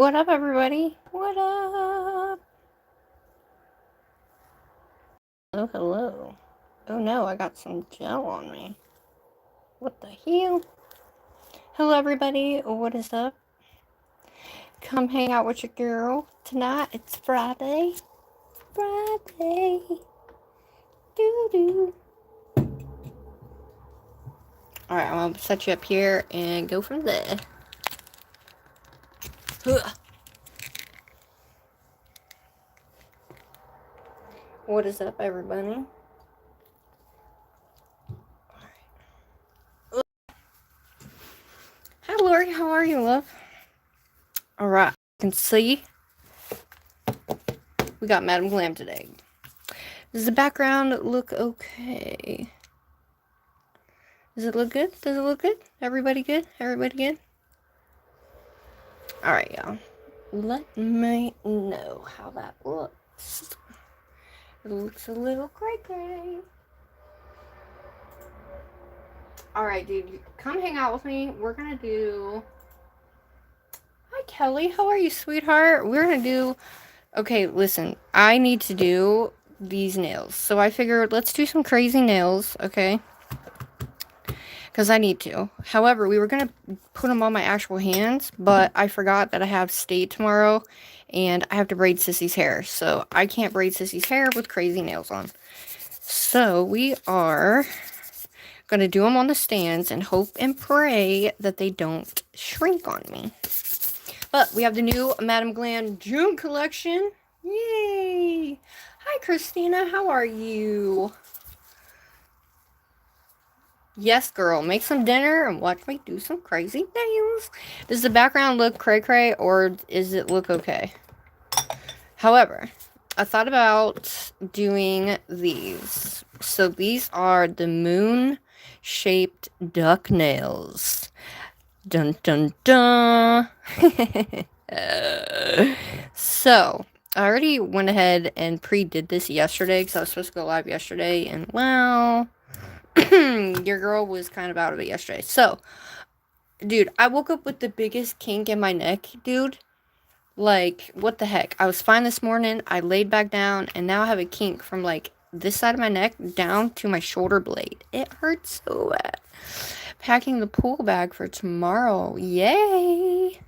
What up, everybody? What up? Oh, hello. Oh no, I got some gel on me. What the hell? Hello, everybody. What is up? Come hang out with your girl tonight. It's Friday. Friday. Doo-doo. Alright, I'm gonna set you up here and go from there. Ugh. What is up, everybody? Hi, Lori. How are you, love? Alright, you can see we got Madam Glam today. Does the background look okay? Does it look good? Does it look good? Everybody good? Everybody good? Alright, y'all. Let me know how that looks. It looks a little cray-cray. Alright, dude. Come hang out with me. We're gonna do... Hi, Kelly. How are you, sweetheart? We're gonna do... Okay, listen. I need to do these nails. So I figured, let's do some crazy nails, okay? Because I need to. However, we were going to put them on my actual hands, but I forgot that I have state tomorrow, and I have to braid Sissy's hair. So I can't braid Sissy's hair with crazy nails on. So we are going to do them on the stands and hope and pray that they don't shrink on me. But we have the new Madam Glam June collection. Yay! Hi, Christina. How are you? Yes, girl. Make some dinner and watch me do some crazy nails. Does the background look cray-cray or does it look okay? However, I thought about doing these. So these are the moon-shaped duck nails. Dun, dun, dun. So, I already went ahead and pre-did this yesterday because I was supposed to go live yesterday. And, well... your girl was kind of out of it yesterday. So, dude, I woke up with the biggest kink in my neck, dude. Like, what the heck? I was fine this morning. I laid back down, and now I have a kink from, like, this side of my neck down to my shoulder blade. It hurts so bad. Packing the pool bag for tomorrow. Yay!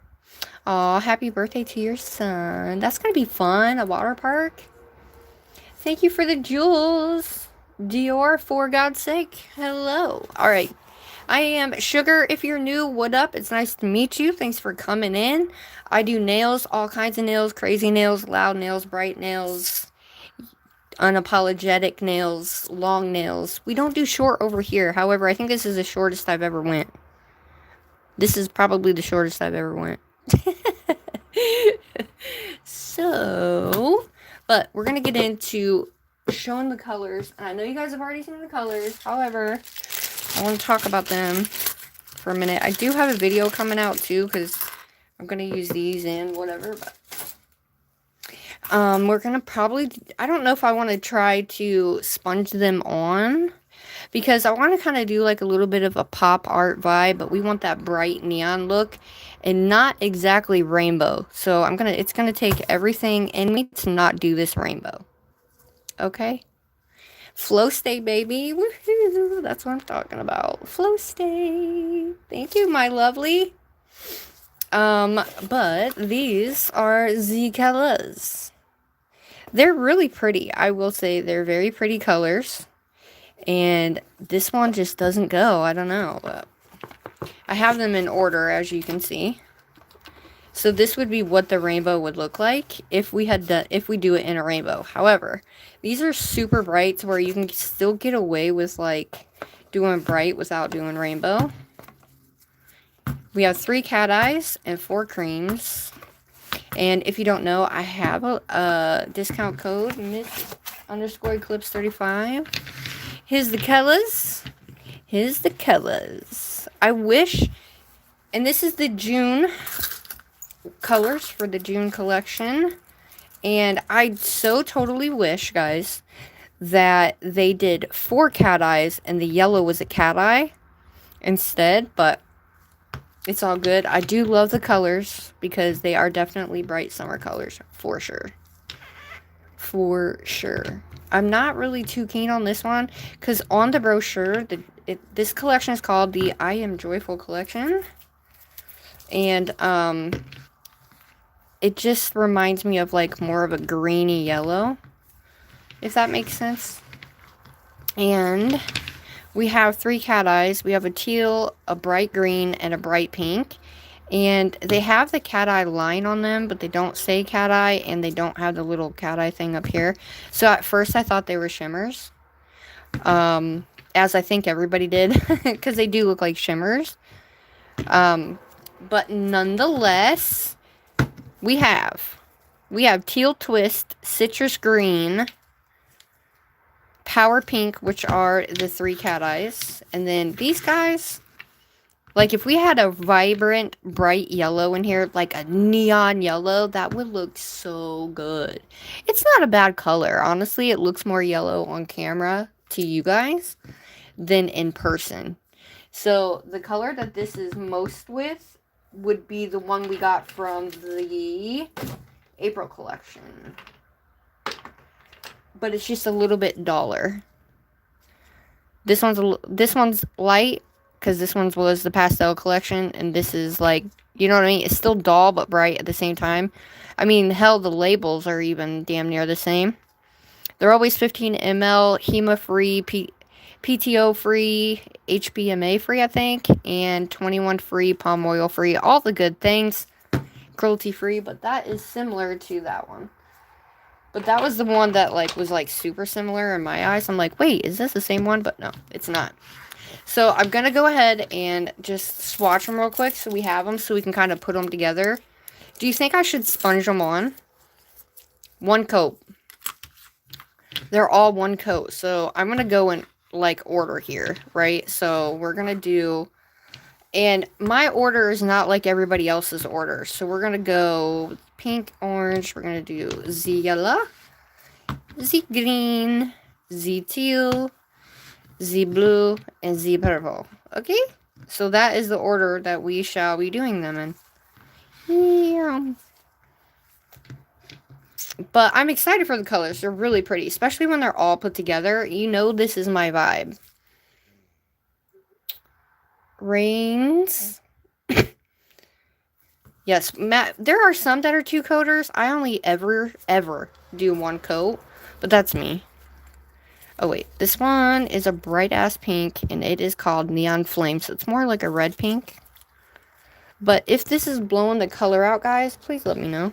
Aw, happy birthday to your son. That's gonna be fun. A water park. Thank you for the jewels. Dior, for God's sake. Hello. Alright. I am Sugar. If you're new, what up? It's nice to meet you. Thanks for coming in. I do nails, all kinds of nails, crazy nails, loud nails, bright nails, unapologetic nails, long nails. We don't do short over here. However, I think this is the shortest I've ever went. This is probably the shortest I've ever went. So, but we're going to get into showing the colors. And I know you guys have already seen the colors. However, I want to talk about them for a minute. I do have a video coming out too because I'm going to use these in whatever. But we're going to probably... I don't know if I want to try to sponge them on. Because I want to kind of do like a little bit of a pop art vibe. But we want that bright neon look. And not exactly rainbow. So it's going to take everything in me to not do this rainbow. Okay? Flow stay, baby. Woohoo! That's what I'm talking about. Flow stay. Thank you, my lovely. But these are the colors. They're really pretty. I will say they're very pretty colors. And this one just doesn't go. I don't know. But I have them in order, as you can see. So this would be what the rainbow would look like if we do it in a rainbow. However, these are super bright to where you can still get away with like doing bright without doing rainbow. We have 3 cat eyes and 4 creams. And if you don't know, I have a discount code, Miss_Eclipse 35. Here's the colors. Here's the colors. I wish, and this is the June colors for the June collection, and I so totally wish, guys, that they did 4 cat eyes and the yellow was a cat eye instead, but It's all good. I do love the colors because they are definitely bright summer colors for sure. For sure. I'm not really too keen on this one because on the brochure, this collection is called the I Am Joyful collection. And it just reminds me of like more of a greeny yellow, if that makes sense. And we have 3 cat eyes. We have a teal, a bright green, and a bright pink. And they have the cat eye line on them, but they don't say cat eye, and they don't have the little cat eye thing up here. So at first I thought they were shimmers. As I think everybody did, because they do look like shimmers. But nonetheless, we have teal twist, citrus green, power pink, which are the 3 cat eyes. And then these guys, like if we had a vibrant, bright yellow in here, like a neon yellow, that would look so good. It's not a bad color. Honestly, it looks more yellow on camera to you guys than in person. So the color that this is most with would be the one we got from the April collection. But it's just a little bit duller. This one's light because this one was the pastel collection, and this is like, you know what I mean? It's still dull but bright at the same time. I mean, hell, the labels are even damn near the same. They're always 15 ml, HEMA free, PTO free, HBMA free, I think, and 21 free, palm oil free, all the good things, cruelty free, but that is similar to that one. But that was the one that like was like super similar in my eyes. I'm like, wait, is this the same one? But no, it's not. So I'm going to go ahead and just swatch them real quick so we have them so we can kind of put them together. Do you think I should sponge them on? One coat. They're all one coat. So I'm going to go in like order here, right? So we're going to do, and my order is not like everybody else's order. So we're going to go pink, orange. We're going to do Z yellow, Z green, Z teal, Z blue, and Z purple. Okay? So that is the order that we shall be doing them in. Yeah. But I'm excited for the colors. They're really pretty, especially when they're all put together. You know this is my vibe. Rains. Yes, Matt, there are some that are 2 coaters. I only ever do 1 coat, but that's me. Oh wait, this one is a bright ass pink, and it is called Neon Flame, so it's more like a red pink. But if this is blowing the color out, guys, please let me know.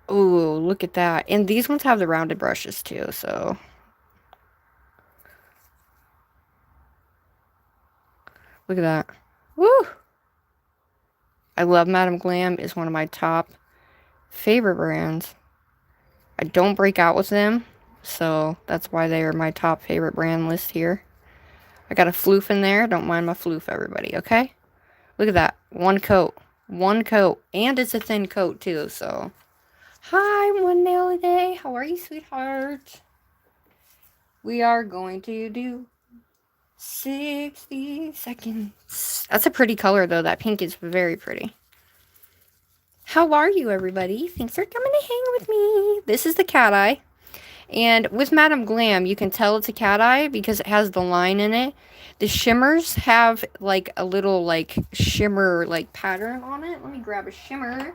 Oh, look at that. And these ones have the rounded brushes too, so. Look at that. Woo! I love Madam Glam. It's one of my top favorite brands. I don't break out with them, so that's why they are my top favorite brand list here. I got a floof in there. Don't mind my floof, everybody, okay? Look at that. 1 coat. 1 coat. And it's a thin coat, too, so. Hi, one nail a day. How are you, sweetheart? We are going to do 60 seconds. That's a pretty color, though. That pink is very pretty. How are you, everybody? Thanks for coming to hang with me. This is the cat eye. And with Madam Glam, you can tell it's a cat eye because it has the line in it. The shimmers have like a little like shimmer like pattern on it. Let me grab a shimmer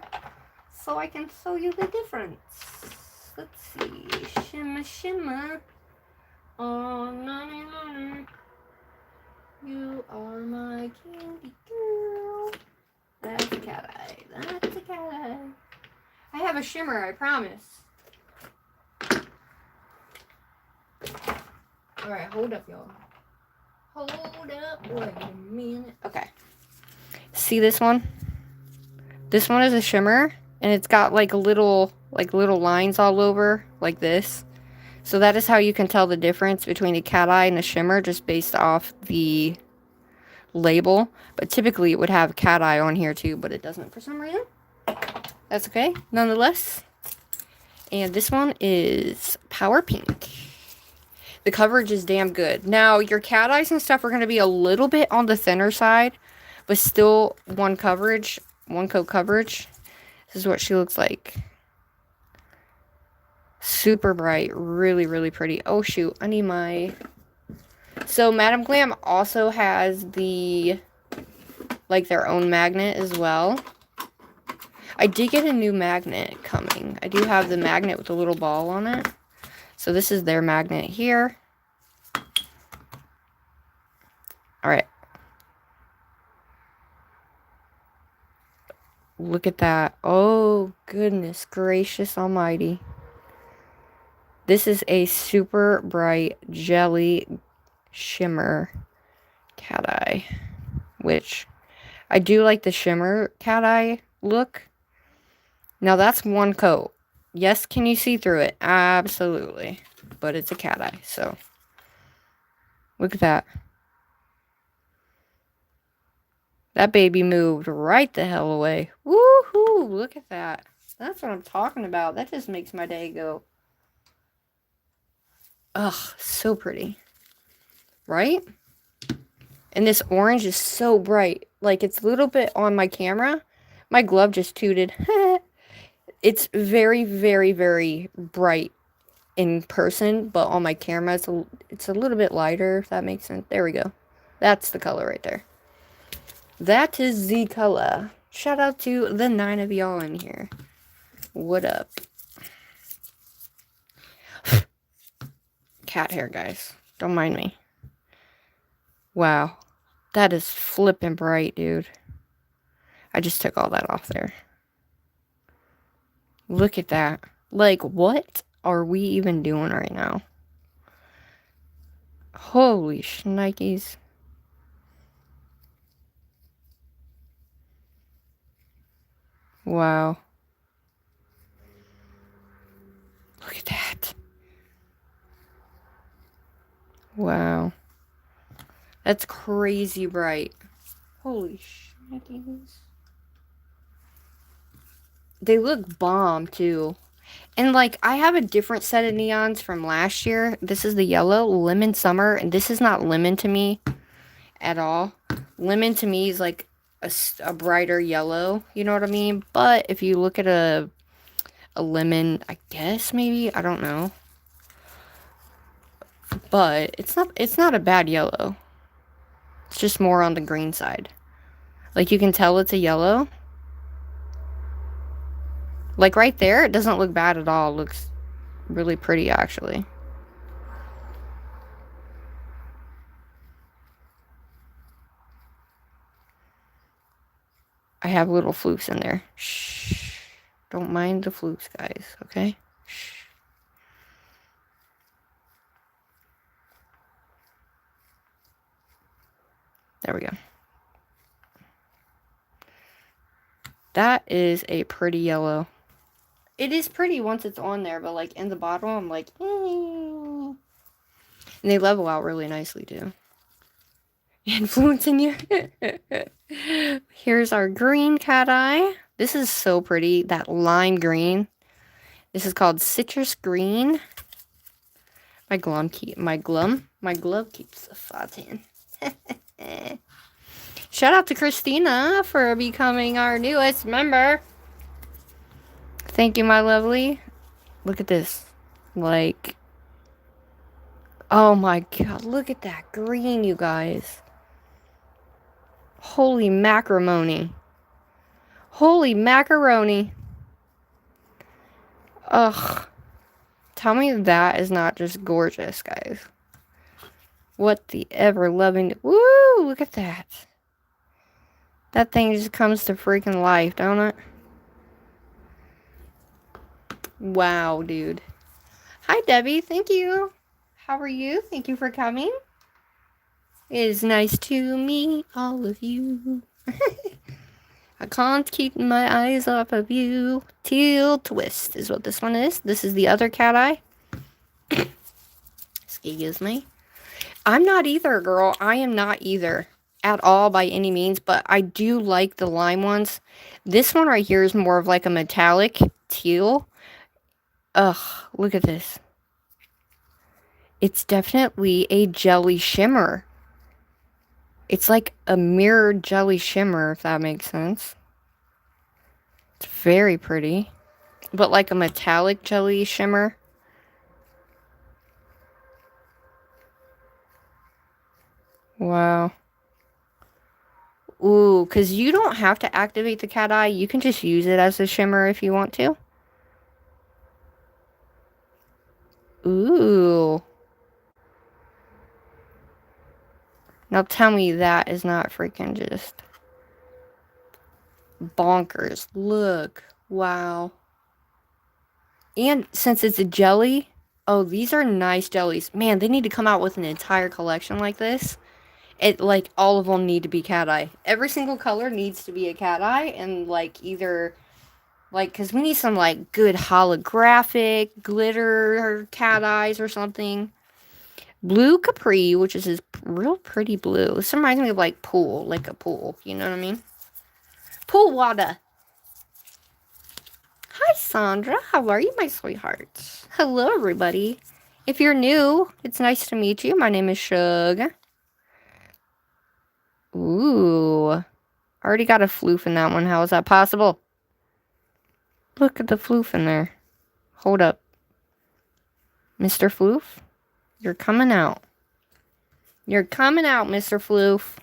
so I can show you the difference. Let's see. Shimmer, shimmer. Oh, no. You are my candy girl. That's a cat eye. That's a cat eye. I have a shimmer, I promise. Alright, hold up, y'all. Hold up, wait a minute. Okay. See this one? This one is a shimmer, and it's got like little lines all over, like this. So that is how you can tell the difference between a cat eye and a shimmer, just based off the label. But typically it would have cat eye on here too, but it doesn't for some reason. That's okay, nonetheless. And this one is Power Pink. The coverage is damn good. Now, your cat eyes and stuff are going to be a little bit on the thinner side, but still one coat coverage. This is what she looks like. Super bright. Really, really pretty. Oh, shoot. I need my... So, Madam Glam also has the... like, their own magnet as well. I did get a new magnet coming. I do have the magnet with the little ball on it. So, this is their magnet here. Alright. Look at that. Oh, goodness gracious almighty. This is a super bright jelly shimmer cat eye. Which, I do like the shimmer cat eye look. Now, that's one coat. Yes, can you see through it? Absolutely. But it's a cat eye, so. Look at that. That baby moved right the hell away. Woohoo! Look at that. That's what I'm talking about. That just makes my day go. Ugh, so pretty. Right? And this orange is so bright. Like, it's a little bit on my camera. My glove just tooted. It's very, very, very bright in person. But on my camera, it's a little bit lighter, if that makes sense. There we go. That's the color right there. That is the color. Shout out to the 9 of y'all in here. What up? Cat hair, guys. Don't mind me. Wow. That is flippin' bright, dude. I just took all that off there. Look at that. Like, what are we even doing right now? Holy shnikes. Wow. Look at that. Wow. That's crazy bright. Holy shnikes. They look bomb, too. And, like, I have a different set of neons from last year. This is the yellow, Lemon Summer. And this is not lemon to me at all. Lemon to me is, like, a brighter yellow. You know what I mean? But if you look at a lemon, I guess, maybe. I don't know. But it's not a bad yellow. It's just more on the green side. Like, you can tell it's a yellow. Like, right there, it doesn't look bad at all. It looks really pretty, actually. I have little flukes in there. Shh. Don't mind the flukes, guys, okay? Shh. There we go. That is a pretty yellow. It is pretty once it's on there, but, like, in the bottle, I'm like, And they level out really nicely, too. Influencing you. Here's our green cat eye. This is so pretty. That lime green. This is called citrus green. My glove keeps flaunting. Shout out to Christina for becoming our newest member. Thank you, my lovely. Look at this. Like, oh my god, look at that green, you guys. Holy macaroni. Holy macaroni. Ugh. Tell me that is not just gorgeous, guys. What the ever-loving... Woo! Look at that. That thing just comes to freaking life, don't it? Wow, dude. Hi, Debbie. Thank you. How are you? Thank you for coming. It is nice to meet all of you. I can't keep my eyes off of you. Teal Twist is what this one is. This is the other cat eye. Excuse me. I'm not either, girl. I am not either. At all by any means. But I do like the lime ones. This one right here is more of like a metallic teal. Ugh. Look at this. It's definitely a jelly shimmer. It's like a mirrored jelly shimmer, if that makes sense. It's very pretty. But like a metallic jelly shimmer. Wow. Ooh, because you don't have to activate the cat eye. You can just use it as a shimmer if you want to. Ooh. Now tell me that is not freaking just bonkers. Look. Wow. And since it's a jelly, oh, these are nice jellies. Man, they need to come out with an entire collection like this. Like, all of them need to be cat eye. Every single color needs to be a cat eye, and, like, either, like, because we need some, like, good holographic glitter cat eyes or something. Blue Capri, which is this real pretty blue. This reminds me of, like, pool, like a pool, you know what I mean? Pool water. Hi, Sandra. How are you, my sweetheart? Hello, everybody. If you're new, it's nice to meet you. My name is Shug. Ooh. Already got a floof in that one. How is that possible? Look at the floof in there. Hold up. Mr. Floof, you're coming out. You're coming out, Mr. Floof.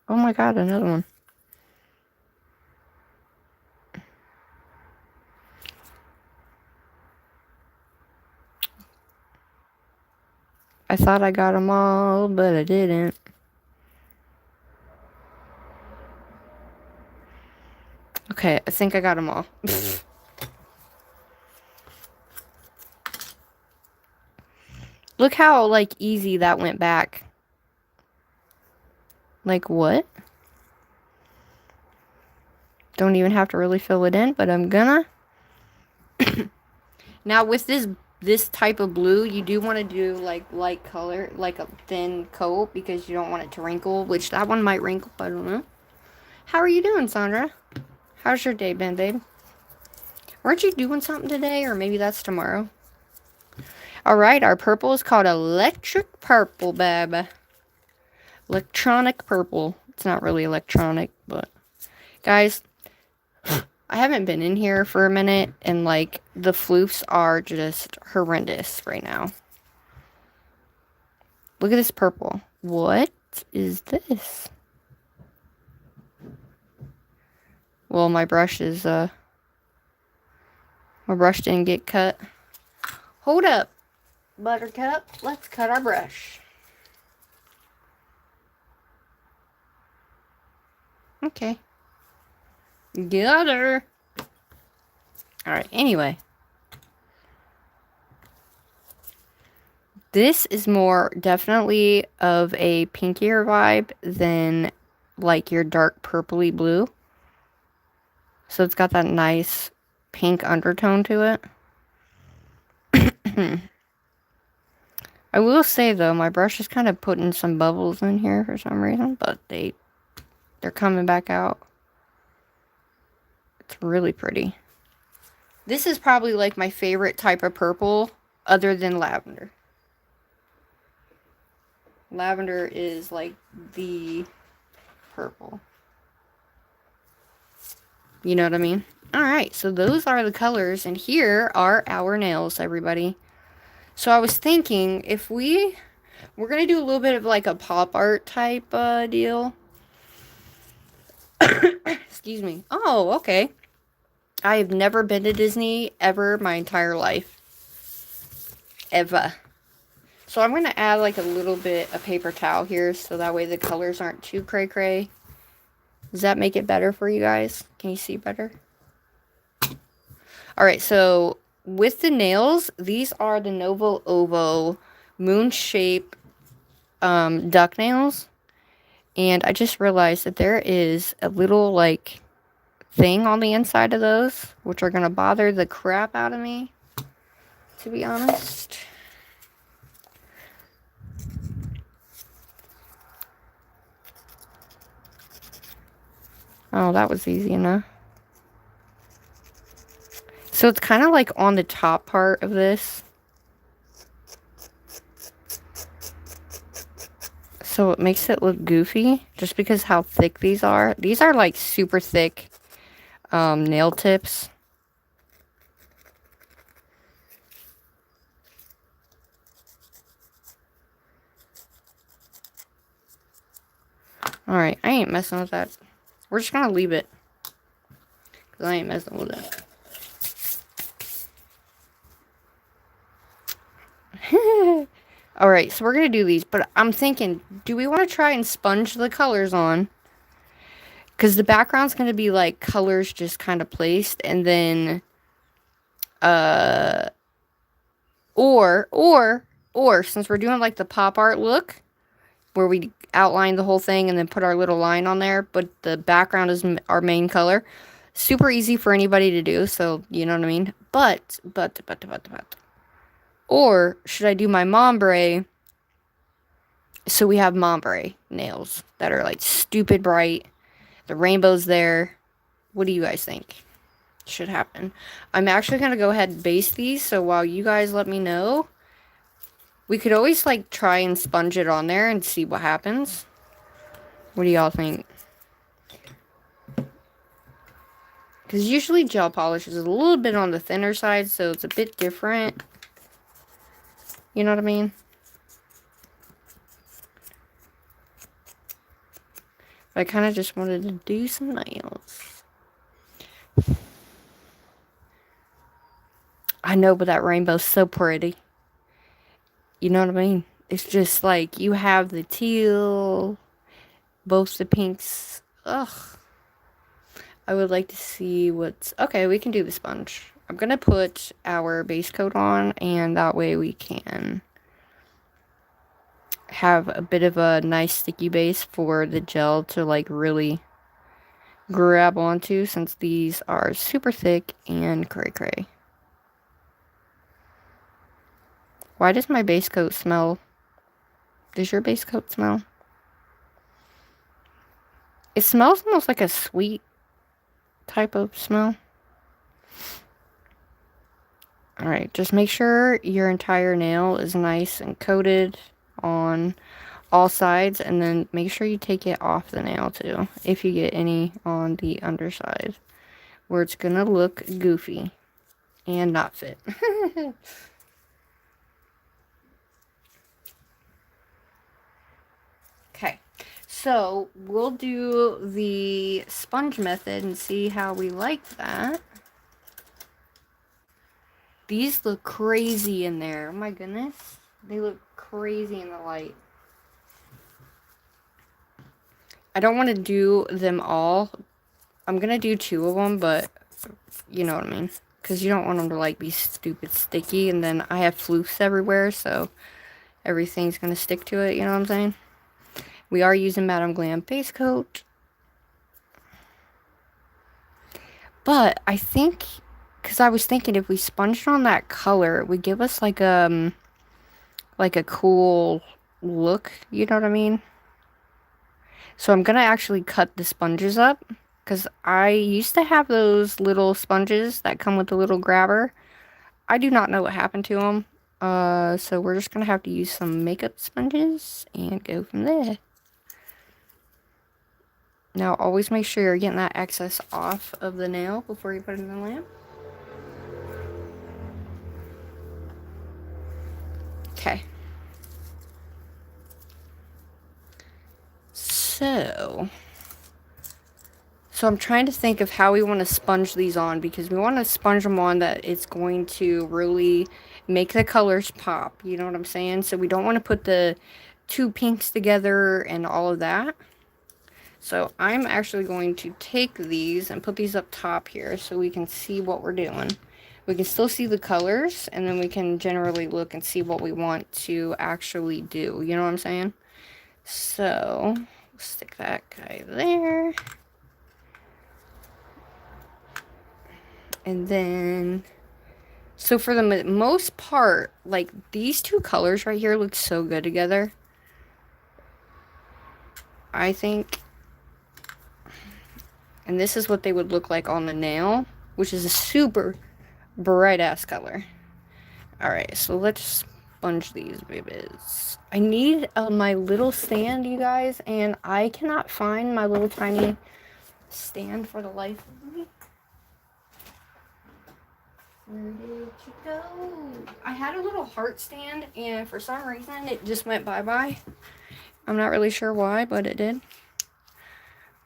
Oh my god, another one. I thought I got them all, but I didn't. Okay, I think I got them all. Look how, like, easy that went back. Like, what? Don't even have to really fill it in, but I'm gonna. Now, with this type of blue, you do want to do, like, light color, like a thin coat, because you don't want it to wrinkle, which that one might wrinkle, I don't know. How are you doing, Sandra? How's your day been, babe? Weren't you doing something today, or maybe that's tomorrow? Alright, our purple is called Electric Purple, babe. Electronic purple. It's not really electronic, but... Guys, I haven't been in here for a minute, and, like, the floofs are just horrendous right now. Look at this purple. What is this? Well, my brush is, my brush didn't get cut. Hold up, Buttercup. Let's cut our brush. Okay. Got her. Alright, anyway. This is more definitely of a pinkier vibe than, like, your dark purpley blue. So it's got that nice pink undertone to it. I will say, though, my brush is kind of putting some bubbles in here for some reason, but they're coming back out. It's really pretty. This is probably, like, my favorite type of purple other than lavender. Lavender is, like, the purple. You know what I mean? Alright, so those are the colors, and here are our nails, everybody. So I was thinking, if we're going to do a little bit of, like, a pop art type deal. Excuse me. Oh, okay. I have never been to Disney ever my entire life. Ever. So I'm going to add, like, a little bit of paper towel here, so that way the colors aren't too cray-cray. Does that make it better for you guys? Can you see better? Alright, so with the nails, these are the Novo Ovo moon shape duck nails. And I just realized that there is a little, like, thing on the inside of those, which are going to bother the crap out of me, to be honest. Oh, that was easy enough. So it's kind of like on the top part of this. So it makes it look goofy just because how thick these are. These are like super thick nail tips. Alright, I ain't messing with that. We're just gonna leave it. Because I ain't messing with it. Alright, so we're gonna do these. But I'm thinking, do we want to try and sponge the colors on? Because the background's gonna be like colors just kind of placed. And then, or, since we're doing like the pop art look, where we outline the whole thing and then put our little line on there, but the background is our main color. Super easy for anybody to do, so you know what I mean? But. Or, should I do my ombre, so we have ombre nails that are like stupid bright. The rainbow's there. What do you guys think should happen? I'm actually going to go ahead and base these, so while you guys let me know, we could always like try and sponge it on there and see what happens. What do y'all think? Because usually gel polish is a little bit on the thinner side, so it's a bit different. You know what I mean? But I kind of just wanted to do some nails. I know, but that rainbow's so pretty. You know what I mean? It's just like, you have the teal, both the pinks. Ugh. I would like to see what's... Okay, we can do the sponge. I'm going to put our base coat on, and that way we can have a bit of a nice sticky base for the gel to like really grab onto, since these are super thick and cray-cray. Why does my base coat smell? Does your base coat smell? It smells almost like a sweet type of smell. Alright, just make sure your entire nail is nice and coated on all sides, and then make sure you take it off the nail too, if you get any on the underside, where it's gonna look goofy and not fit. Okay, so we'll do the sponge method and see how we like that. These look crazy in there. Oh my goodness. They look crazy in the light. I don't want to do them all. I'm going to do 2 of them, but you know what I mean. Because you don't want them to like be stupid sticky, and then I have floofs everywhere, so everything's going to stick to it, you know what I'm saying? We are using Madame Glam base coat. But I think, because I was thinking if we sponged on that color, it would give us like a cool look, you know what I mean? So I'm going to actually cut the sponges up, because I used to have those little sponges that come with a little grabber. I do not know what happened to them. So we're just going to have to use some makeup sponges and go from there. Now, always make sure you're getting that excess off of the nail before you put it in the lamp. Okay. So I'm trying to think of how we want to sponge these on, because we want to sponge them on that it's going to really make the colors pop. You know what I'm saying? So we don't want to put the 2 pinks together and all of that. So I'm actually going to take these and put these up top here so we can see what we're doing. We can still see the colors, and then we can generally look and see what we want to actually do. You know what I'm saying? So, stick that guy there. And then, so for the most part, like, these 2 colors right here look so good together. I think. And this is what they would look like on the nail, which is a super bright ass color. Alright, so let's sponge these babies. I need my little stand, you guys, and I cannot find my little tiny stand for the life of me. Where did you go? I had a little heart stand, and for some reason it just went bye-bye. I'm not really sure why, but it did.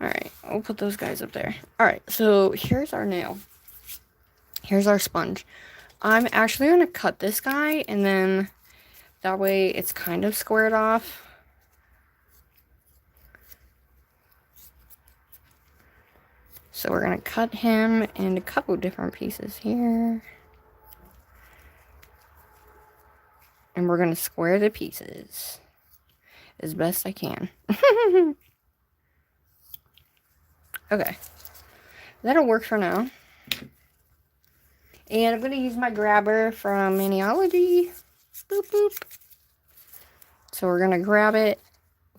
Alright, I'll put those guys up there. Alright, so here's our nail. Here's our sponge. I'm actually going to cut this guy, and then that way it's kind of squared off. So we're going to cut him in a couple different pieces here. And we're going to square the pieces as best I can. Okay. That'll work for now. And I'm going to use my grabber from Maniology. Boop, boop. So we're going to grab it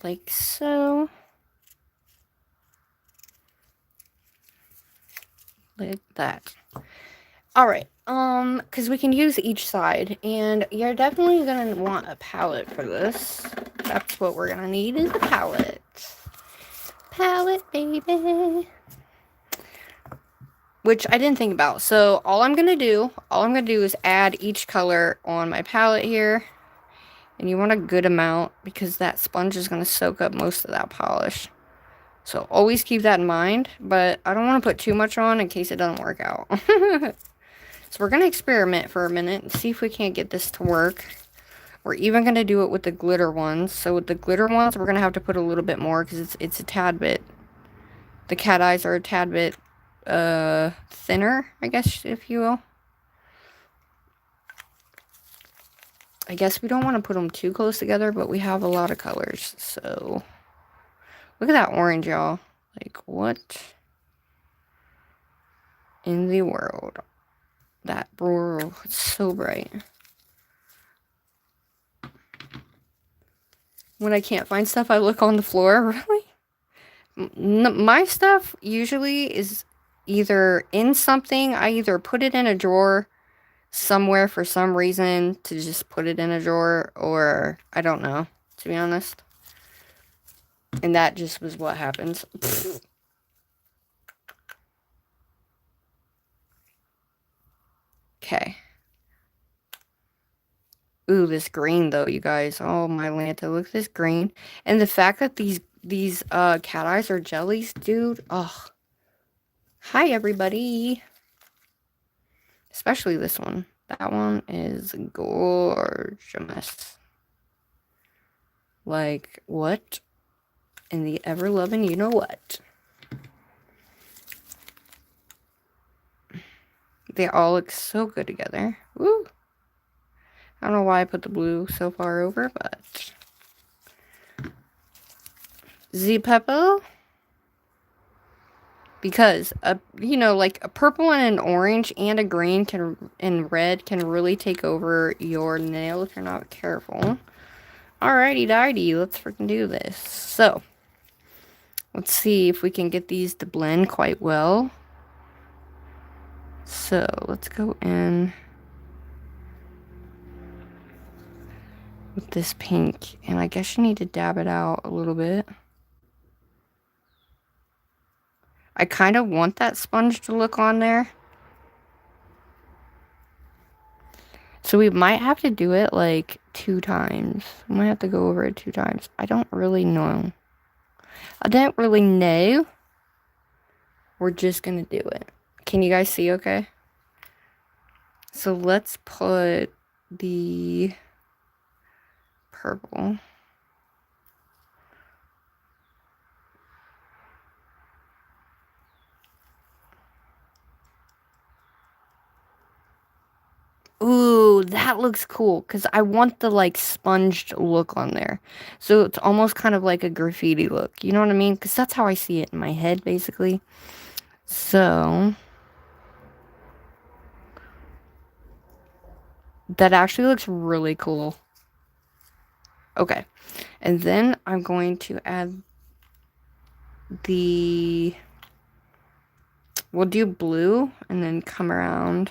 like so. Like that. Alright, because we can use each side, and you're definitely going to want a palette for this. That's what we're going to need, is a palette. Palette, baby. Which I didn't think about. So all I'm going to do is add each color on my palette here. And you want a good amount, because that sponge is going to soak up most of that polish. So always keep that in mind, but I don't want to put too much on in case it doesn't work out. So we're going to experiment for a minute and see if we can't get this to work. We're even going to do it with the glitter ones. So with the glitter ones, we're going to have to put a little bit more, because it's a tad bit, the cat eyes are a tad bit thinner, I guess, if you will. I guess we don't want to put them too close together, but we have a lot of colors, so look at that orange, y'all. Like, what in the world? That, bro, it's so bright. When I can't find stuff, I look on the floor. Really? My stuff usually is either in something. I either put it in a drawer somewhere for some reason to just put it in a drawer, or I don't know, to be honest. And that just was what happens. Okay. Ooh, this green though, you guys. Oh my Lanta, look at this green. And the fact that these cat eyes are jellies, dude. Oh. Hi everybody. Especially this one. That one is gorgeous. Like, what in the ever-loving you-know-what? They all look so good together. Woo! I don't know why I put the blue so far over, but... Z-Peppo? Because, you know, like a purple and an orange and a green and red can really take over your nail if you're not careful. Alrighty, dighty, let's freaking do this. So, let's see if we can get these to blend quite well. So, let's go in with this pink. And I guess you need to dab it out a little bit. I kind of want that sponge to look on there. So we might have to do it like 2 times. We might have to go over it 2 times. I don't really know. We're just going to do it. Can you guys see okay? So let's put the purple. Ooh, that looks cool, because I want the, like, sponged look on there. So it's almost kind of like a graffiti look. You know what I mean? Because that's how I see it in my head, basically. So... that actually looks really cool. Okay. And then I'm going to add the... we'll do blue, and then come around...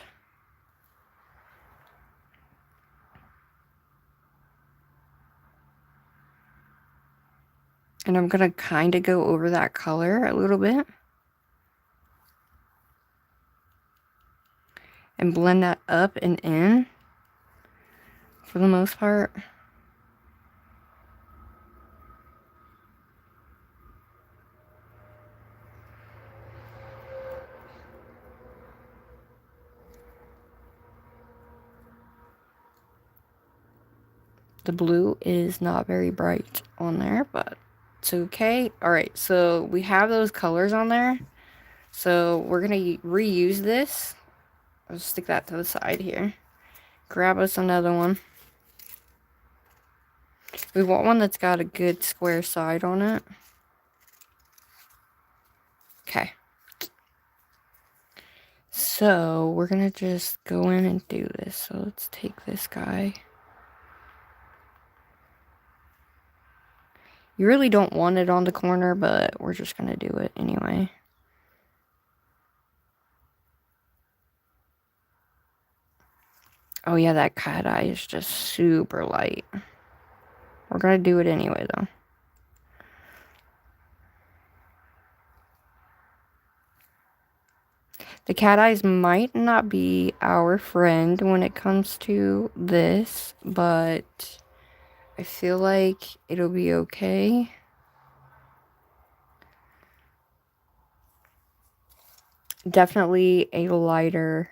And I'm going to kind of go over that color a little bit. And blend that up and in for the most part. The blue is not very bright on there, but it's okay. Alright, so we have those colors on there. So we're going to reuse this. I'll stick that to the side here. Grab us another one. We want one that's got a good square side on it. Okay. So we're going to just go in and do this. So let's take this guy. You really don't want it on the corner, but we're just going to do it anyway. Oh yeah, that cat eye is just super light. We're going to do it anyway, though. The cat eyes might not be our friend when it comes to this, but I feel like it'll be okay. Definitely a lighter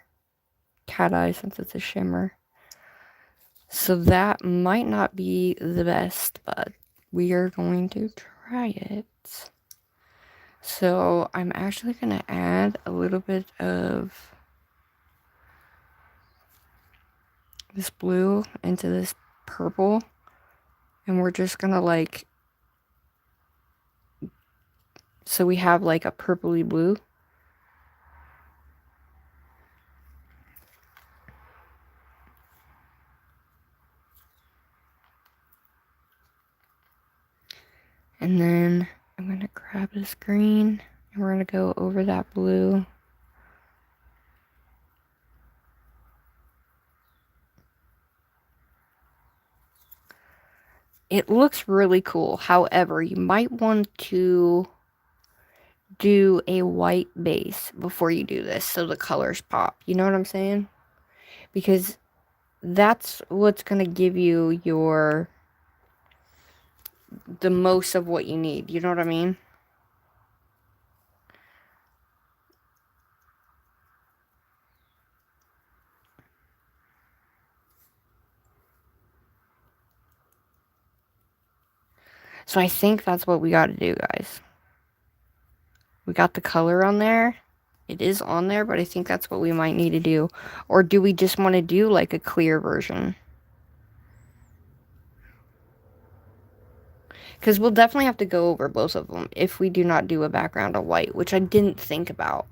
cat eye since it's a shimmer. So that might not be the best, but we are going to try it. So I'm actually going to add a little bit of this blue into this purple. And we're just going to like, so we have like a purpley blue. And then I'm going to grab this green and we're going to go over that blue. It looks really cool. However, you might want to do a white base before you do this so the colors pop. You know what I'm saying? Because that's what's going to give you the most of what you need. You know what I mean? So I think that's what we got to do, guys. We got the color on there. It is on there, but I think that's what we might need to do. Or do we just want to do like a clear version? Because we'll definitely have to go over both of them if we do not do a background of white, which I didn't think about.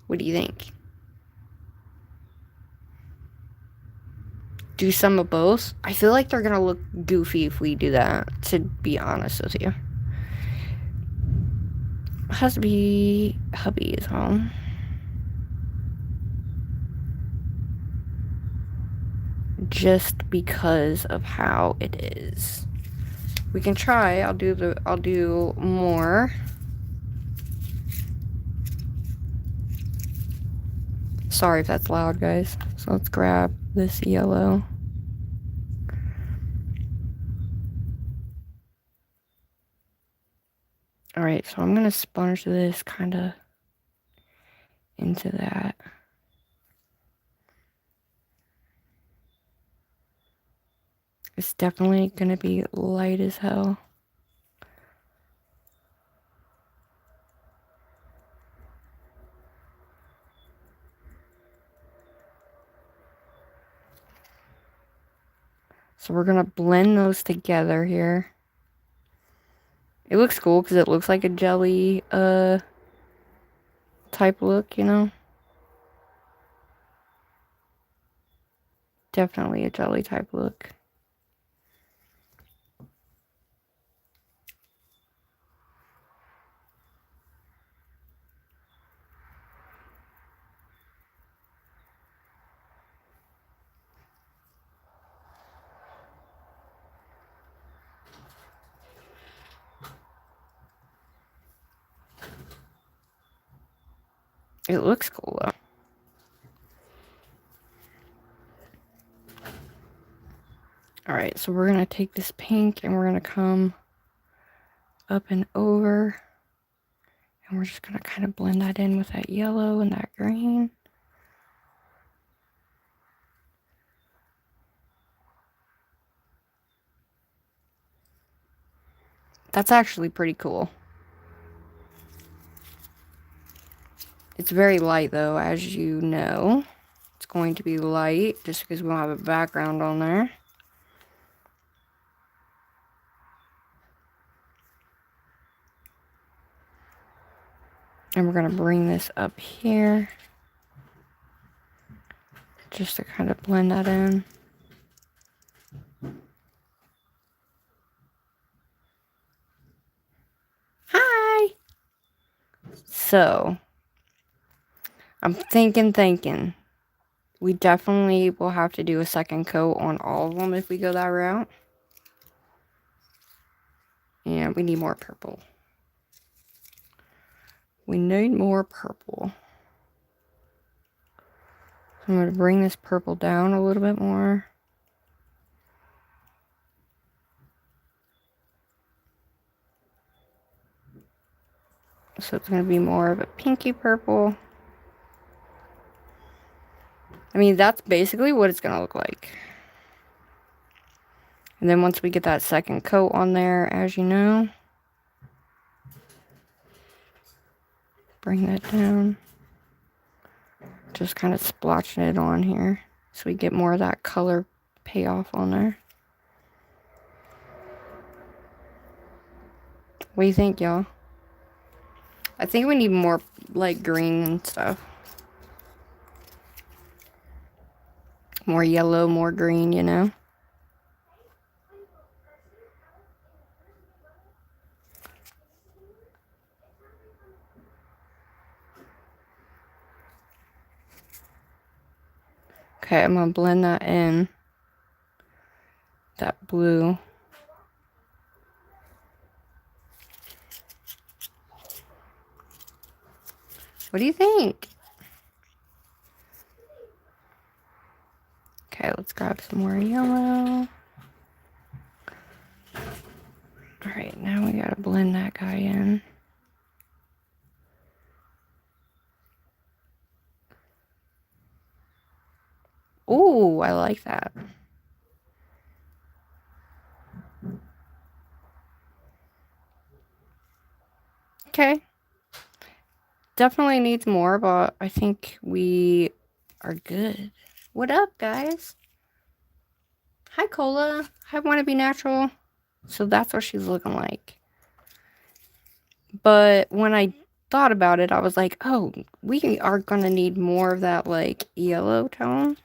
What do you think? Do some of both? I feel like they're going to look goofy if we do that, to be honest with you. Has to be hubby's home. Just because of how it is. We can try. I'll do more. Sorry if that's loud, guys. So let's grab this yellow. Alright, so I'm gonna sponge this kind of into that. It's definitely gonna be light as hell. So we're gonna blend those together here. It looks cool because it looks like a jelly type look, you know? Definitely a jelly type look. It looks cool though. Alright, so we're going to take this pink and we're going to come up and over. And we're just going to kind of blend that in with that yellow and that green. That's actually pretty cool. It's very light though, as you know. It's going to be light just because we don't have a background on there. And we're going to bring this up here. Just to kind of blend that in. Hi! So, I'm thinking. We definitely will have to do a second coat on all of them if we go that route. And we need more purple. We need more purple. I'm going to bring this purple down a little bit more. So it's going to be more of a pinky purple. I mean, that's basically what it's going to look like. And then once we get that second coat on there, as you know, bring that down. Just kind of splotching it on here so we get more of that color payoff on there. What do you think, y'all? I think we need more like green and stuff. More yellow, more green, you know? Okay, I'm going to blend that in. That blue. What do you think? Okay, let's grab some more yellow. Alright, now we gotta blend that guy in. Ooh, I like that. Okay. Definitely needs more, but I think we are good. What up, guys? Hi, Cola. I want to be natural. So that's what she's looking like. But when I thought about it, I was like, oh, we are going to need more of that, like, yellow tone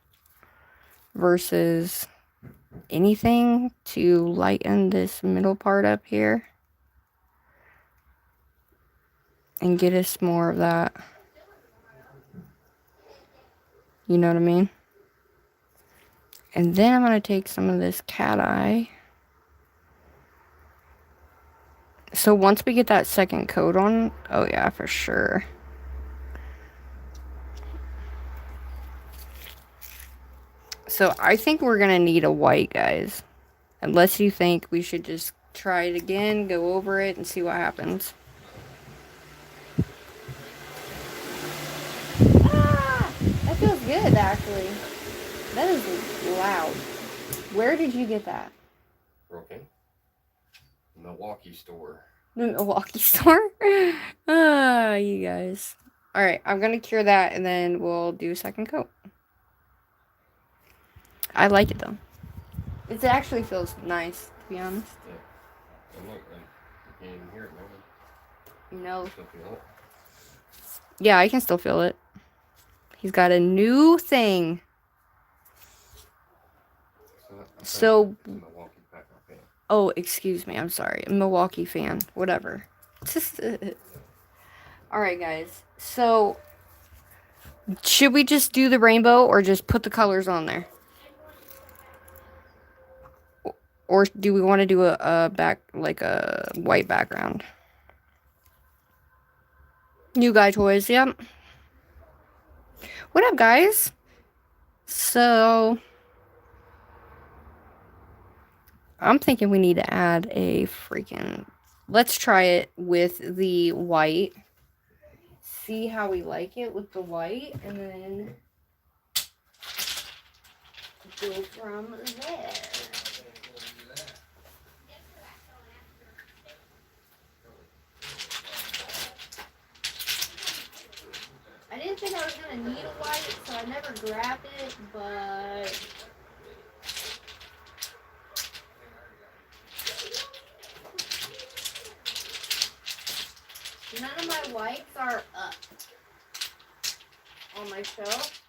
versus anything to lighten this middle part up here. And get us more of that. You know what I mean? And then I'm going to take some of this cat eye. So once we get that second coat on, oh yeah, for sure. So I think we're going to need a white, guys. Unless you think we should just try it again, go over it, and see what happens. Ah! That feels good, actually. That is loud. Where did you get that? Okay. Milwaukee store. The Milwaukee store? Ah, you guys. Alright, I'm going to cure that, and then we'll do a second coat. I like it, though. It actually feels nice, to be honest. Yeah. And look, you can't even hear it now. You know. Still feel it? Yeah, I can still feel it. He's got a new thing. So oh, excuse me. I'm sorry. I'm a Milwaukee fan. Whatever. Alright, guys. So, should we just do the rainbow or just put the colors on there? Or do we want to do a white background? New Guy Toys, yep. What up, guys? So, I'm thinking we need to add a freaking... Let's try it with the white. See how we like it with the white, and then go from there. I didn't think I was going to need a white, so I never grabbed it, but... None of my whites are up on my shelf.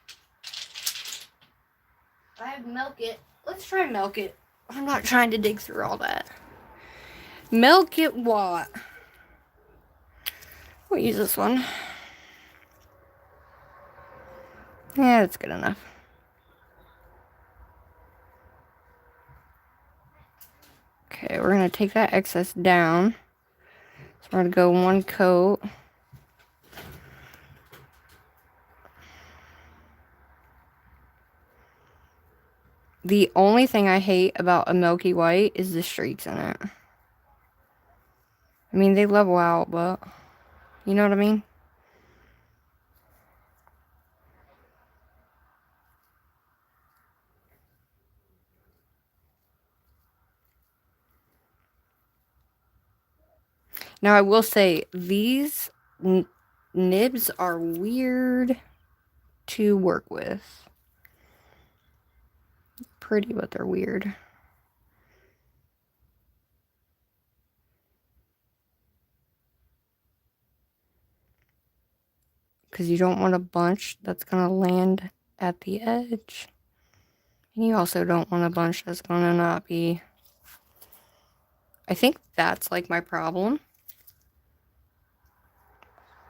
I have Milk It. Let's try Milk It. I'm not trying to dig through all that. Milk It what? We'll use this one. Yeah, that's good enough. Okay, we're going to take that excess down. So we're going to go one coat. The only thing I hate about a milky white is the streaks in it. I mean, they level out, but you know what I mean? Now, I will say, these nibs are weird to work with. Pretty, but they're weird. Because you don't want a bunch that's going to land at the edge. And you also don't want a bunch that's going to not be... I think that's, like, my problem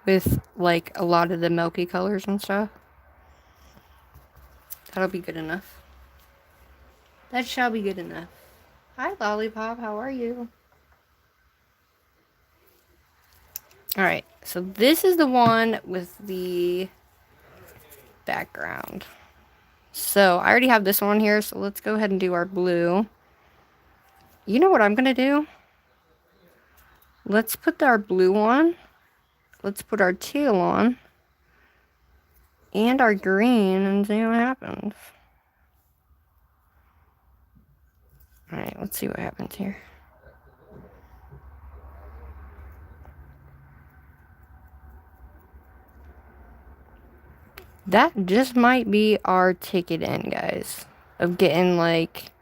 with, like, a lot of the milky colors and stuff. That'll be good enough. That shall be good enough. Hi, Lollipop. How are you? Alright, so this is the one with the background. So, I already have this one here, so let's go ahead and do our blue. You know what I'm going to do? Let's put our blue on. Let's put our teal on. And our green and see what happens. Alright, let's see what happens here. That just might be our ticket in, guys. Of getting, like,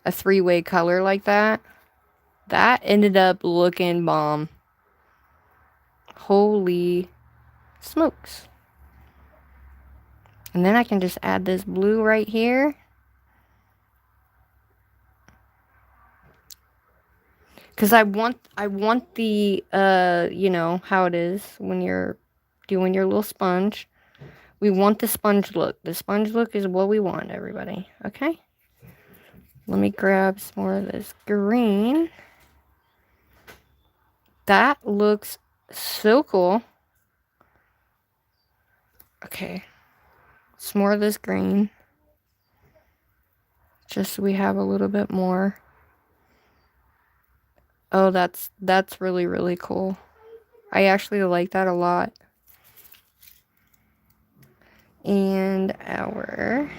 a three-way color like that. That ended up looking bomb. Holy smokes. And then I can just add this blue right here. Because I want the, you know, how it is when you're doing your little sponge. We want the sponge look. The sponge look is what we want, everybody. Okay? Let me grab some more of this green. That looks so cool. Okay. Some more of this green. Just so we have a little bit more. Oh, that's really, really cool. I actually like that a lot. And our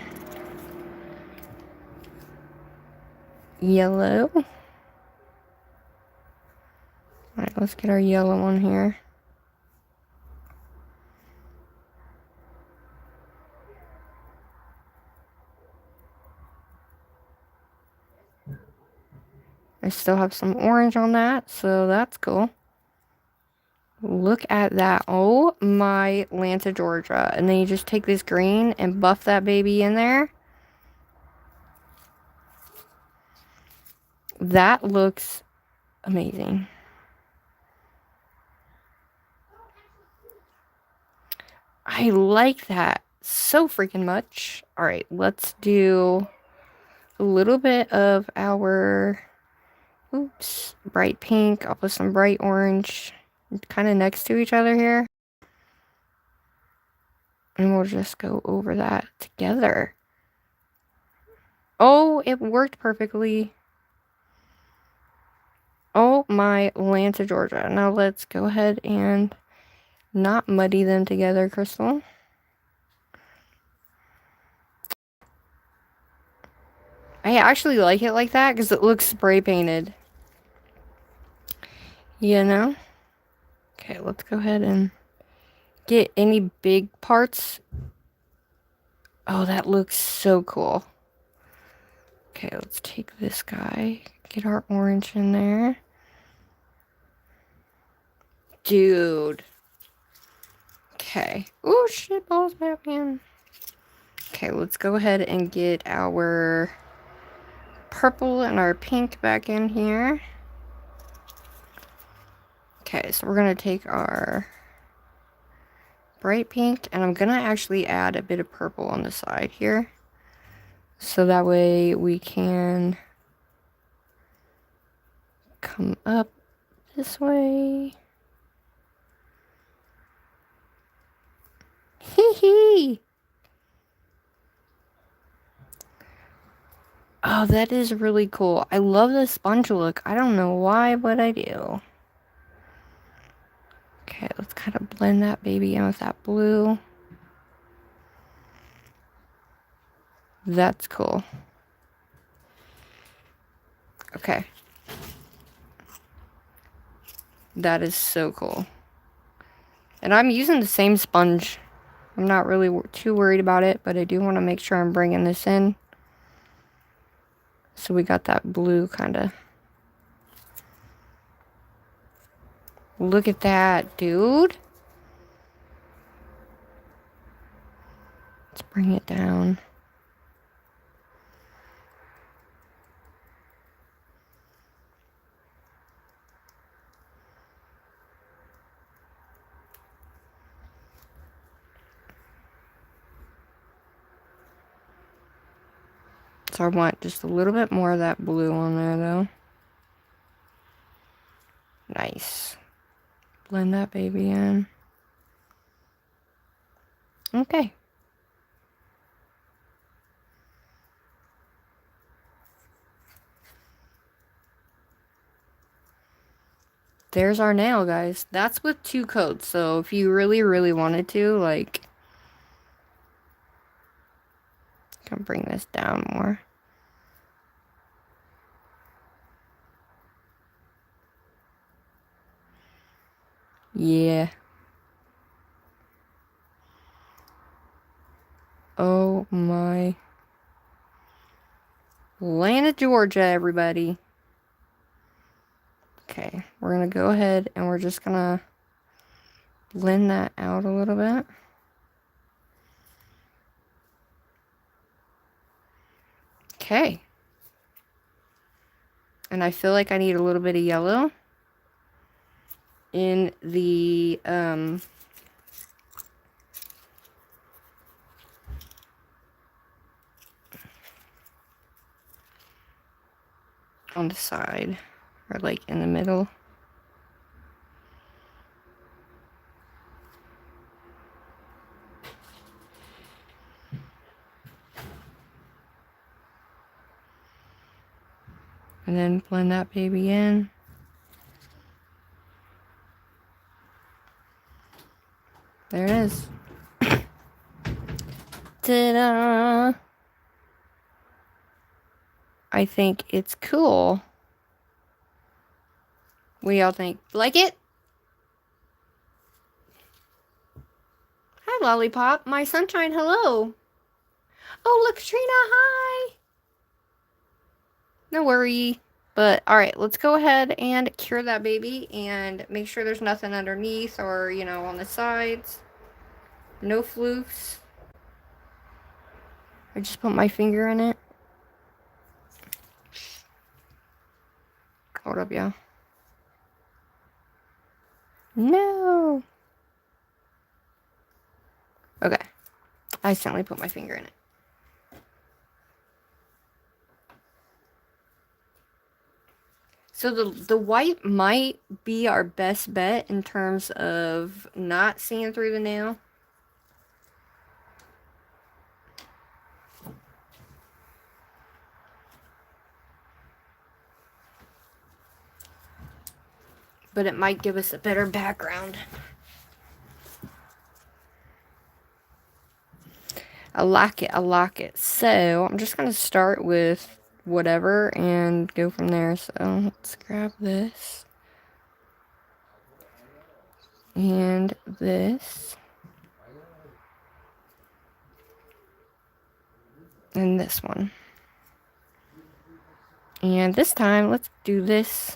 yellow. Alright, let's get our yellow one here. I still have some orange on that, so that's cool. Look at that. Oh my Lanta Georgia. And then you just take this green and buff that baby in there. That looks amazing. I like that so freaking much. Alright, let's do a little bit of our, oops, bright pink. I'll put some bright orange kind of next to each other here. And we'll just go over that together. Oh, it worked perfectly. Oh my Atlanta, Georgia. Now let's go ahead and not muddy them together, Crystal. I actually like it like that because it looks spray painted. You know? Okay, let's go ahead and get any big parts. Oh, that looks so cool. Okay, let's take this guy. Get our orange in there. Dude. Okay. Oh, shit balls, Batman. Okay, let's go ahead and get our purple and our pink back in here. Okay, so we're going to take our bright pink, and I'm going to actually add a bit of purple on the side here. So that way we can come up this way. Hee hee! Oh, that is really cool. I love the sponge look. I don't know why, but I do. Okay, let's kind of blend that baby in with that blue. That's cool. Okay. That is so cool. And I'm using the same sponge. I'm not really too worried about it, but I do want to make sure I'm bringing this in. So we got that blue kind of. Look at that, dude. Let's bring it down. So I want just a little bit more of that blue on there, though. Nice. Blend that baby in. Okay. There's our nail, guys. That's with 2 coats, so if you really, really wanted to, like... I can bring this down more. Yeah. Oh my. Atlanta, Georgia, everybody. Okay, we're gonna go ahead and we're just gonna blend that out a little bit. Okay. And I feel like I need a little bit of yellow in the, on the side, or like in the middle. And then blend that baby in. There it is. Ta-da! I think it's cool. What do y'all think? Like it? Hi, Lollipop. My sunshine, hello. Oh, look, Trina, hi. No worry. But, alright, let's go ahead and cure that baby and make sure there's nothing underneath or, you know, on the sides. No floofs. I just put my finger in it. Hold up, y'all. No. Okay. I accidentally put my finger in it. So the white might be our best bet in terms of not seeing through the nail. but it might give us a better background. I like it. I like it. So I'm just going to start with whatever and go from there. So let's grab this. And this. And this one. And this time, let's do this.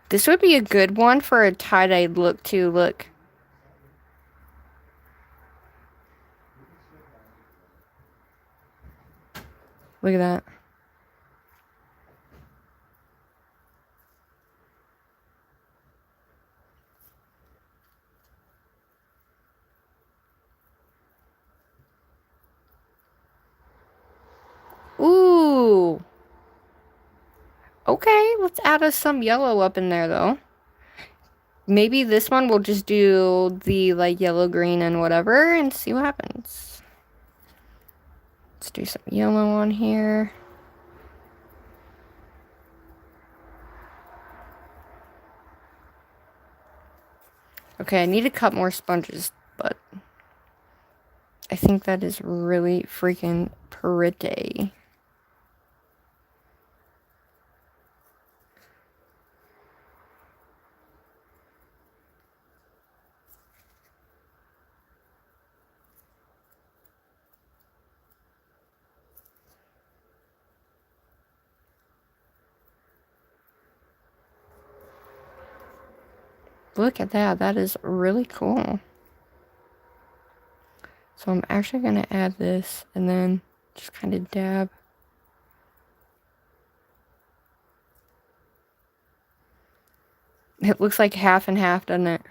This would be a good one for a tie-dye look too. Look. Look at that. Ooh. Okay, let's add us some yellow up in there though. Maybe this one we'll just do the like yellow, green, and whatever and see what happens. Let's do some yellow on here. Okay, I need to cut more sponges, but I think that is really freaking pretty. Look at that. That is really cool. So I'm actually going to add this and then just kind of dab. It looks like half and half, doesn't it?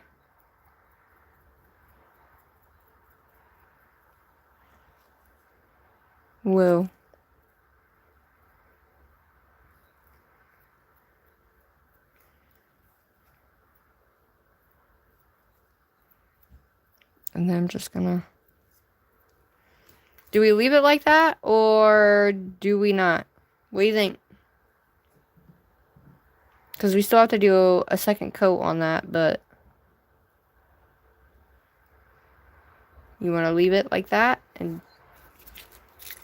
Whoa. And then I'm just gonna... Do we leave it like that or do we not? What do you think? Because we still have to do a second coat on that, but... You want to leave it like that and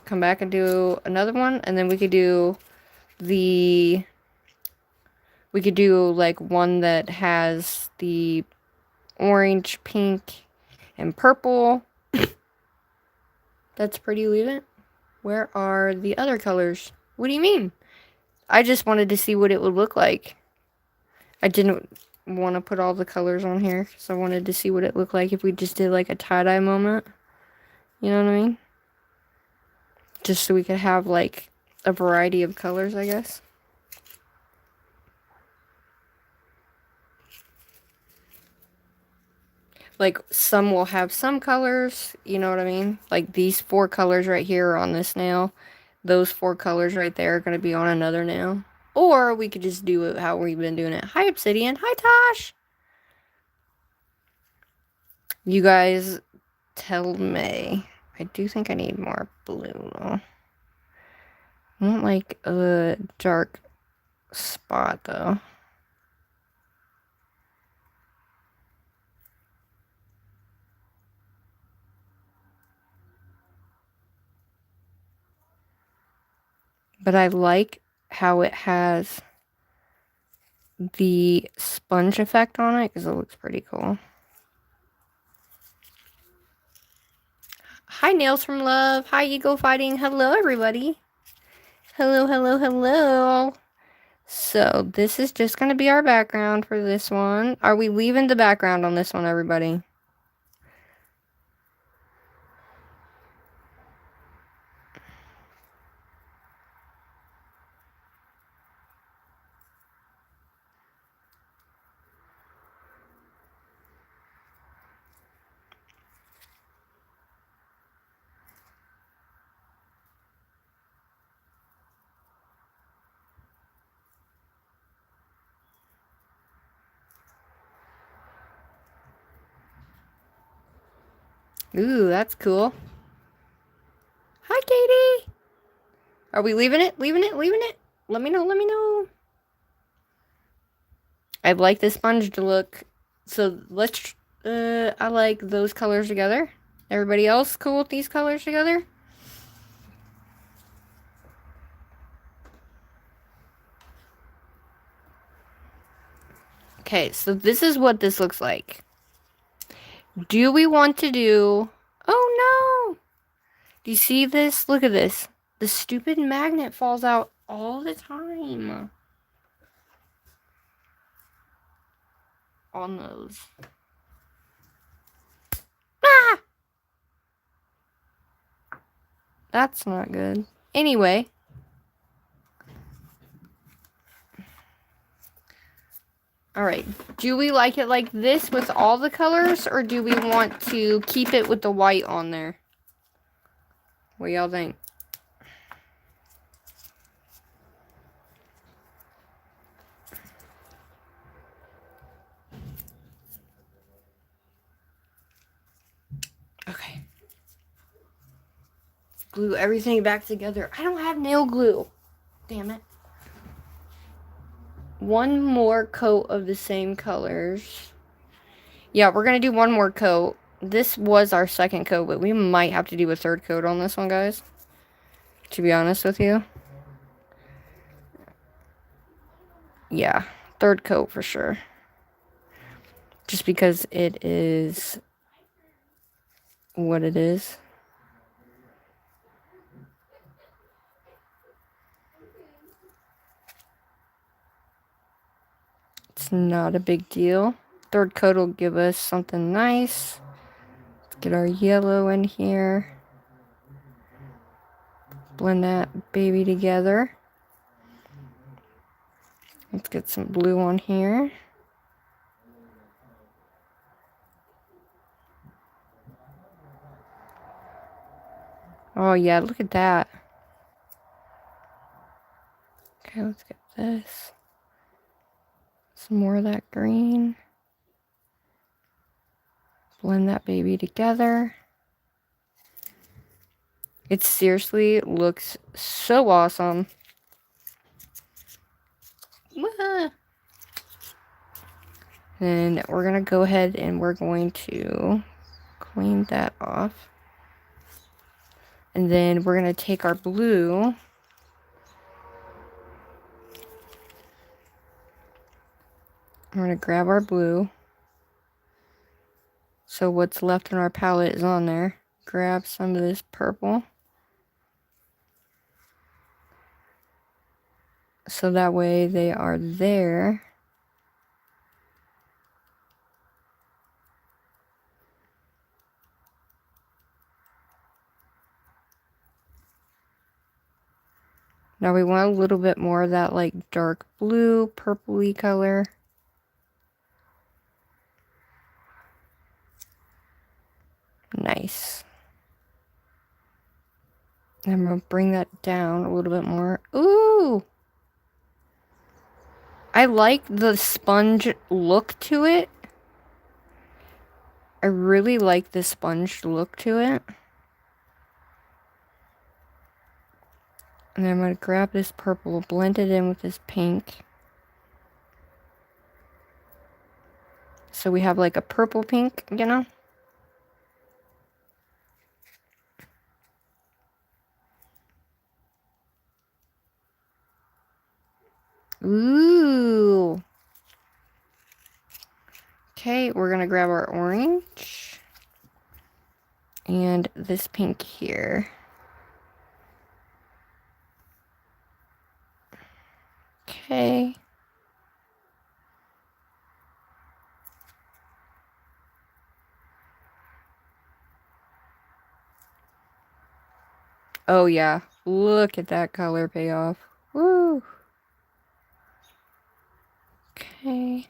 come back and do another one? And then we could do the... We could do like one that has the orange, pink, and purple. That's pretty, leave it. Where are the other colors? What do you mean? I just wanted to see what it would look like. I didn't want to put all the colors on here because I wanted to see what it looked like if we just did like a tie-dye moment. You know what I mean? Just so we could have like a variety of colors, I guess. Like some will have some colors, you know what I mean? Like these 4 colors right here are on this nail. Those 4 colors right there are going to be on another nail. Or we could just do it how we've been doing it. Hi, Obsidian. Hi, Tosh. You guys tell me. I do think I need more blue, though. I want, like, a dark spot, though. But I like how it has the sponge effect on it because it looks pretty cool. Hi, Nails from Love. Hi, Ego Fighting. Hello, everybody. Hello, hello, hello. So, this is just going to be our background for this one. Are we leaving the background on this one, everybody? Ooh, that's cool. Hi, Katie. Are we leaving it? Leaving it? Leaving it? Let me know. Let me know. I like the sponge look. So let's, I like those colors together. Everybody else cool with these colors together? Okay, so this is what this looks like. Do we want to do... Oh no! Do you see this? Look at this. The stupid magnet falls out all the time. On those. Ah! That's not good. Anyway. Alright. Do we like it like this with all the colors? Or do we want to keep it with the white on there? What y'all think? Okay. Glue everything back together. I don't have nail glue. Damn it. One more coat of the same colors. Yeah, we're going to do one more coat. This was our second coat, but we might have to do a third coat on this one, guys. To be honest with you. Yeah, third coat for sure. Just because it is what it is. It's not a big deal. Third coat will give us something nice. Let's get our yellow in here. Blend that baby together. Let's get some blue on here. Oh yeah, look at that. Okay, let's get this. Some more of that green. Blend that baby together. It seriously looks so awesome. Then we're going to go ahead and we're going to clean that off. And then we're going to take our blue. We're going to grab our blue. So what's left in our palette is on there. Grab some of this purple. So that way they are there. Now we want a little bit more of that like dark blue, purpley color. Nice. I'm going to bring that down a little bit more. Ooh! I like the sponge look to it. I really like the sponge look to it. And then I'm going to grab this purple, blend it in with this pink. So we have like a purple pink, you know? Ooh. Okay, we're going to grab our orange. And this pink here. Okay. Oh yeah, look at that color payoff. Woo. Okay.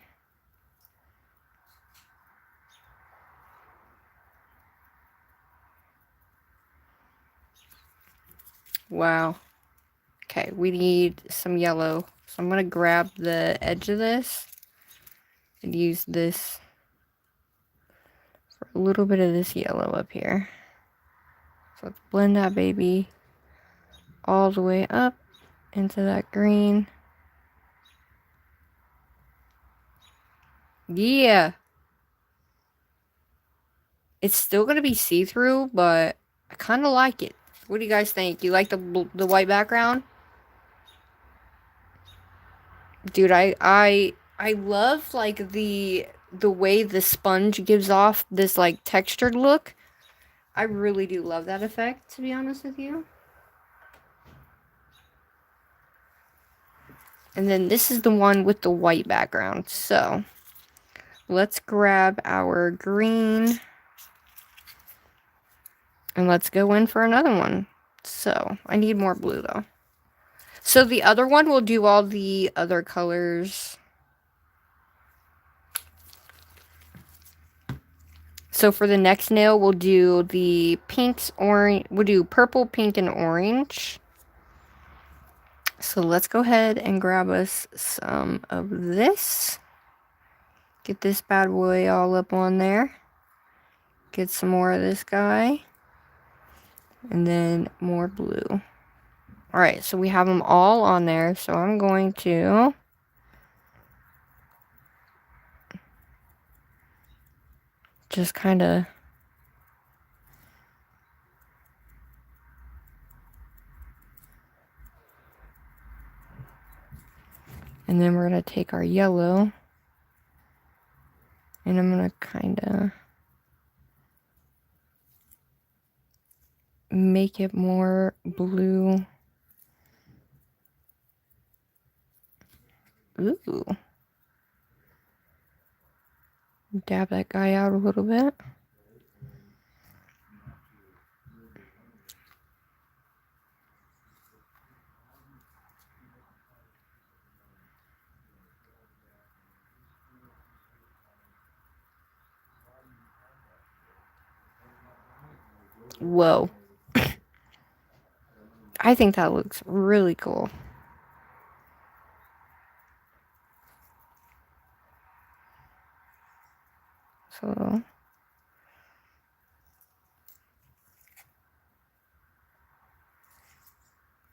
Wow. Okay, we need some yellow. So I'm going to grab the edge of this and use this for a little bit of this yellow up here. So let's blend that baby all the way up into that green. Yeah. It's still going to be see-through, but I kind of like it. What do you guys think? You like the white background? Dude, I love like the way the sponge gives off this like textured look. I really do love that effect, to be honest with you. And then this is the one with the white background. So, let's grab our green. And let's go in for another one. So, I need more blue though. So the other one will do all the other colors. So for the next nail, we'll do the pinks, orange. We'll do purple, pink, and orange. So let's go ahead and grab us some of this. Get this bad boy all up on there. Get some more of this guy. And then more blue. Alright, so we have them all on there. So I'm going to just kind of and then we're going to take our yellow and I'm going to kind of make it more blue. Ooh. Dab that guy out a little bit. Whoa. I think that looks really cool. So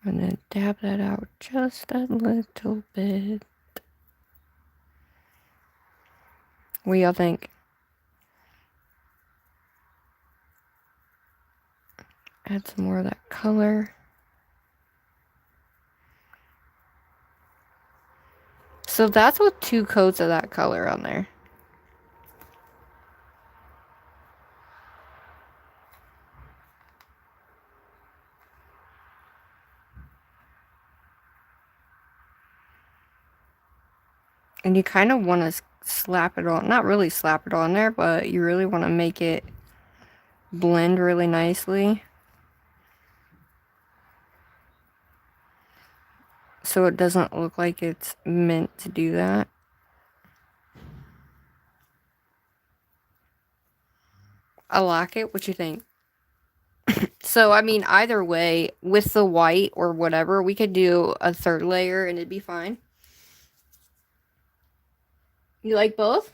I'm gonna dab that out just a little bit. What do y'all think? Add some more of that color. So that's with 2 coats of that color on there. And you kind of want to slap it on, not really slap it on there, but you really want to make it blend really nicely. So it doesn't look like it's meant to do that. I like it. What you think? So, I mean, either way, with the white or whatever, we could do a 3rd layer and it'd be fine. You like both?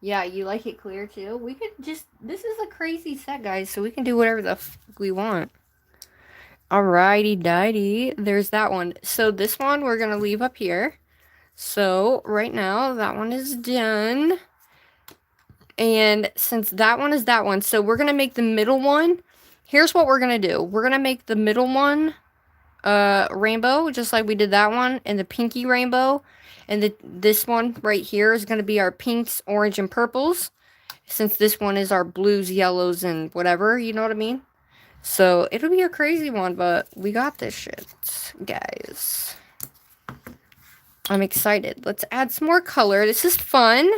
Yeah, you like it clear too? We could just, this is a crazy set, guys, so we can do whatever the f we want. Alrighty, dighty. There's that one. So this one we're going to leave up here. So right now, that one is done. And since that one is that one, so we're going to make the middle one. Here's what we're going to do. We're going to make the middle one rainbow, just like we did that one, and the pinky rainbow. And this one right here is going to be our pinks, orange, and purples. Since this one is our blues, yellows, and whatever, you know what I mean? So, it'll be a crazy one, but we got this shit, guys. I'm excited. Let's add some more color. This is fun.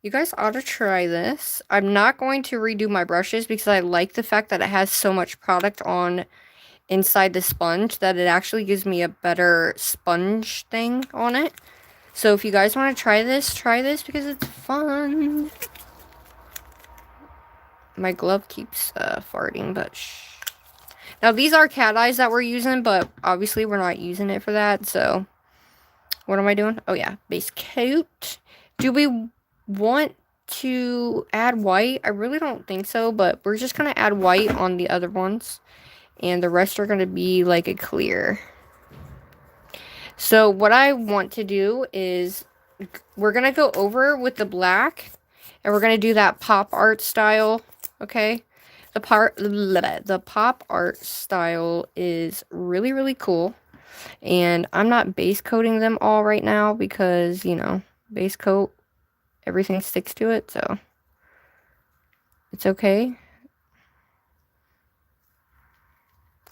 You guys ought to try this. I'm not going to redo my brushes because I like the fact that it has so much product on inside the sponge that it actually gives me a better sponge thing on it. So if you guys want to try this because it's fun. My glove keeps farting, but shh. Now these are cat eyes that we're using, but obviously we're not using it for that, so what am I doing? Oh yeah, base coat. Do we want to add white? I really don't think so, but we're just going to add white on the other ones. And the rest are going to be like a clear. So what I want to do is we're going to go over with the black, and we're going to do that pop art style, okay? The pop art style is really, really cool. And I'm not base coating them all right now because, you know, base coat, everything sticks to it, so it's okay.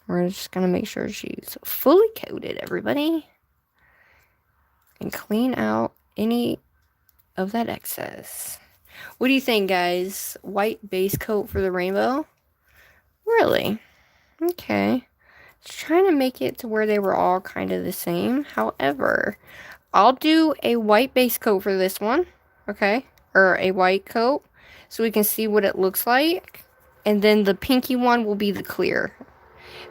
We're just gonna make sure she's fully coated, everybody. And clean out any of that excess. What do you think, guys? White base coat for the rainbow? Really? Okay. Just trying to make it to where they were all kind of the same. However, I'll do a white base coat for this one. Okay? Or a white coat. So we can see what it looks like. And then the pinky one will be the clear.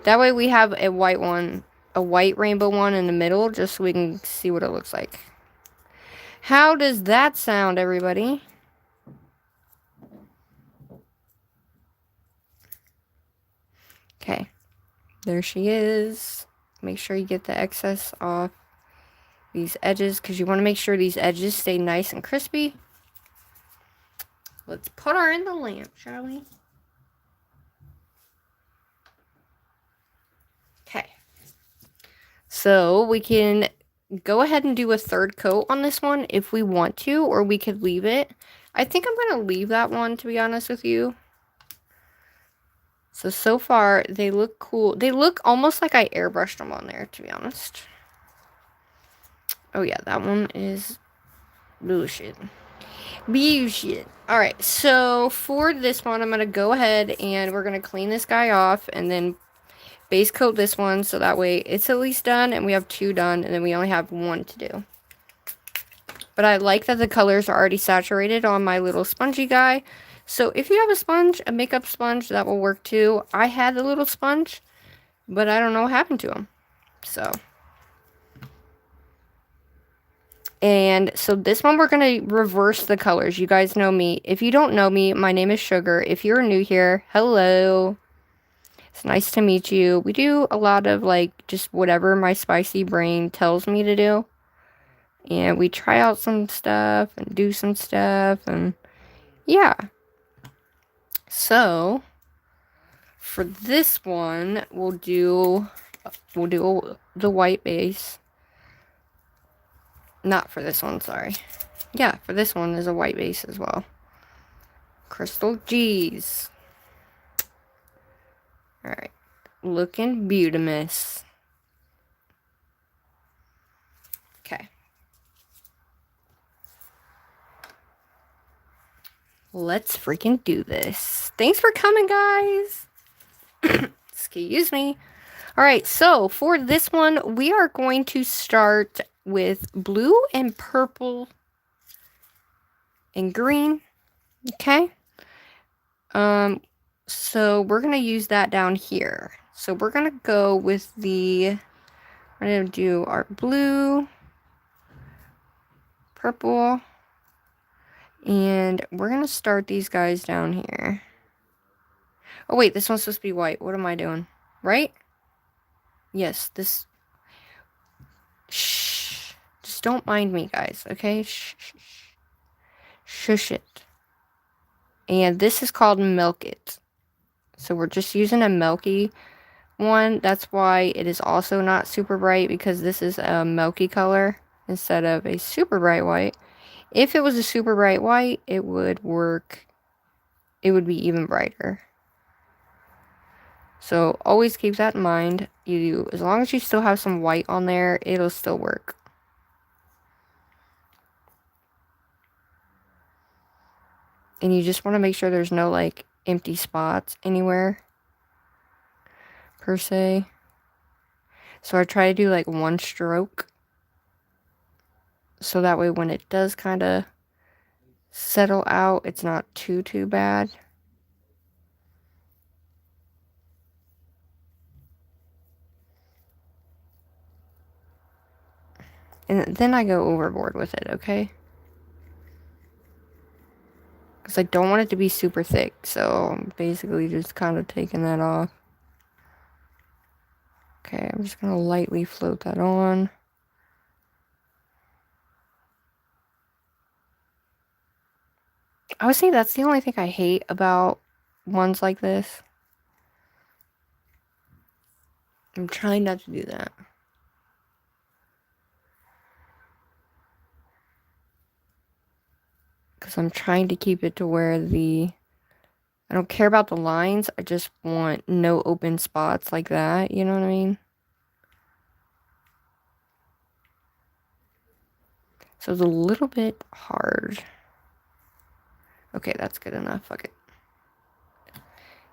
That way we have a white one, a white rainbow one in the middle, just so we can see what it looks like. How does that sound, everybody? Okay, there she is. Make sure you get the excess off these edges, because you want to make sure these edges stay nice and crispy. Let's put her in the lamp, shall we? Okay. So we can go ahead and do a third coat on this one if we want to, or we could leave it. I think I'm going to leave that one, to be honest with you. So far, they look cool. They look almost like I airbrushed them on there, to be honest. Oh, yeah, that one is bullshit. Bullshit. Alright, so for this one, I'm going to go ahead and we're going to clean this guy off and then base coat this one so that way it's at least done and we have 2 done and then we only have 1 to do. But I like that the colors are already saturated on my little spongy guy. So if you have a sponge, a makeup sponge, that will work too. I had the little sponge, but I don't know what happened to him. So. And so this one, we're going to reverse the colors. You guys know me. If you don't know me, my name is Sugar. If you're new here, hello. It's nice to meet you. We do a lot of like just whatever my spicy brain tells me to do. And we try out some stuff and do some stuff and yeah. So for this one, we'll do the white base. Not for this one, sorry. Yeah, for this one is a white base as well. Crystal G's. Alright. Looking beautimous. Okay. Let's freaking do this. Thanks for coming, guys. Excuse me. Alright, so for this one, we are going to start with blue and purple and green. Okay. So we're going to use that down here. So we're going to go with we're going to do our blue, purple, and we're going to start these guys down here. Oh wait, this one's supposed to be white. What am I doing? Right? Yes, this. Shh. Just don't mind me, guys, okay? Shh, shh, shh. Shush it. And this is called Milk It. So we're just using a milky one. That's why it is also not super bright, because this is a milky color instead of a super bright white. If it was a super bright white, it would work. It would be even brighter. So always keep that in mind. As long as you still have some white on there, it'll still work. And you just want to make sure there's no like empty spots anywhere per se. So I try to do like 1 stroke. So that way when it does kind of settle out, it's not too bad. And then I go overboard with it, okay? Because I don't want it to be super thick. So I'm basically just kind of taking that off. Okay, I'm just going to lightly float that on. I would say that's the only thing I hate about ones like this. I'm trying not to do that. Because I'm trying to keep it to where I don't care about the lines. I just want no open spots like that. You know what I mean? So it's a little bit hard. Okay, that's good enough. Fuck it.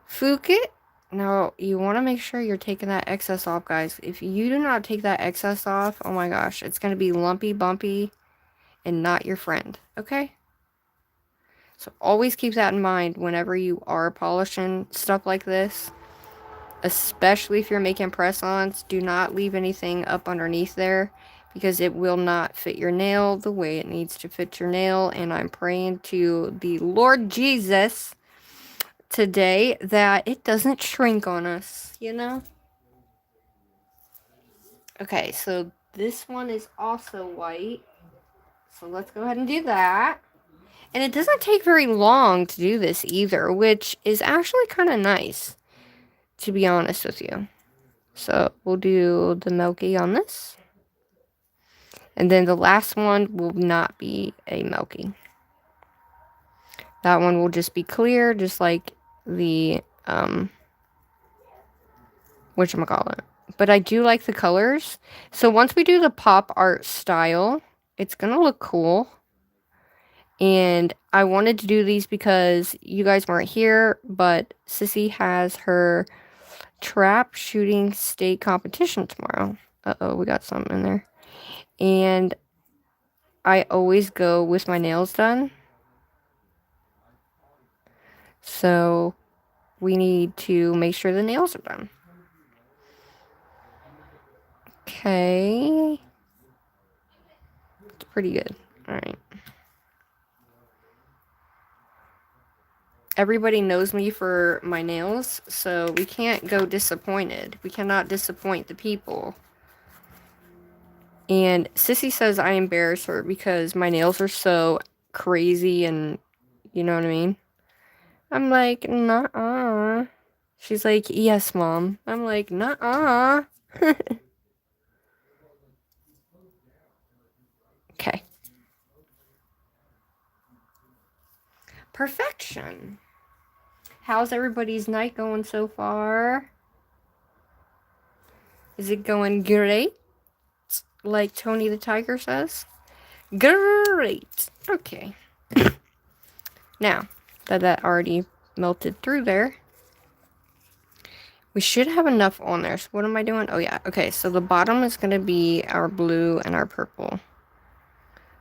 Fuck it. Now, you want to make sure you're taking that excess off, guys. If you do not take that excess off, oh my gosh, it's going to be lumpy, bumpy, and not your friend. Okay? So always keep that in mind whenever you are polishing stuff like this. Especially if you're making press-ons, do not leave anything up underneath there because it will not fit your nail the way it needs to fit your nail. And I'm praying to the Lord Jesus today that it doesn't shrink on us, you know? Okay, so this one is also white. So let's go ahead and do that. And it doesn't take very long to do this either, which is actually kind of nice, to be honest with you. So we'll do the milky on this. And then the last one will not be a milky. That one will just be clear, just like the, whatchamacallit. But I do like the colors. So once we do the pop art style, it's going to look cool. And I wanted to do these because you guys weren't here, but Sissy has her trap shooting state competition tomorrow. Uh-oh, we got something in there. And I always go with my nails done. So we need to make sure the nails are done. Okay. It's pretty good. Alright. Everybody knows me for my nails, so we can't go disappointed. We cannot disappoint the people. And Sissy says I embarrass her because my nails are so crazy and, you know what I mean? I'm like, nuh-uh. She's like, yes, Mom. I'm like, nuh-uh. Okay. Perfection. How's everybody's night going so far? Is it going great? Like Tony the Tiger says? Great. Okay. Now, that already melted through there, we should have enough on there. So what am I doing? Oh, yeah. Okay, so the bottom is going to be our blue and our purple.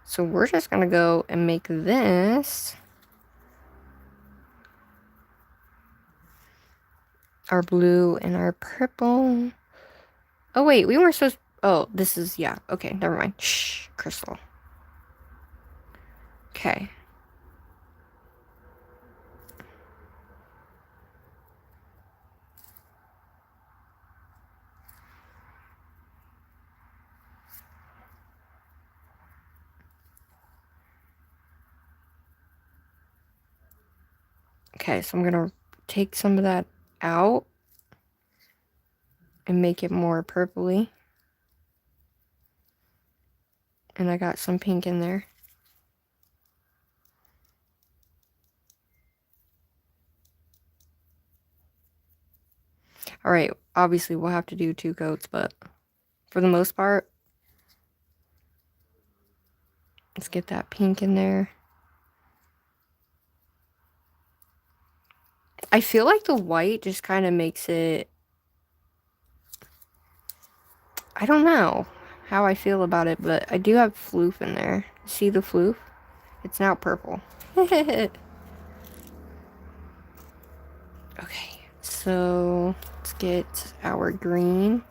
So we're just going to go and make this our blue and our purple. Oh, wait. We weren't supposed... Oh, this is... Yeah. Okay, never mind. Shh. Crystal. Okay. Okay, so I'm going to take some of that out and make it more purpley. And I got some pink in there. Alright, obviously we'll have to do 2 coats, but for the most part, let's get that pink in there. I feel like the white just kind of makes it... I don't know how I feel about it, but I do have floof in there. See the floof? It's now purple. Okay, so let's get our green.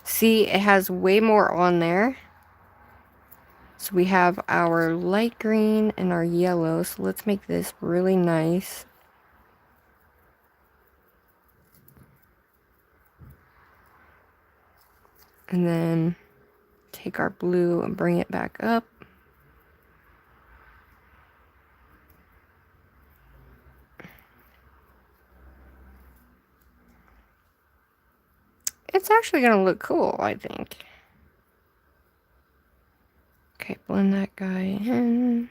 See, it has way more on there. So we have our light green and our yellow. So let's make this really nice. And then take our blue and bring it back up. It's actually going to look cool, I think. Okay, blend that guy in.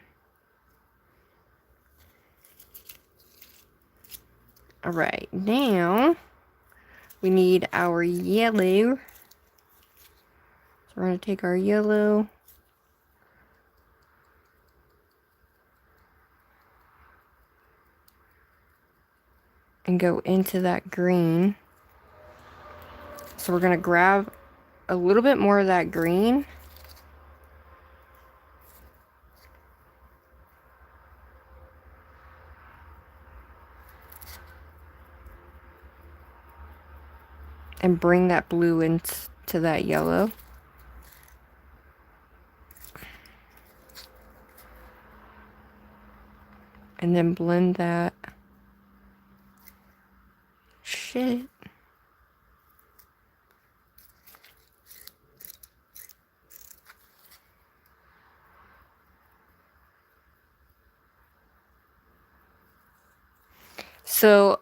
Alright, now we need our yellow. So we're going to take our yellow. And go into that green. So we're going to grab a little bit more of that green. And bring that blue into that yellow. And then blend that. Shit. So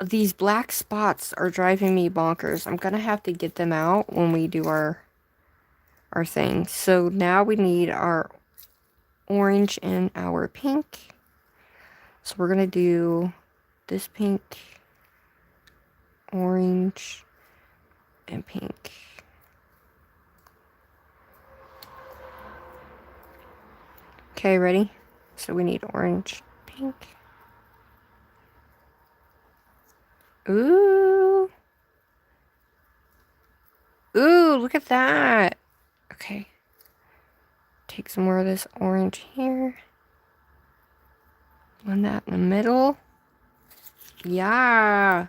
these black spots are driving me bonkers. I'm gonna have to get them out when we do our thing. So now we need our orange and our pink. So we're gonna do this pink, orange, and pink. Okay, ready? So we need orange, pink. Ooh. Ooh, look at that. Okay. Take some more of this orange here. Blend that in the middle. Yeah.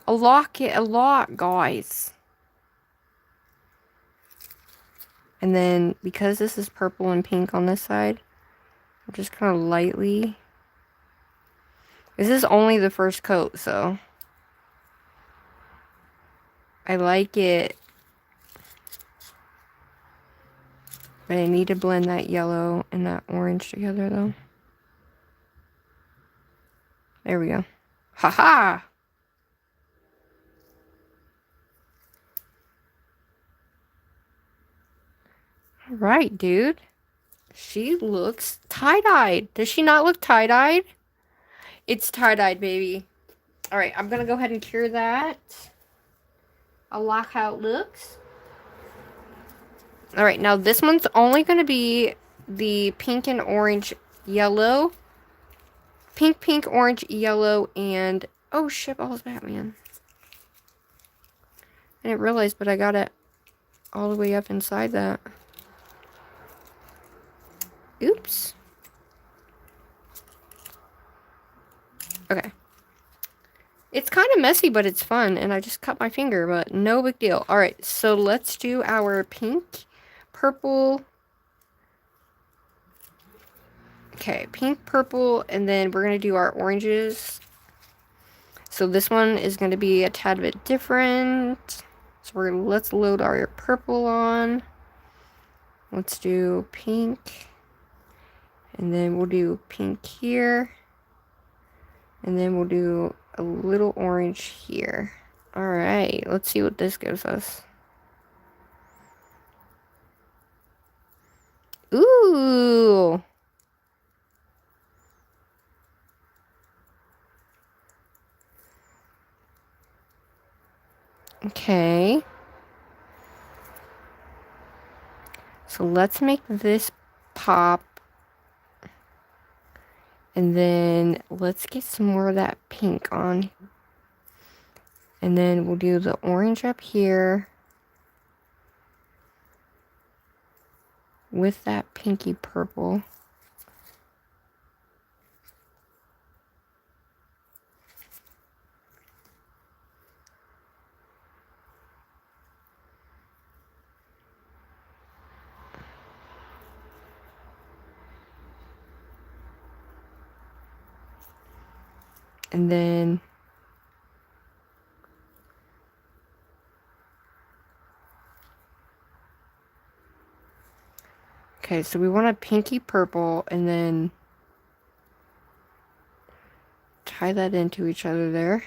A lot, guys. And then, because this is purple and pink on this side, I'm just kind of lightly. This is only the first coat, so I like it. But I need to blend that yellow and that orange together, though. There we go. Haha! Alright, dude. She looks tie-dyed. Does she not look tie-dyed? It's tie-dyed, baby. Alright, I'm gonna go ahead and cure that. I like how it looks. Alright, now this one's only gonna be the pink and orange yellow. Pink, pink, orange, yellow, and... Oh, shit balls, Batman. I didn't realize, but I got it all the way up inside that. Oops. Okay. It's kind of messy, but it's fun, and I just cut my finger, but no big deal. Alright, so let's do our pink, purple... Okay, pink, purple, and then we're going to do our oranges. So this one is going to be a tad bit different. So let's load our purple on. Let's do pink. And then we'll do pink here. And then we'll do a little orange here. Alright, let's see what this gives us. Ooh! Okay. So let's make this pop. And then let's get some more of that pink on. And then we'll do the orange up here. With that pinky purple. And then Okay, so we want a pinky purple and then tie that into each other there.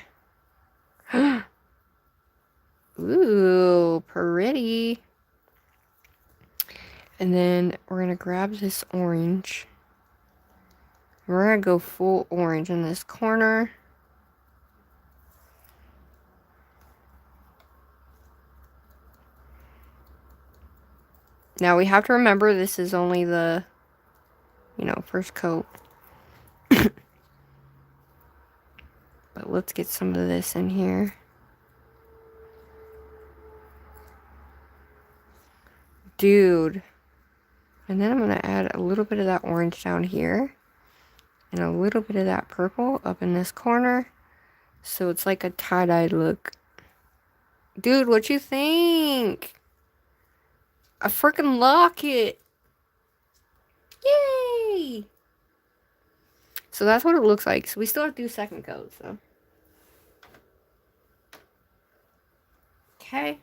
Ooh, pretty. And then we're going to grab this orange. We're going to go full orange in this corner. Now we have to remember this is only the, first coat. But let's get some of this in here. Dude. And then I'm going to add a little bit of that orange down here. And a little bit of that purple up in this corner. So it's like a tie-dye look. Dude, what you think? I freaking lock it. Yay! So that's what it looks like. So we still have to do second coat, so. Okay.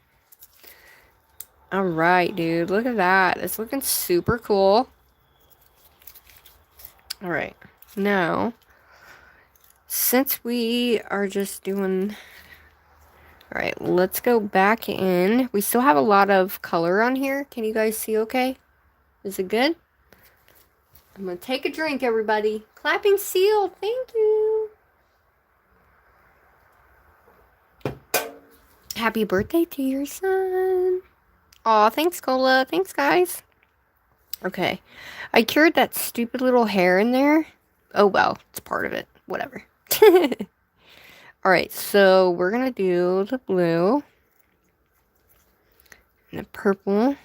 Alright, dude. Look at that. It's looking super cool. Alright. Now, since we are just doing... Alright, let's go back in. We still have a lot of color on here. Can you guys see okay? Is it good? I'm gonna take a drink, everybody. Clapping seal. Thank you. Happy birthday to your son. Aw, thanks, Cola. Thanks, guys. Okay. I cured that stupid little hair in there. Oh, well. It's part of it. Whatever. Alright, so we're gonna do the blue. And the purple.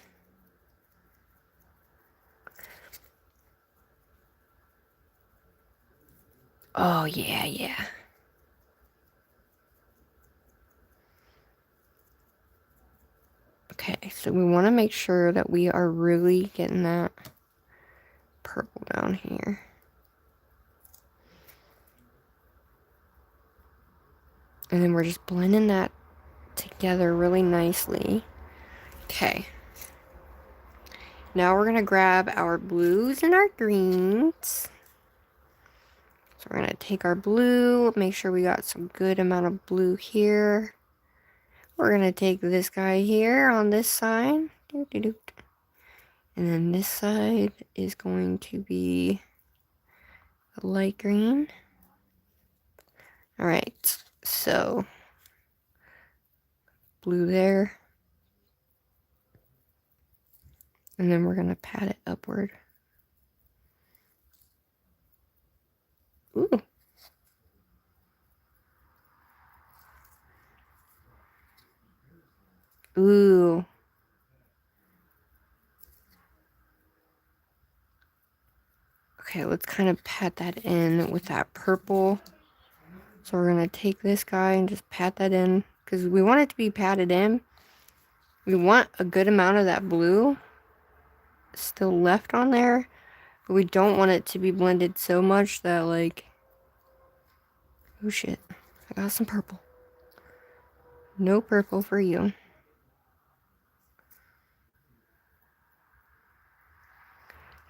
Oh, yeah, yeah. Okay, so we want to make sure that we are really getting that purple down here. And then we're just blending that together really nicely. Okay. Now we're going to grab our blues and our greens. So we're going to take our blue, make sure we got some good amount of blue here. We're going to take this guy here on this side. And then this side is going to be a light green. Alright, so blue there. And then we're going to pat it upward. Ooh. Ooh. Okay, let's kind of pat that in with that purple. So we're going to take this guy and just pat that in. Because we want it to be patted in. We want a good amount of that blue still left on there. But we don't want it to be blended so much that, like... Oh, shit. I got some purple. No purple for you.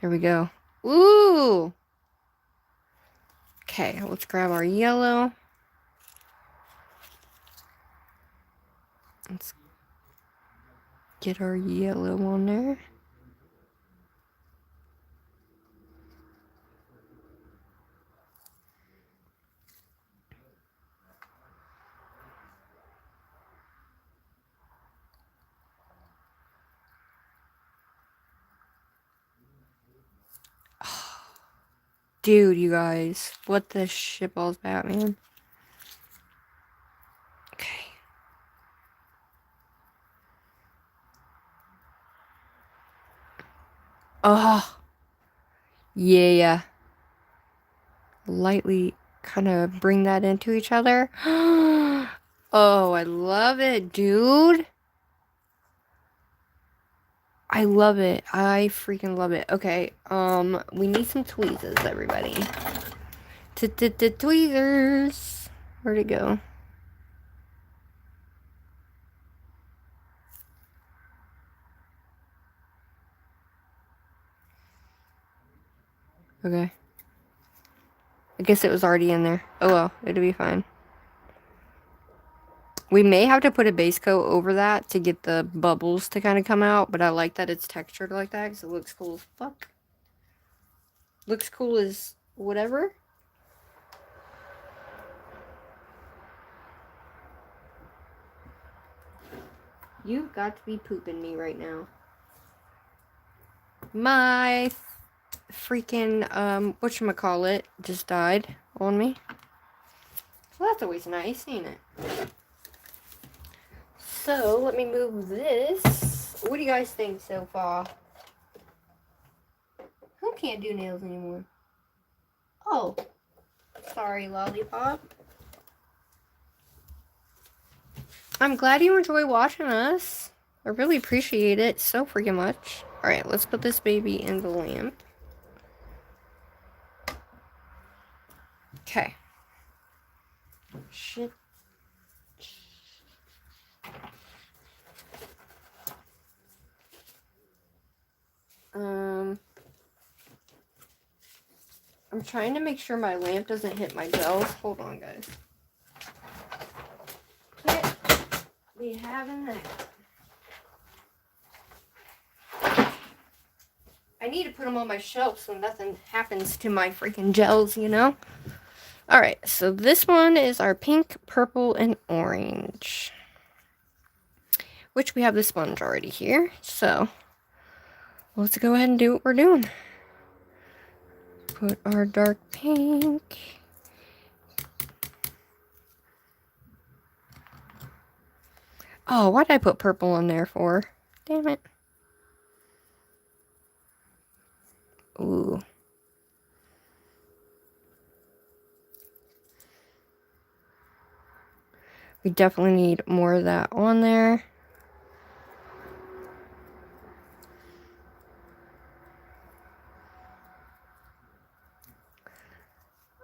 There we go. Ooh! Okay, let's grab our yellow. Let's get our yellow on there. Dude, you guys. What the shitballs Batman? Okay. Oh. Yeah. Lightly kind of bring that into each other. Oh, I love it, dude. I love it. I freaking love it. Okay, we need some tweezers, everybody. Tweezers. Where'd it go? Okay. I guess it was already in there. Oh well, it'll be fine. We may have to put a base coat over that to get the bubbles to kind of come out, but I like that it's textured like that because it looks cool as fuck. Looks cool as whatever. You've got to be pooping me right now. My freaking, whatchamacallit just died on me. Well, that's always nice, ain't it? So, let me move this. What do you guys think so far? Who can't do nails anymore? Oh, sorry, Lollipop. I'm glad you enjoy watching us. I really appreciate it so freaking much. Alright, let's put this baby in the lamp. Okay. Shit. I'm trying to make sure my lamp doesn't hit my gels. Hold on, guys. Can't be having that. I need to put them on my shelf so nothing happens to my freaking gels, you know? Alright, so this one is our pink, purple, and orange. Which we have the sponge already here. So, let's go ahead and do what we're doing. Put our dark pink. Oh, why did I put purple in there for? Damn it. Ooh. We definitely need more of that on there.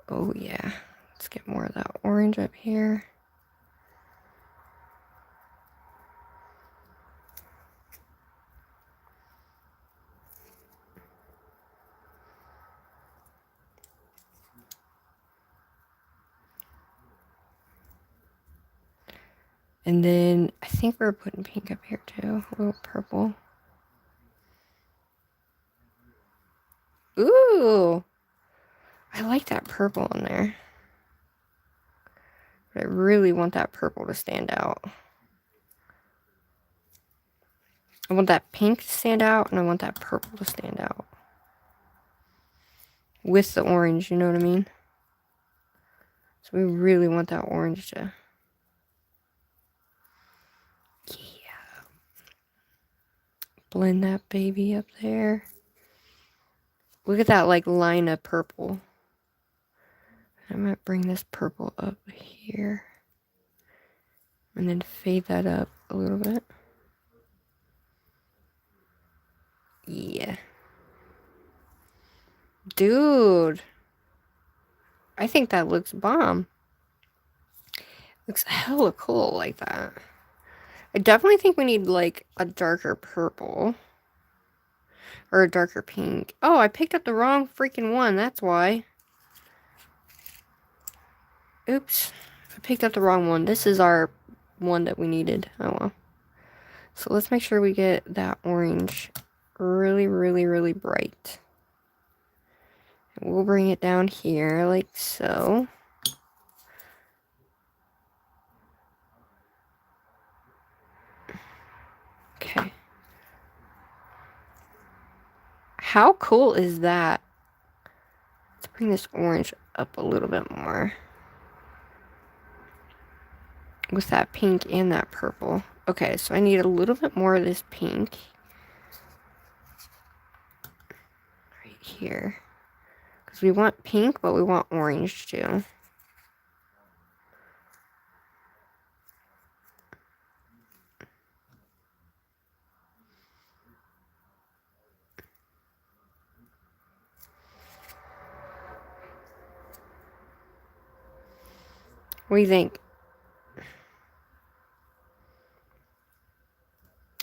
Oh yeah. Let's get more of that orange up here. And then I think we're putting pink up here too. A little purple. Ooh. I like that purple in there. But I really want that purple to stand out. I want that pink to stand out, and I want that purple to stand out. With the orange, you know what I mean? So we really want that orange to... Yeah. Blend that baby up there. Look at that, like, line of purple. I might bring this purple up here. And then fade that up a little bit. Yeah. Dude. I think that looks bomb. Looks hella cool like that. I definitely think we need, like, a darker purple. Or a darker pink. Oh, I picked up the wrong freaking one. That's why. Oops. I picked up the wrong one. This is our one that we needed. Oh, well. So let's make sure we get that orange really, really, really bright. And we'll bring it down here like so. Okay. How cool is that? Let's bring this orange up a little bit more. With that pink and that purple. Okay, so I need a little bit more of this pink. Right here. Because we want pink, but we want orange too. What do you think?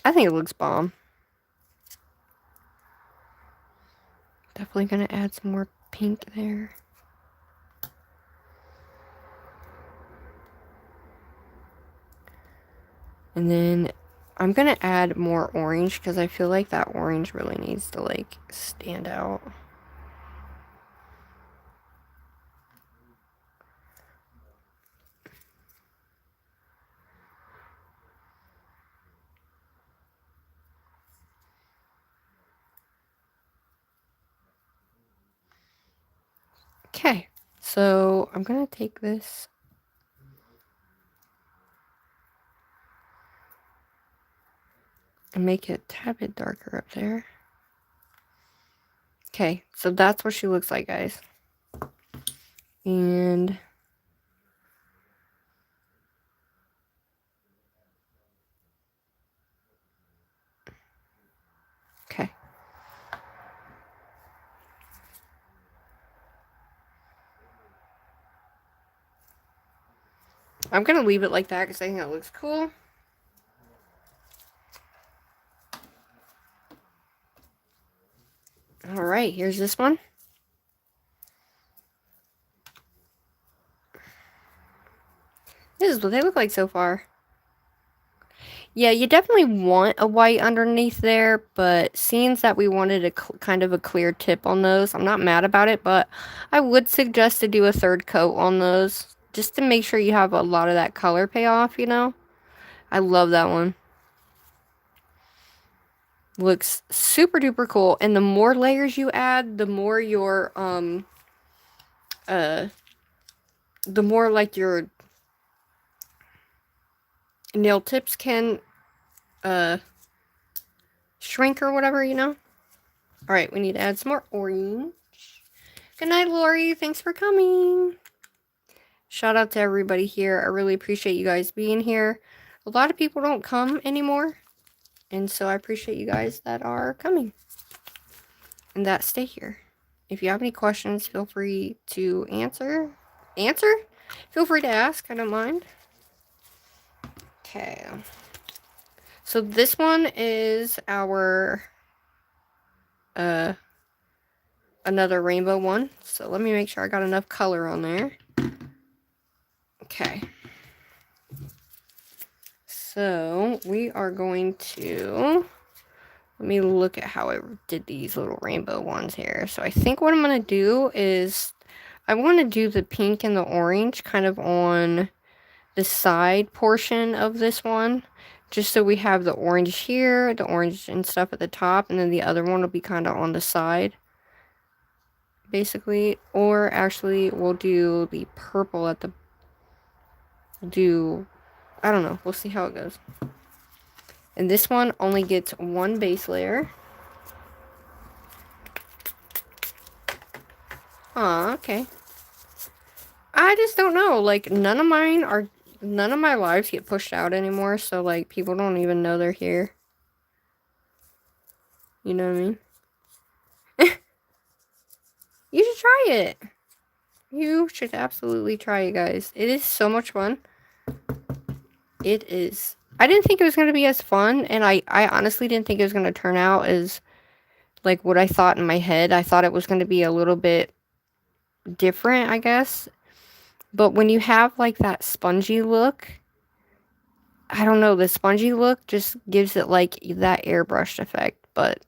I think it looks bomb. Definitely gonna add some more pink there. And then I'm gonna add more orange because I feel like that orange really needs to like stand out. Okay, so I'm gonna take this and make it a tad bit darker up there. Okay, so that's what she looks like, guys. And okay. I'm gonna leave it like that because I think that looks cool. Alright, here's this one. This is what they look like so far. Yeah, you definitely want a white underneath there, but seeing that we wanted a kind of a clear tip on those, I'm not mad about it, but I would suggest to do a third coat on those, just to make sure you have a lot of that color payoff, you know? I love that one. Looks super duper cool, and the more layers you add, the more your, the more, like, your nail tips can, shrink or whatever, you know? Alright, we need to add some more orange. Good night, Lori. Thanks for coming. Shout out to everybody here. I really appreciate you guys being here. A lot of people don't come anymore, and so I appreciate you guys that are coming and that stay here. If you have any questions, feel free to answer. Feel free to ask. I don't mind. Okay. So this one is our another rainbow one. So let me make sure I got enough color on there. Okay. So we are going to, let me look at how I did these little rainbow ones here. So I think what I'm going to do is I want to do the pink and the orange kind of on the side portion of this one. Just so we have the orange here, the orange and stuff at the top, and then the other one will be kind of on the side. Basically, or actually we'll do the purple at the, I don't know, we'll see how it goes. And this one only gets one base layer. Aw, okay. I just don't know, like, none of my lives get pushed out anymore, so, like, people don't even know they're here. You know what I mean? You should try it. You should absolutely try it, guys. It is so much fun. It is. I didn't think it was going to be as fun, and I honestly didn't think it was going to turn out as, like, what I thought in my head. I thought it was going to be a little bit different, I guess. But when you have, like, that spongy look, I don't know, the spongy look just gives it, like, that airbrushed effect, but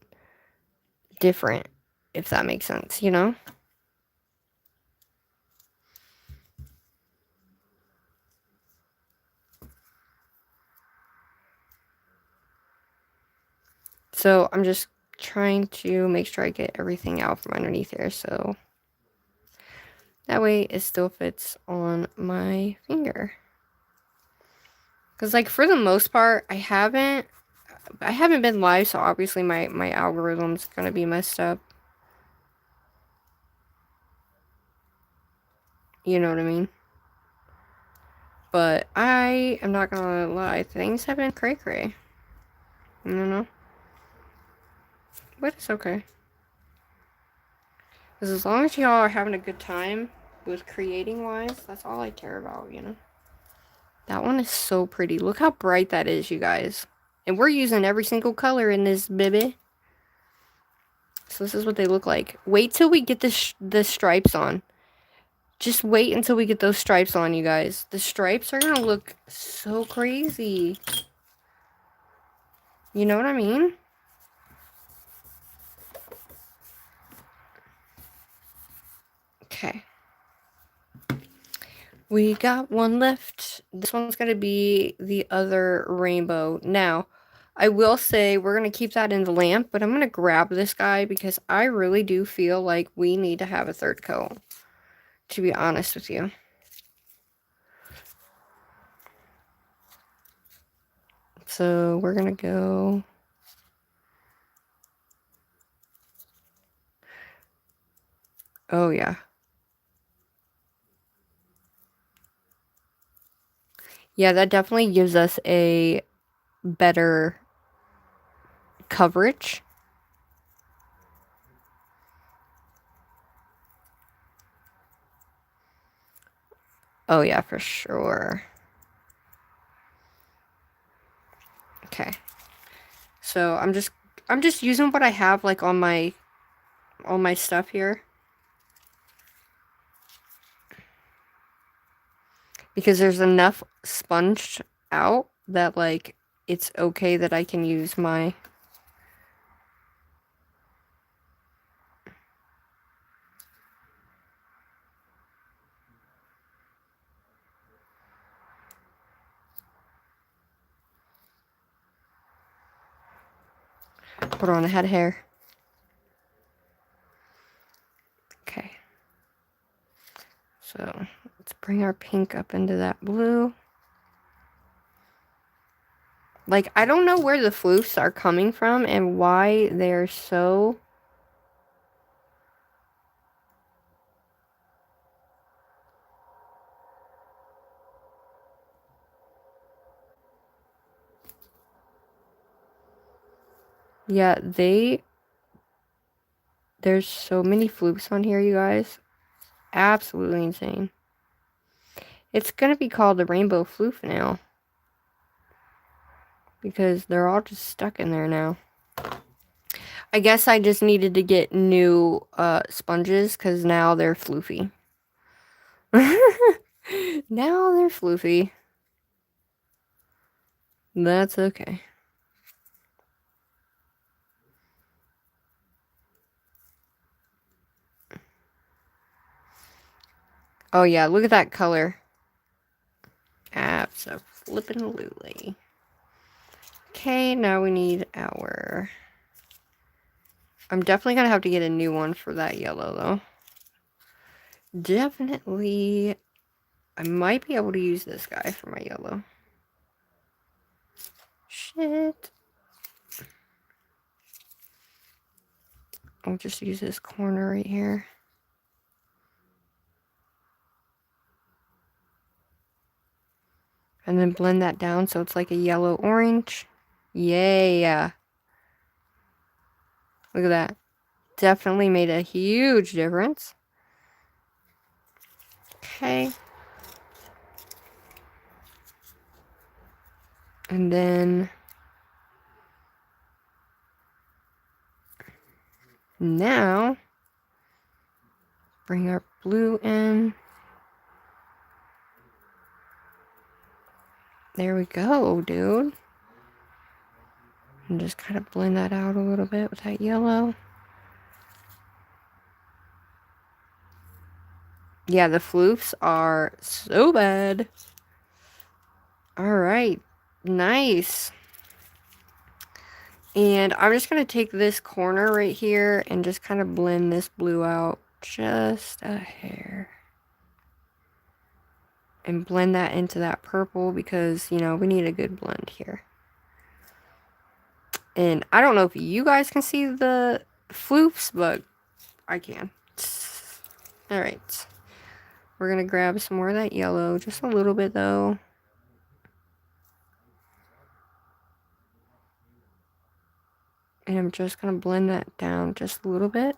different, if that makes sense, you know? So I'm just trying to make sure I get everything out from underneath here, so that way it still fits on my finger. Because, like, for the most part, I haven't been live, so obviously my algorithm's gonna be messed up. You know what I mean? But I am not gonna lie, things have been cray-cray. I don't know. But it's okay. Because as long as y'all are having a good time with creating-wise, that's all I care about, you know? That one is so pretty. Look how bright that is, you guys. And we're using every single color in this baby. So this is what they look like. Wait till we get the stripes on. Just wait until we get those stripes on, you guys. The stripes are gonna look so crazy. You know what I mean? Okay. We got one left. This one's gonna be the other rainbow. Now, I will say we're gonna keep that in the lamp, but I'm gonna grab this guy because I really do feel like we need to have a third coat, to be honest with you. So we're gonna go. Oh yeah. Yeah, that definitely gives us a better coverage. Oh yeah, for sure. Okay. So I'm just using what I have like on my stuff here. Because there's enough sponged out that like it's okay that I can use my hold on, I had hair. Okay. So let's bring our pink up into that blue. Like, I don't know where the floofs are coming from and why they're so... Yeah, there's so many floofs on here, you guys. Absolutely insane. It's gonna be called the rainbow floof now. Because they're all just stuck in there now. I guess I just needed to get new sponges because now they're floofy. Now they're floofy. That's okay. Oh yeah, look at that color. Abso-flippin'-lutely. Okay, now we need our... I'm definitely gonna have to get a new one for that yellow though. Definitely... I might be able to use this guy for my yellow. Shit. I'll just use this corner right here. And then blend that down so it's like a yellow-orange. Yeah. Look at that. Definitely made a huge difference. Okay. And then... now... bring our blue in. There we go, dude. And just kind of blend that out a little bit with that yellow. Yeah, the floofs are so bad. Alright. Nice. And I'm just going to take this corner right here and just kind of blend this blue out just a hair. And blend that into that purple because, you know, we need a good blend here. And I don't know if you guys can see the floofs, but I can. Alright. We're going to grab some more of that yellow. Just a little bit, though. And I'm just going to blend that down just a little bit.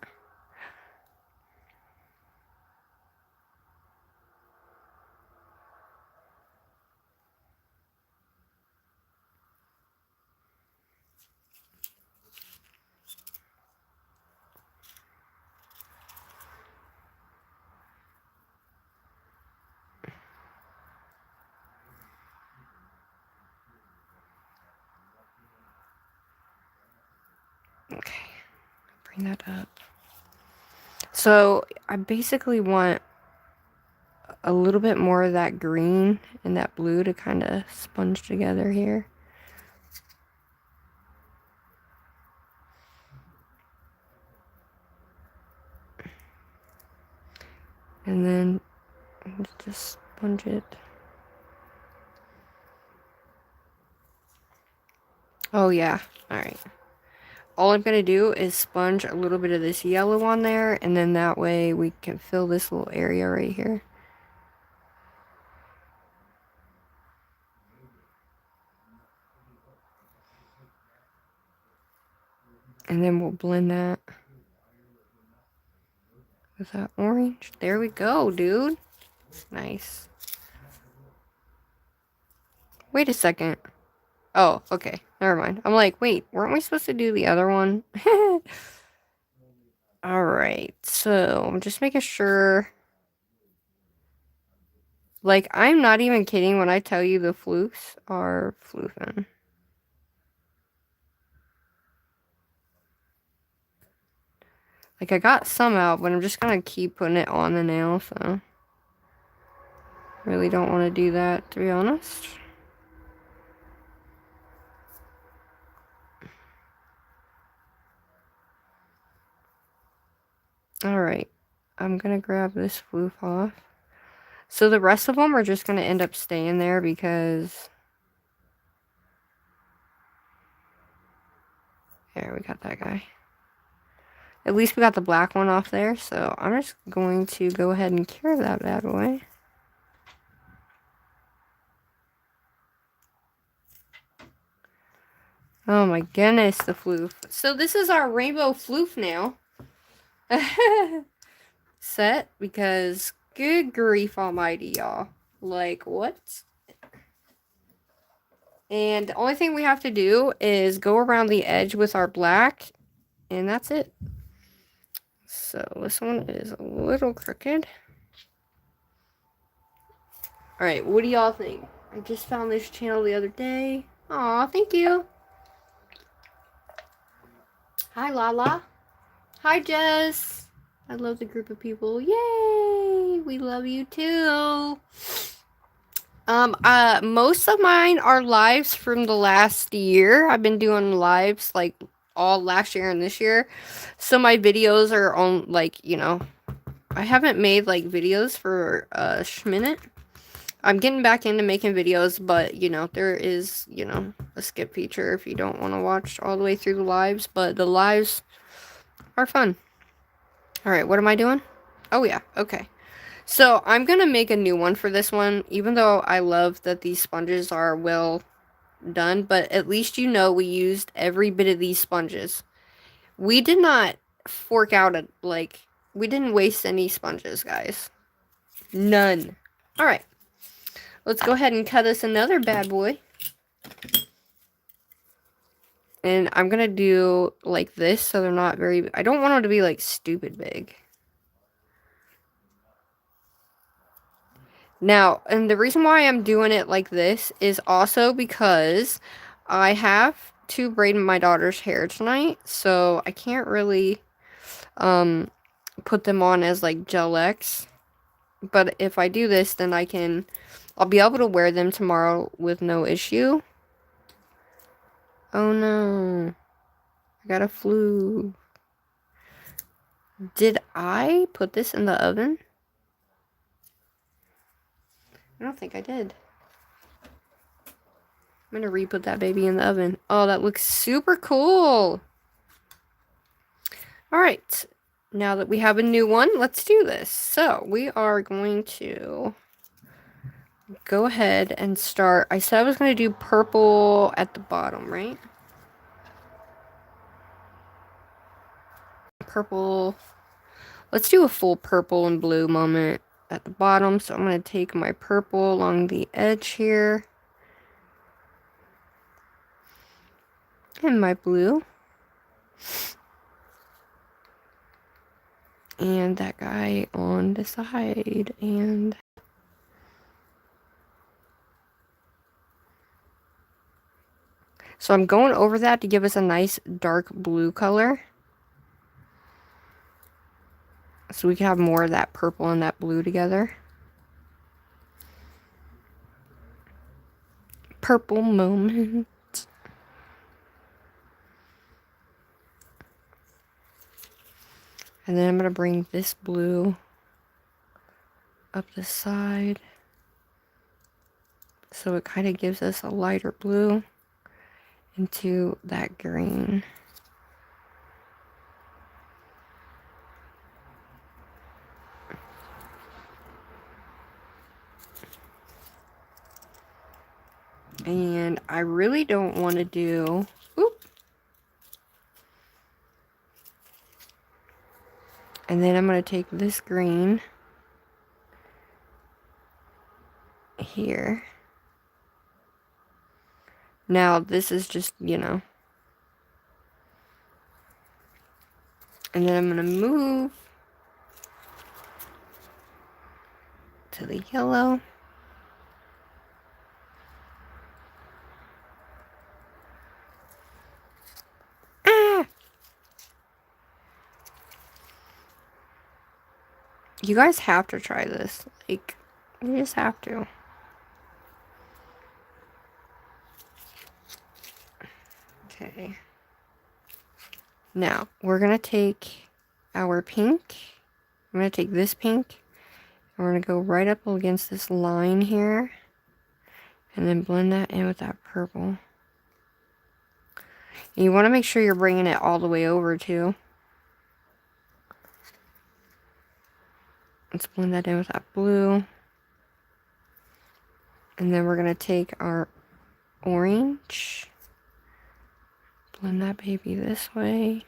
Okay, bring that up. So I basically want a little bit more of that green and that blue to kind of sponge together here. And then just sponge it. Oh yeah, alright. All I'm going to do is sponge a little bit of this yellow on there, and then that way we can fill this little area right here. And then we'll blend that with that orange. There we go, dude. Nice. Wait a second. Oh, okay. Never mind. I'm like, wait, weren't we supposed to do the other one? Alright, so I'm just making sure. Like, I'm not even kidding when I tell you the flukes are floofing. Like, I got some out, but I'm just gonna keep putting it on the nail, so. Really don't want to do that, to be honest. Alright, I'm gonna grab this floof off. So the rest of them are just gonna end up staying there because... There, we got that guy. At least we got the black one off there, so I'm just going to go ahead and cure that bad boy. Oh my goodness, the floof. So this is our rainbow floof nail set, because good grief almighty, y'all. Like, what? And the only thing we have to do is go around the edge with our black, and that's it. So this one is a little crooked. Alright, what do y'all think? I just found this channel the other day. Aw, thank you. Hi, Lala. Hi, Jess. I love the group of people. Yay! We love you too. Most of mine are lives from the last year. I've been doing lives like all last year and this year. So my videos are on, like, you know, I haven't made like videos for a minute. I'm getting back into making videos, but you know, there is, you know, a skip feature if you don't want to watch all the way through the lives, but the lives are fun. All right, what am I doing? Oh yeah, okay. So I'm gonna make a new one for this one, even though I love that these sponges are well done, but at least you know we used every bit of these sponges. We did not fork out we didn't waste any sponges, guys. None. All right. Let's go ahead and cut us another bad boy. And I'm going to do like this so they're not very... I don't want them to be like stupid big. Now, and the reason why I'm doing it like this is also because I have to braid my daughter's hair tonight. So I can't really put them on as like gel X. But if I do this, then I'll be able to wear them tomorrow with no issue. Oh no. I got a flu. Did I put this in the oven? I don't think I did. I'm gonna re-put that baby in the oven. Oh, that looks super cool. Alright. Now that we have a new one, let's do this. So, we are going to go ahead and start. I said I was going to do purple at the bottom, right? Purple. Let's do a full purple and blue moment at the bottom. So I'm going to take my purple along the edge here. And my blue. And that guy on the side. And So I'm going over that to give us a nice dark blue color. So we can have more of that purple and that blue together. Purple moment. And then I'm going to bring this blue up the side. So it kind of gives us a lighter blue into that green. And I really don't want to do, oop. And then I'm going to take this green here. Now this is just, you know. And then I'm going to move to the yellow. You guys have to try this. Like, you just have to. Okay. Now, we're going to take our pink. I'm going to take this pink. And we're going to go right up against this line here. And then blend that in with that purple. And you want to make sure you're bringing it all the way over, too. Let's blend that in with that blue. And then we're going to take our orange. Blend that baby this way.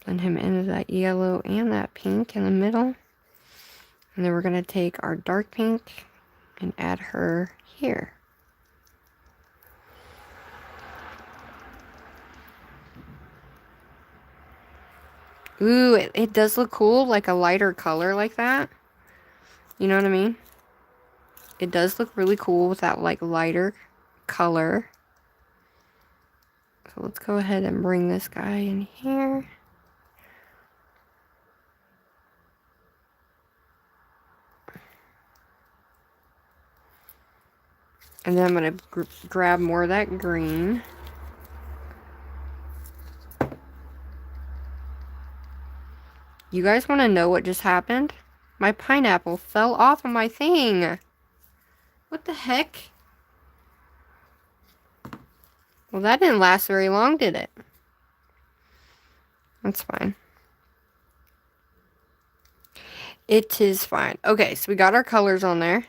Blend him into that yellow and that pink in the middle. And then we're going to take our dark pink and add her here. Ooh, it does look cool, like a lighter color like that. You know what I mean? It does look really cool with that like lighter color. So let's go ahead and bring this guy in here. And then I'm going to grab more of that green. You guys want to know what just happened? My pineapple fell off of my thing. What the heck? Well, that didn't last very long, did it? That's fine. It is fine. Okay, so we got our colors on there.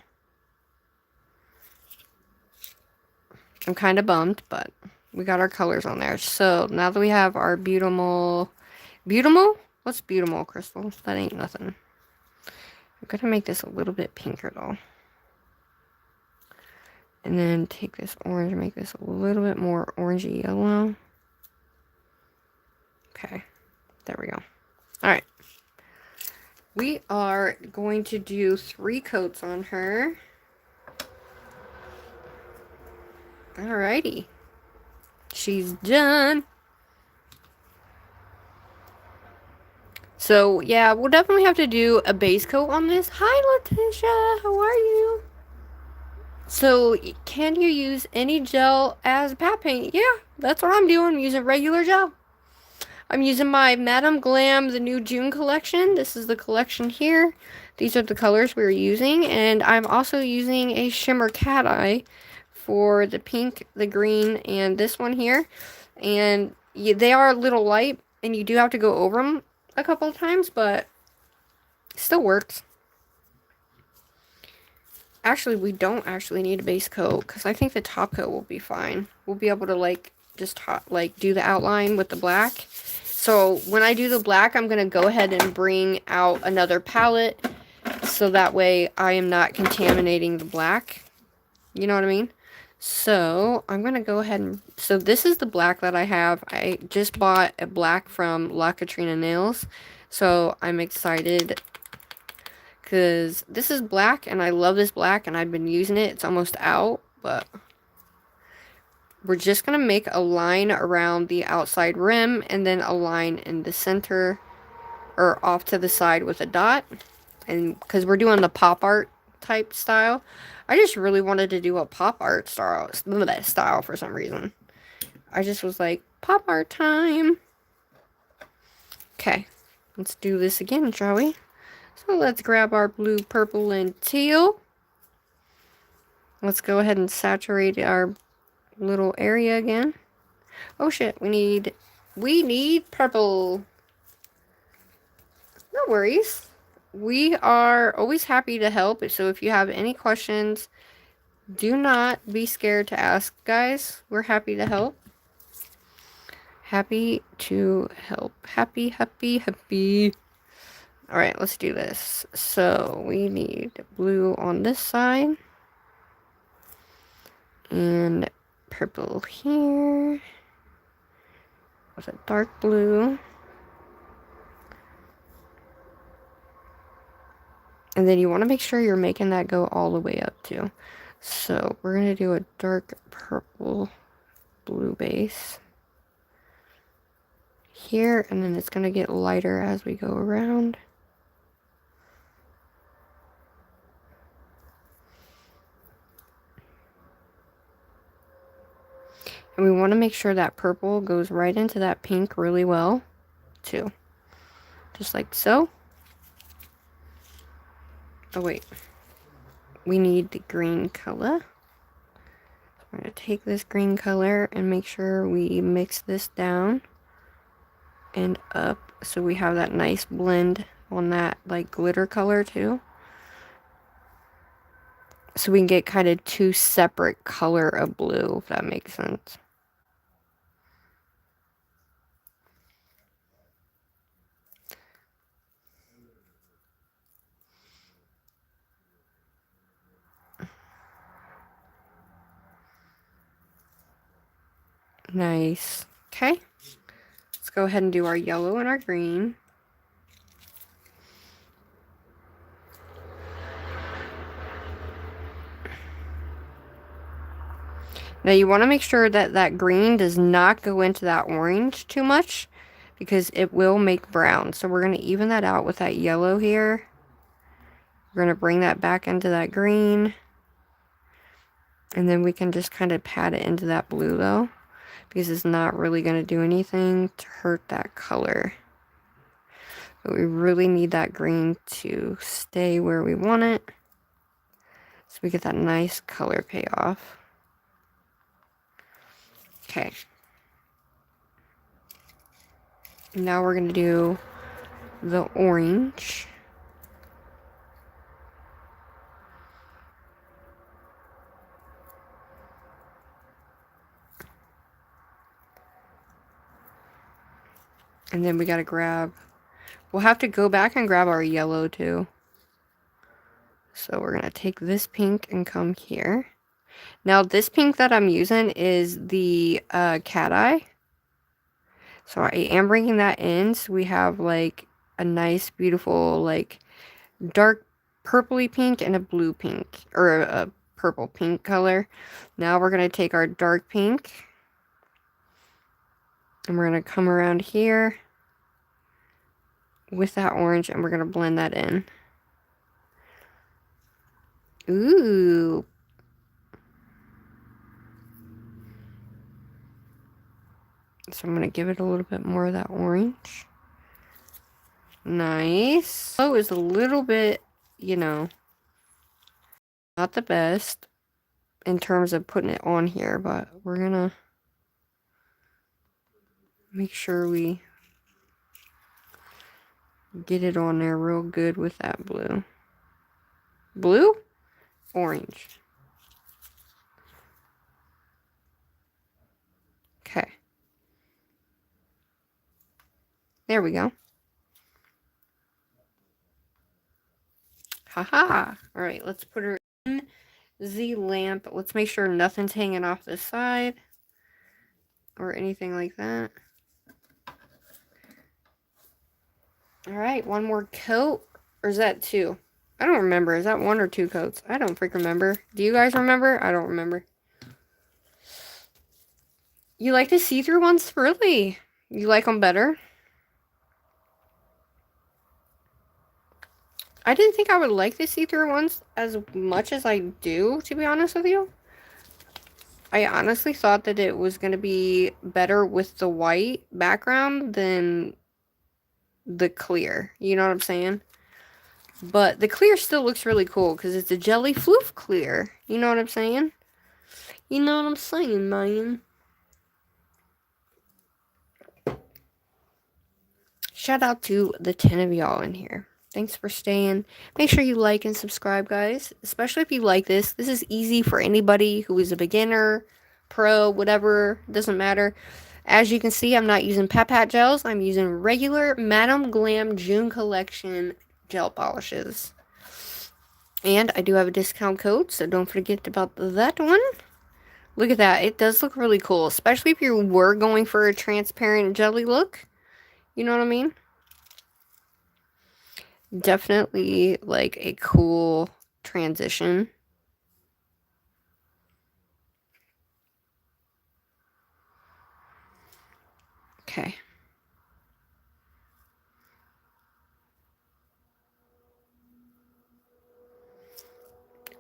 I'm kind of bummed, but we got our colors on there. So now that we have our beautiful... What's beautiful, Crystal? That ain't nothing. I'm going to make this a little bit pinker, though. And then take this orange and make this a little bit more orangey yellow. Okay. There we go. Alright. We are going to do 3 coats on her. Alrighty. She's done. So, yeah, we'll definitely have to do a base coat on this. Hi, Letitia. How are you? So, can you use any gel as pat paint? Yeah, that's what I'm doing. I'm using regular gel. I'm using my Madame Glam, the new June collection. This is the collection here. These are the colors we're using. And I'm also using a shimmer cat eye for the pink, the green, and this one here. And they are a little light, and you do have to go over them a couple of times, but it still works. Actually, we don't actually need a base coat, because I think the top coat will be fine. We'll be able to, like, just do the outline with the black. So, when I do the black, I'm going to go ahead and bring out another palette, so that way I am not contaminating the black. You know what I mean? So, I'm going to go ahead and... So, this is the black that I have. I just bought a black from La Katrina Nails. So, I'm excited because this is black and I love this black and I've been using it. It's almost out, but we're just going to make a line around the outside rim and then a line in the center or off to the side with a dot. And because we're doing the pop art type style, I just really wanted to do a pop art style for some reason. I just was like, pop art time. Okay, let's do this again, shall we? So let's grab our blue, purple, and teal. Let's go ahead and saturate our little area again. Oh shit, we need purple. No worries. We are always happy to help. So if you have any questions, do not be scared to ask, guys. We're happy to help. Happy to help. Happy, happy, happy. Alright, let's do this. So we need blue on this side. And purple here. With a dark blue. And then you want to make sure you're making that go all the way up too. So we're going to do a dark purple blue base here, and then it's going to get lighter as we go around. And we want to make sure that purple goes right into that pink really well too. Just like so. Oh wait, we need the green color. I'm going to take this green color and make sure we mix this down and up so we have that nice blend on that like glitter color too. So we can get kind of two separate color of blue, if that makes sense. Nice. Okay. Let's go ahead and do our yellow and our green. Now you want to make sure that that green does not go into that orange too much because it will make brown. So we're going to even that out with that yellow here. We're going to bring that back into that green. And then we can just kind of pat it into that blue though, because it's not really going to do anything to hurt that color. But we really need that green to stay where we want it, so we get that nice color payoff. Okay. Now we're going to do the orange. And then we got to grab, we'll have to go back and grab our yellow too. So we're going to take this pink and come here. Now this pink that I'm using is the cat eye. So I am bringing that in so we have like a nice beautiful like dark purpley pink and a blue pink, or a purple pink color. Now we're going to take our dark pink and we're going to come around here with that orange and we're going to blend that in. Ooh. So I'm going to give it a little bit more of that orange. Nice. Oh, is a little bit, you know, not the best in terms of putting it on here, but we're going to make sure we get it on there real good with that blue. Blue? Orange. Okay. There we go. Haha. Alright, let's put her in the lamp. Let's make sure nothing's hanging off the side or anything like that. Alright, one more coat. Or is that two? I don't remember. Is that one or two coats? I don't freaking remember. Do you guys remember? I don't remember. You like the see-through ones? Really? You like them better? I didn't think I would like the see-through ones as much as I do, to be honest with you. I honestly thought that it was going to be better with the white background than the clear. You know what I'm saying? But the clear still looks really cool because it's a jelly floof clear. You know what I'm saying? You know what I'm saying, man? Shout out to the 10 of y'all in here. Thanks for staying. Make sure you like and subscribe, guys. Especially if you like this. This is easy for anybody who is a beginner, pro, whatever. Doesn't matter. As you can see, I'm not using Pet Pat gels. I'm using regular Madame Glam June Collection gel polishes. And I do have a discount code, so don't forget about that one. Look at that. It does look really cool, especially if you were going for a transparent jelly look. You know what I mean? Definitely like a cool transition. Okay.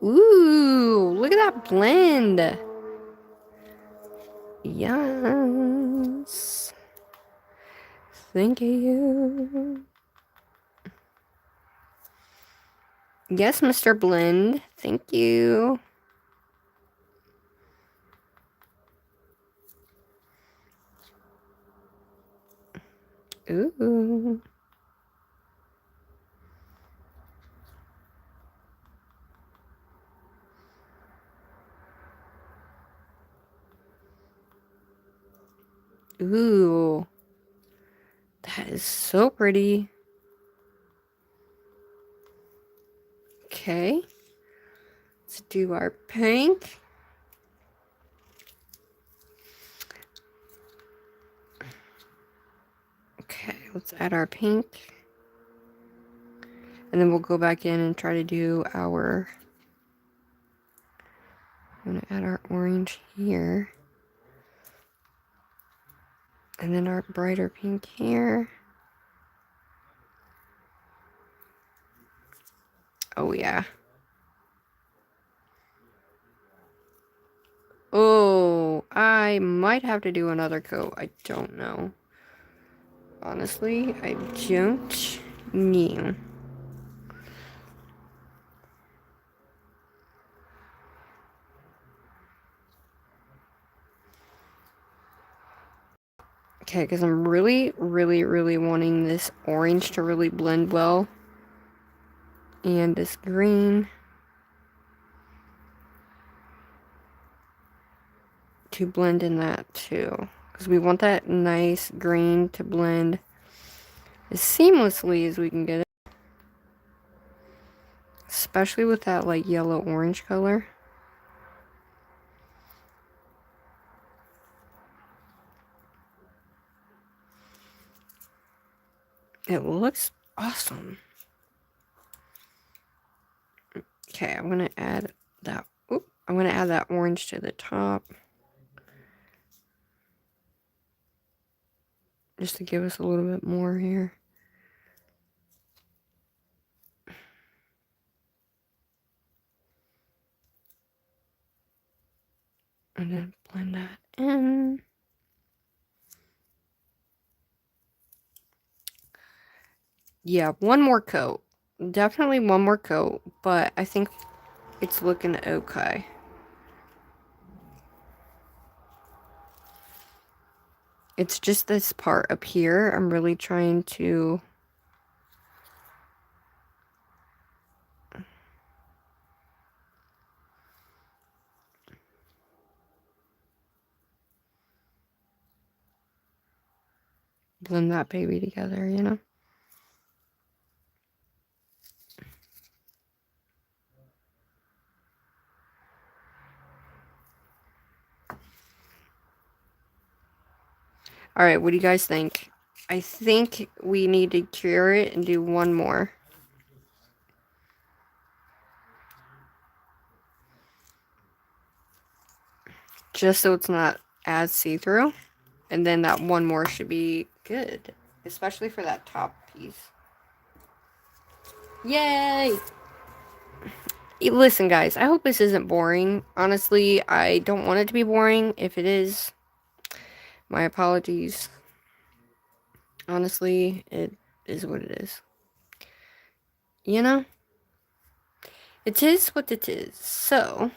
Ooh, look at that blend. Yes. Thank you. Yes, Mr. Blend. Thank you. Ooh. Ooh. That is so pretty. Okay. Let's do our pink. Okay, let's add our pink. And then we'll go back in and try to do our... I'm going to add our orange here. And then our brighter pink here. Oh, yeah. Oh, I might have to do another coat. I don't know. Honestly, I don't know. Okay, because I'm really, really, really wanting this orange to really blend well. And this green to blend in that too. Because we want that nice green to blend as seamlessly as we can get it. Especially with that like yellow-orange color. It looks awesome. Okay, I'm gonna add that. Oop, I'm gonna add that orange to the top, just to give us a little bit more here. And then blend that in. Yeah, one more coat. Definitely one more coat, but I think it's looking okay. It's just this part up here. I'm really trying to blend that baby together, you know? Alright, what do you guys think? I think we need to cure it and do one more. Just so it's not as see-through. And then that one more should be good. Especially for that top piece. Yay! Listen, guys, I hope this isn't boring. Honestly, I don't want it to be boring. If it is, my apologies. Honestly, it is what it is. You know? It is what it is. So,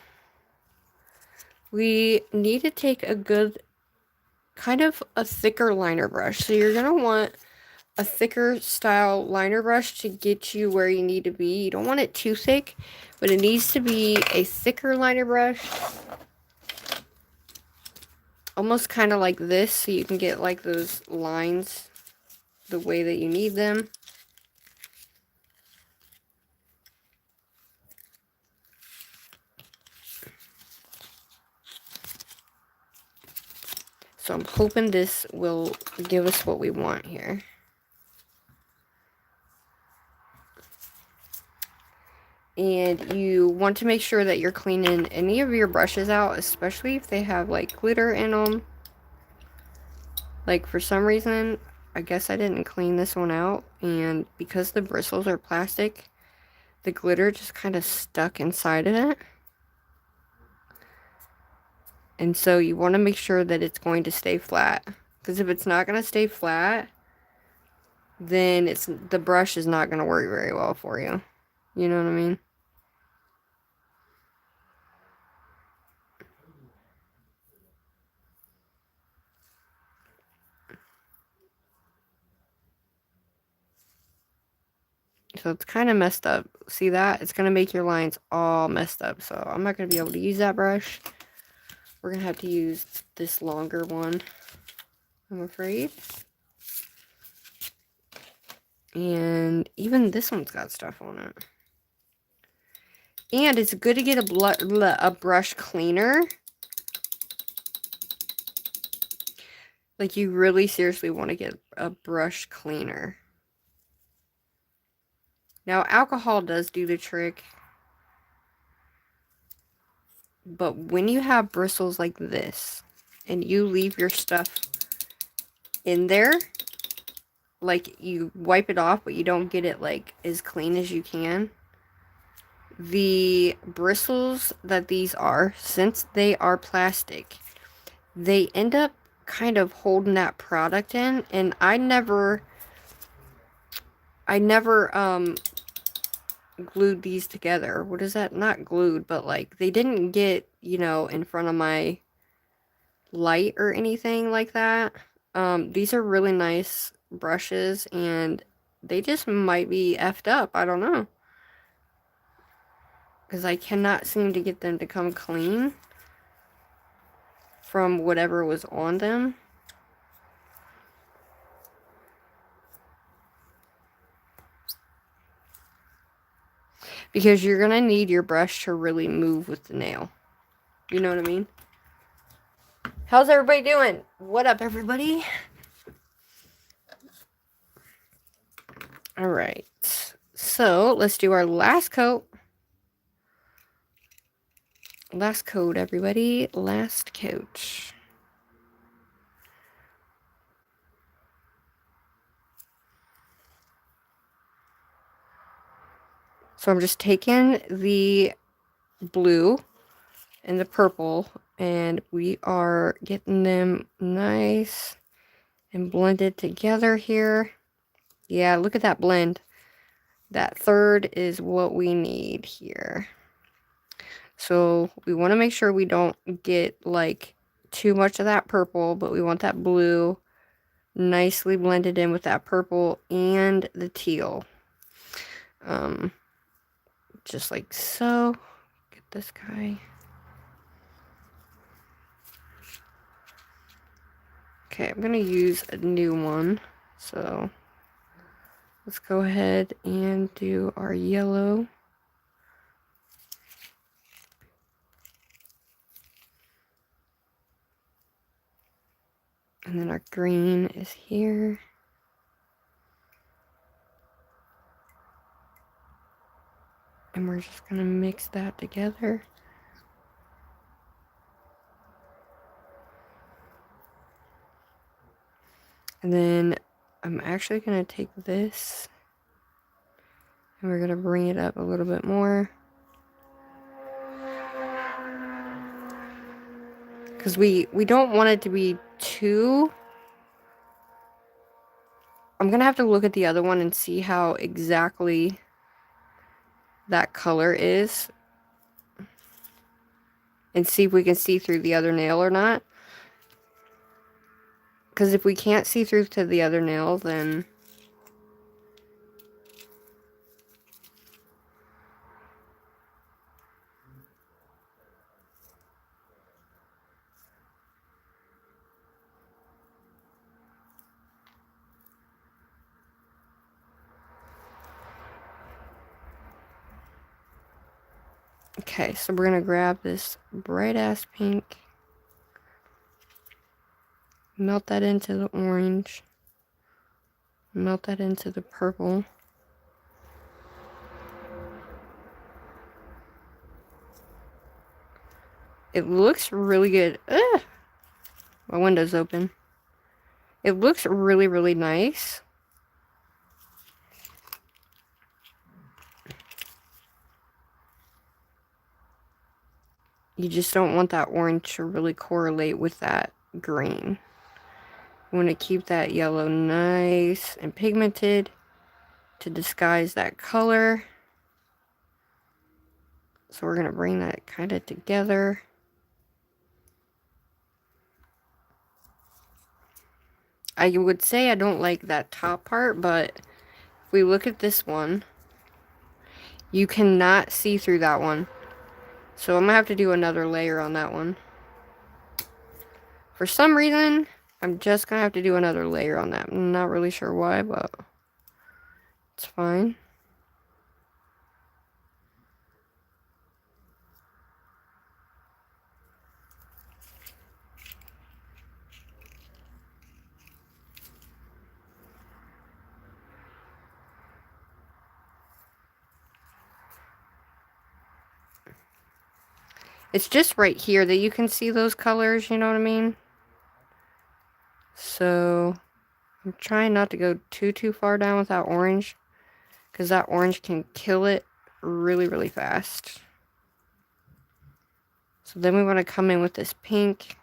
we need to take a good, kind of a thicker liner brush. So you're going to want a thicker style liner brush to get you where you need to be. You don't want it too thick, but it needs to be a thicker liner brush. Almost kind of like this, so you can get like those lines the way that you need them. So I'm hoping this will give us what we want here. And you want to make sure that you're cleaning any of your brushes out, especially if they have like glitter in them. Like for some reason, I guess I didn't clean this one out, and because the bristles are plastic, the glitter just kind of stuck inside of it. And so you want to make sure that it's going to stay flat. Because if it's not going to stay flat, then the brush is not going to work very well for you. You know what I mean? So it's kind of messed up. See that? It's going to make your lines all messed up. So I'm not going to be able to use that brush. We're going to have to use this longer one, I'm afraid. And even this one's got stuff on it. And it's good to get a brush cleaner. Like, you really seriously want to get a brush cleaner. Now, alcohol does do the trick. But when you have bristles like this, and you leave your stuff in there, like, you wipe it off, but you don't get it, like, as clean as you can, the bristles that these are, since they are plastic, they end up kind of holding that product in. And I never glued these together. What is that? Not glued, but like they didn't get, you know, in front of my light or anything like that. These are really nice brushes, and they just might be effed up. I don't know. Because I cannot seem to get them to come clean from whatever was on them. Because you're going to need your brush to really move with the nail. You know what I mean? How's everybody doing? What up, everybody? Alright. So, let's do our last coat. Last coat, everybody. Last coat. So I'm just taking the blue and the purple, and we are getting them nice and blended together here. Yeah, look at that blend. That third is what we need here. So we want to make sure we don't get like too much of that purple, but we want that blue nicely blended in with that purple and the teal. Just like so. Get this guy. Okay, I'm going to use a new one. So let's go ahead and do our yellow. And then our green is here. And we're just going to mix that together. And then I'm actually going to take this and we're going to bring it up a little bit more. Because we don't want it to be too... I'm going to have to look at the other one and see how exactly that color is. And see if we can see through the other nail or not. Because if we can't see through to the other nail, then... Okay, so we're going to grab this bright ass pink. Melt that into the orange. Melt that into the purple. It looks really good. Ugh! My window's open. It looks really, really nice. You just don't want that orange to really correlate with that green. You want to keep that yellow nice and pigmented to disguise that color. So we're going to bring that kind of together. I would say I don't like that top part, but if we look at this one, you cannot see through that one. So I'm going to have to do another layer on that one. For some reason, I'm just going to have to do another layer on that. I'm not really sure why, but it's fine. It's just right here that you can see those colors, you know what I mean? So, I'm trying not to go too far down with that orange, because that orange can kill it really, really fast. So then we want to come in with this pink.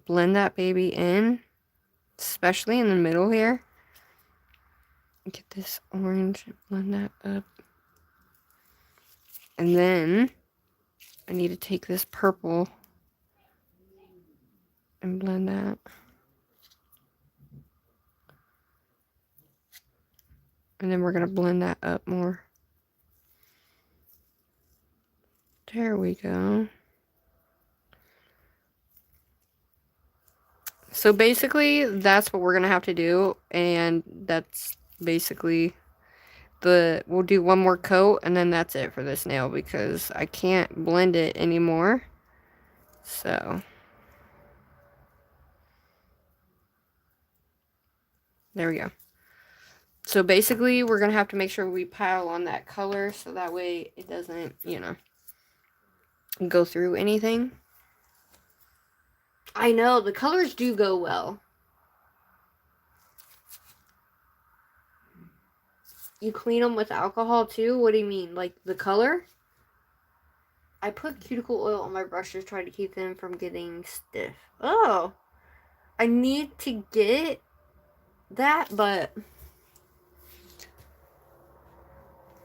Blend that baby in, especially in the middle here. Get this orange, blend that up. And then I need to take this purple and blend that. And then we're going to blend that up more. There we go. So basically, that's what we're going to have to do. And that's basically we'll do one more coat and then that's it for this nail because I can't blend it anymore. So there we go. So basically, we're going to have to make sure we pile on that color so that way it doesn't, you know, go through anything. I know, the colors do go well. You clean them with alcohol too? What do you mean? Like the color? I put cuticle oil on my brushes trying to keep them from getting stiff. Oh. I need to get that, but...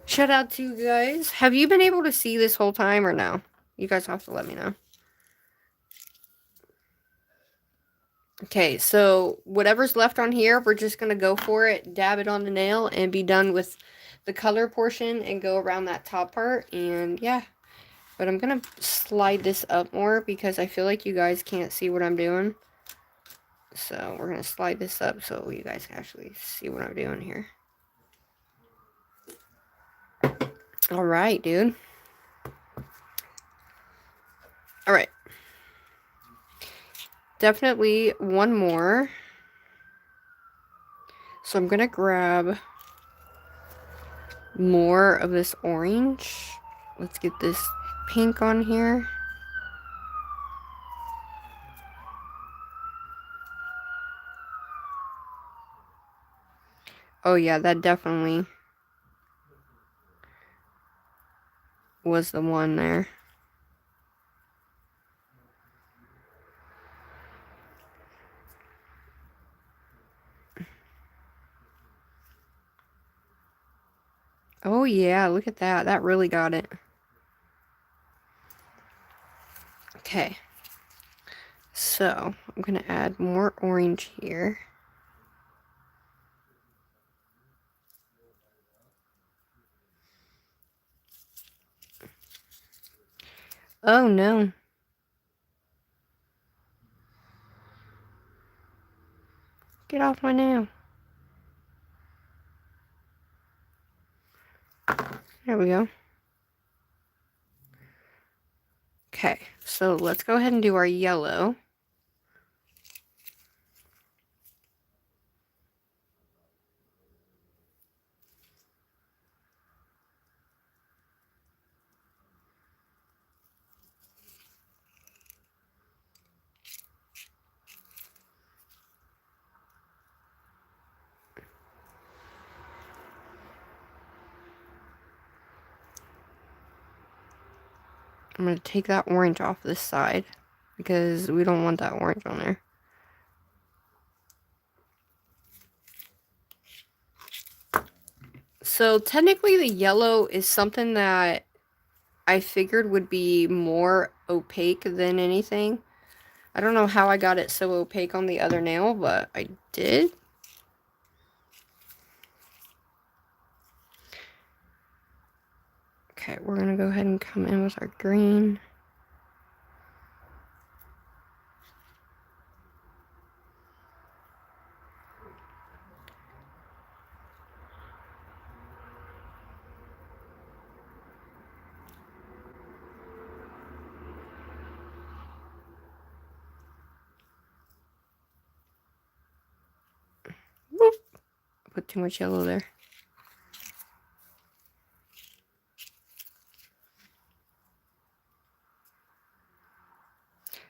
Shout out to you guys. Have you been able to see this whole time or no? You guys have to let me know. Okay, so whatever's left on here, we're just going to go for it, dab it on the nail, and be done with the color portion and go around that top part. And yeah, but I'm going to slide this up more because I feel like you guys can't see what I'm doing. So we're going to slide this up so you guys can actually see what I'm doing here. Alright, dude. Alright. Definitely one more. So I'm going to grab more of this orange. Let's get this pink on here. Oh yeah, that definitely was the one there. Oh yeah, look at that. That really got it. Okay. So, I'm going to add more orange here. Oh no. Get off my nail. There we go. Okay, so let's go ahead and do our yellow. I'm going to take that orange off this side because we don't want that orange on there. So technically the yellow is something that I figured would be more opaque than anything. I don't know how I got it so opaque on the other nail, but I did. Okay, we're going to go ahead and come in with our green. Whoop. Put too much yellow there.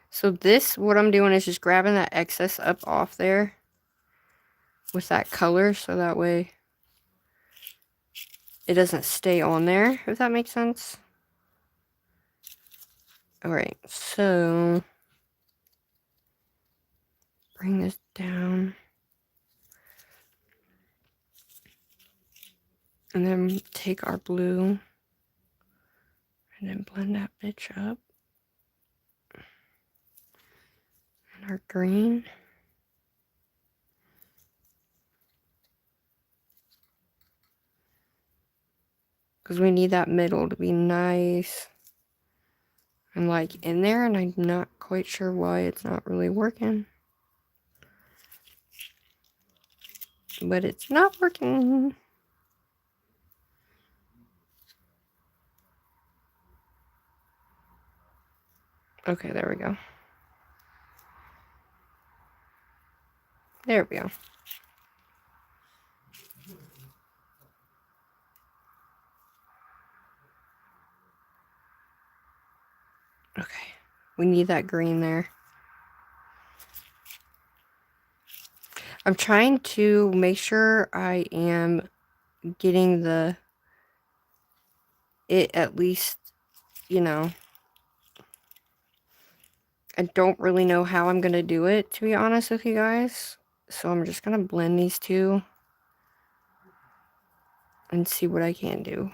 So this, what I'm doing is just grabbing that excess up off there with that color, so that way it doesn't stay on there, if that makes sense. Alright, so bring this down. And then take our blue and then blend that bitch up. And our green. Because we need that middle to be nice and like in there, and I'm not quite sure why it's not really working. But it's not working. Okay, there we go. There we go. Okay, we need that green there. I'm trying to make sure I am getting it at least, you know. I don't really know how I'm going to do it, to be honest with you guys. So I'm just going to blend these two and see what I can do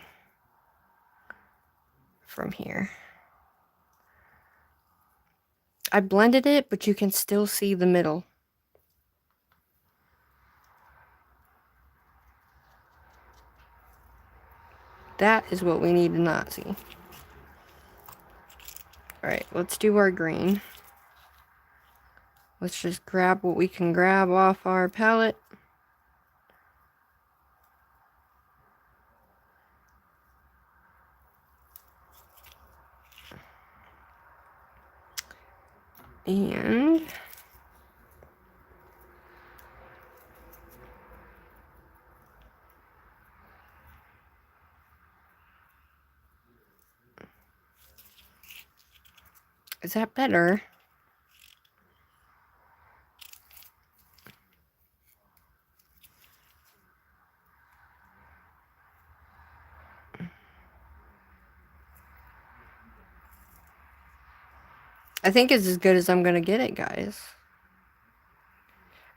from here. I blended it, but you can still see the middle. That is what we need to not see. Alright, let's do our green. Let's just grab what we can grab off our palette. And is that better? I think it's as good as I'm gonna get it, guys.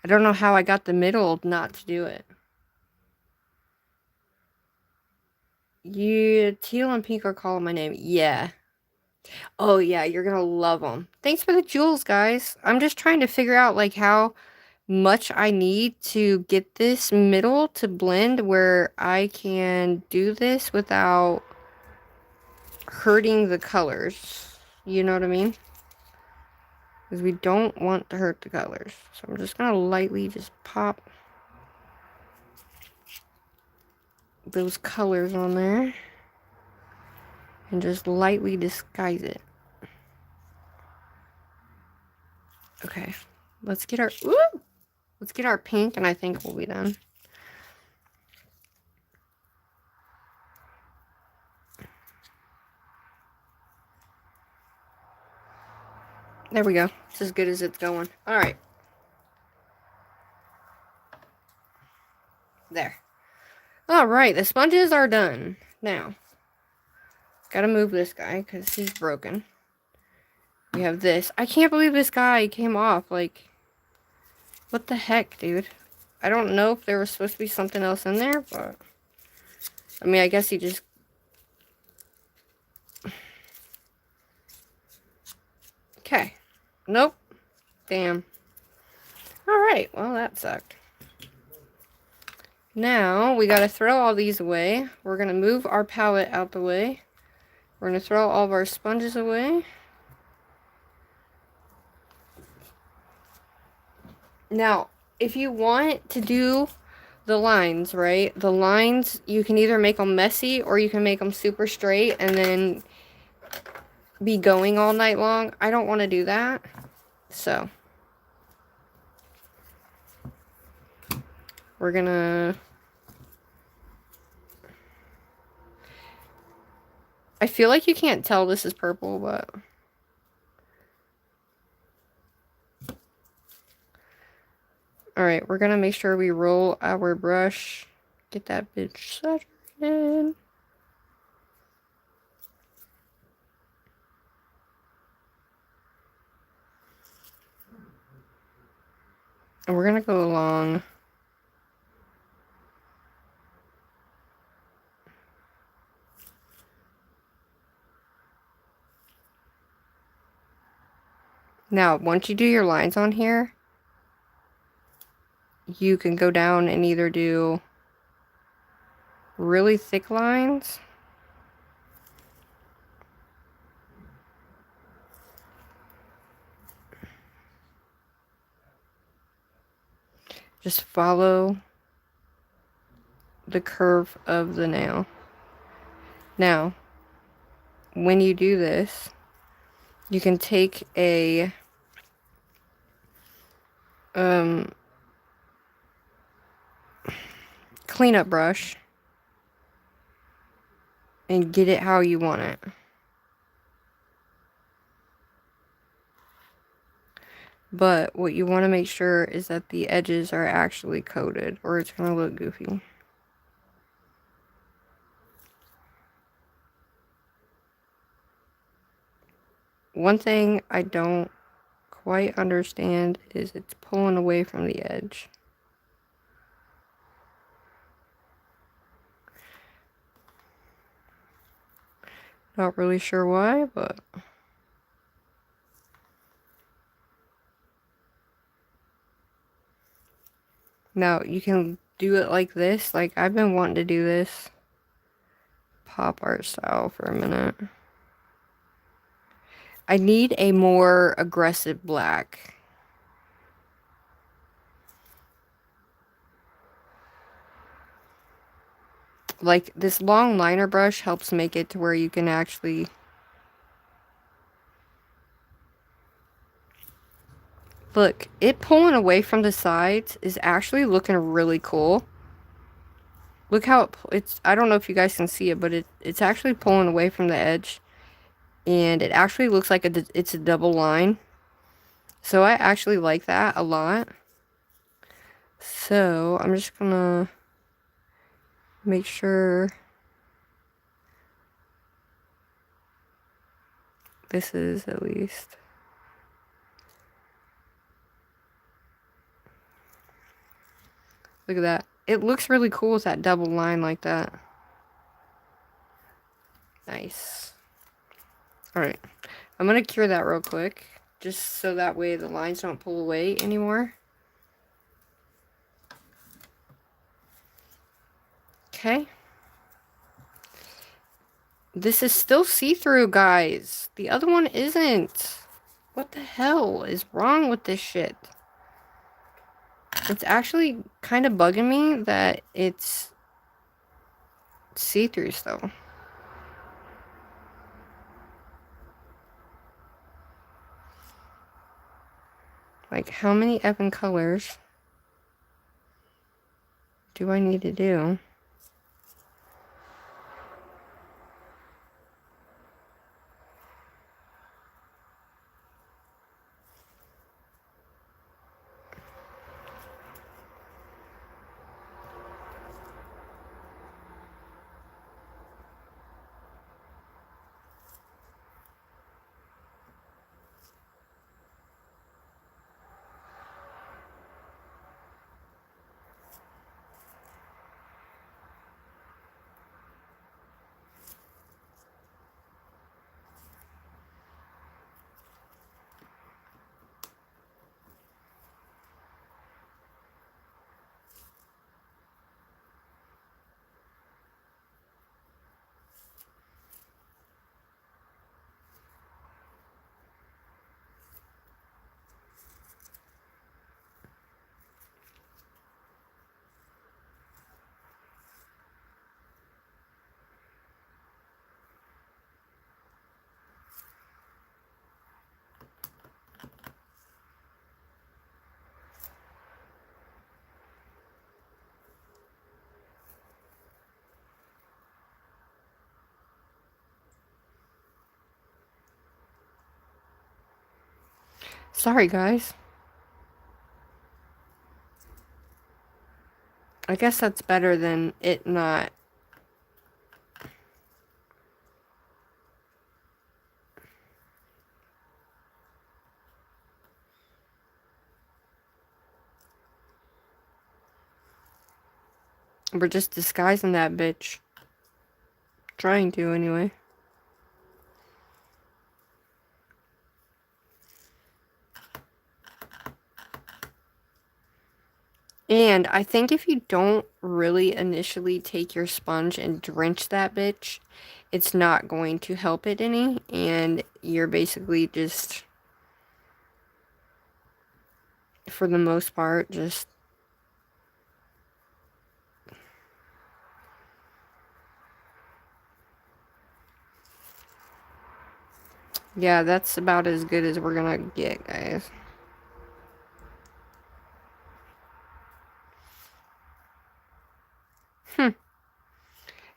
I don't know how I got the middle not to do it. You, teal and pink are calling my name. Yeah. Oh, yeah, you're gonna love them. Thanks for the jewels, guys. I'm just trying to figure out, like, how much I need to get this middle to blend where I can do this without hurting the colors. You know what I mean? Because we don't want to hurt the colors. So I'm just gonna lightly just pop those colors on there and just lightly disguise it. Okay, let's get our pink, and I think we'll be done. There we go. It's as good as it's going. All right. There. All right, the sponges are done. Now, gotta move this guy because he's broken. We have this. I can't believe this guy came off. Like, what the heck, dude? I don't know if there was supposed to be something else in there, but I mean, I guess he just... Okay. Nope. Damn. Alright, well, that sucked. Now, we gotta throw all these away. We're gonna move our palette out the way. We're gonna throw all of our sponges away. Now, if you want to do the lines, right? The lines, you can either make them messy or you can make them super straight and then be going all night long. I don't want to do that. So, we're gonna... I feel like you can't tell this is purple, but... Alright, we're gonna make sure we roll our brush. Get that bitch saturated. And we're gonna go along. Now, once you do your lines on here, you can go down and either do really thick lines just follow the curve of the nail. Now, when you do this, you can take a cleanup brush and get it how you want it. But what you want to make sure is that the edges are actually coated, or it's going to look goofy. One thing I don't quite understand is it's pulling away from the edge. Not really sure why, but... Now, you can do it like this. Like, I've been wanting to do this pop art style for a minute. I need a more aggressive black. Like, this long liner brush helps make it to where you can actually... Look, it pulling away from the sides is actually looking really cool. Look how it's, I don't know if you guys can see it, but it's actually pulling away from the edge. And it actually looks like it's a double line. So I actually like that a lot. So I'm just gonna make sure this is at least... Look at that. It looks really cool with that double line like that. Nice. Alright. I'm going to cure that real quick. Just so that way the lines don't pull away anymore. Okay. This is still see-through, guys. The other one isn't. What the hell is wrong with this shit? It's actually kind of bugging me that it's see-through still. Like, how many effing colors do I need to do? Sorry, guys. I guess that's better than it not. We're just disguising that bitch. Trying to, anyway. And I think if you don't really initially take your sponge and drench that bitch, it's not going to help it any. And you're basically just, for the most part, just... Yeah, that's about as good as we're gonna get, guys.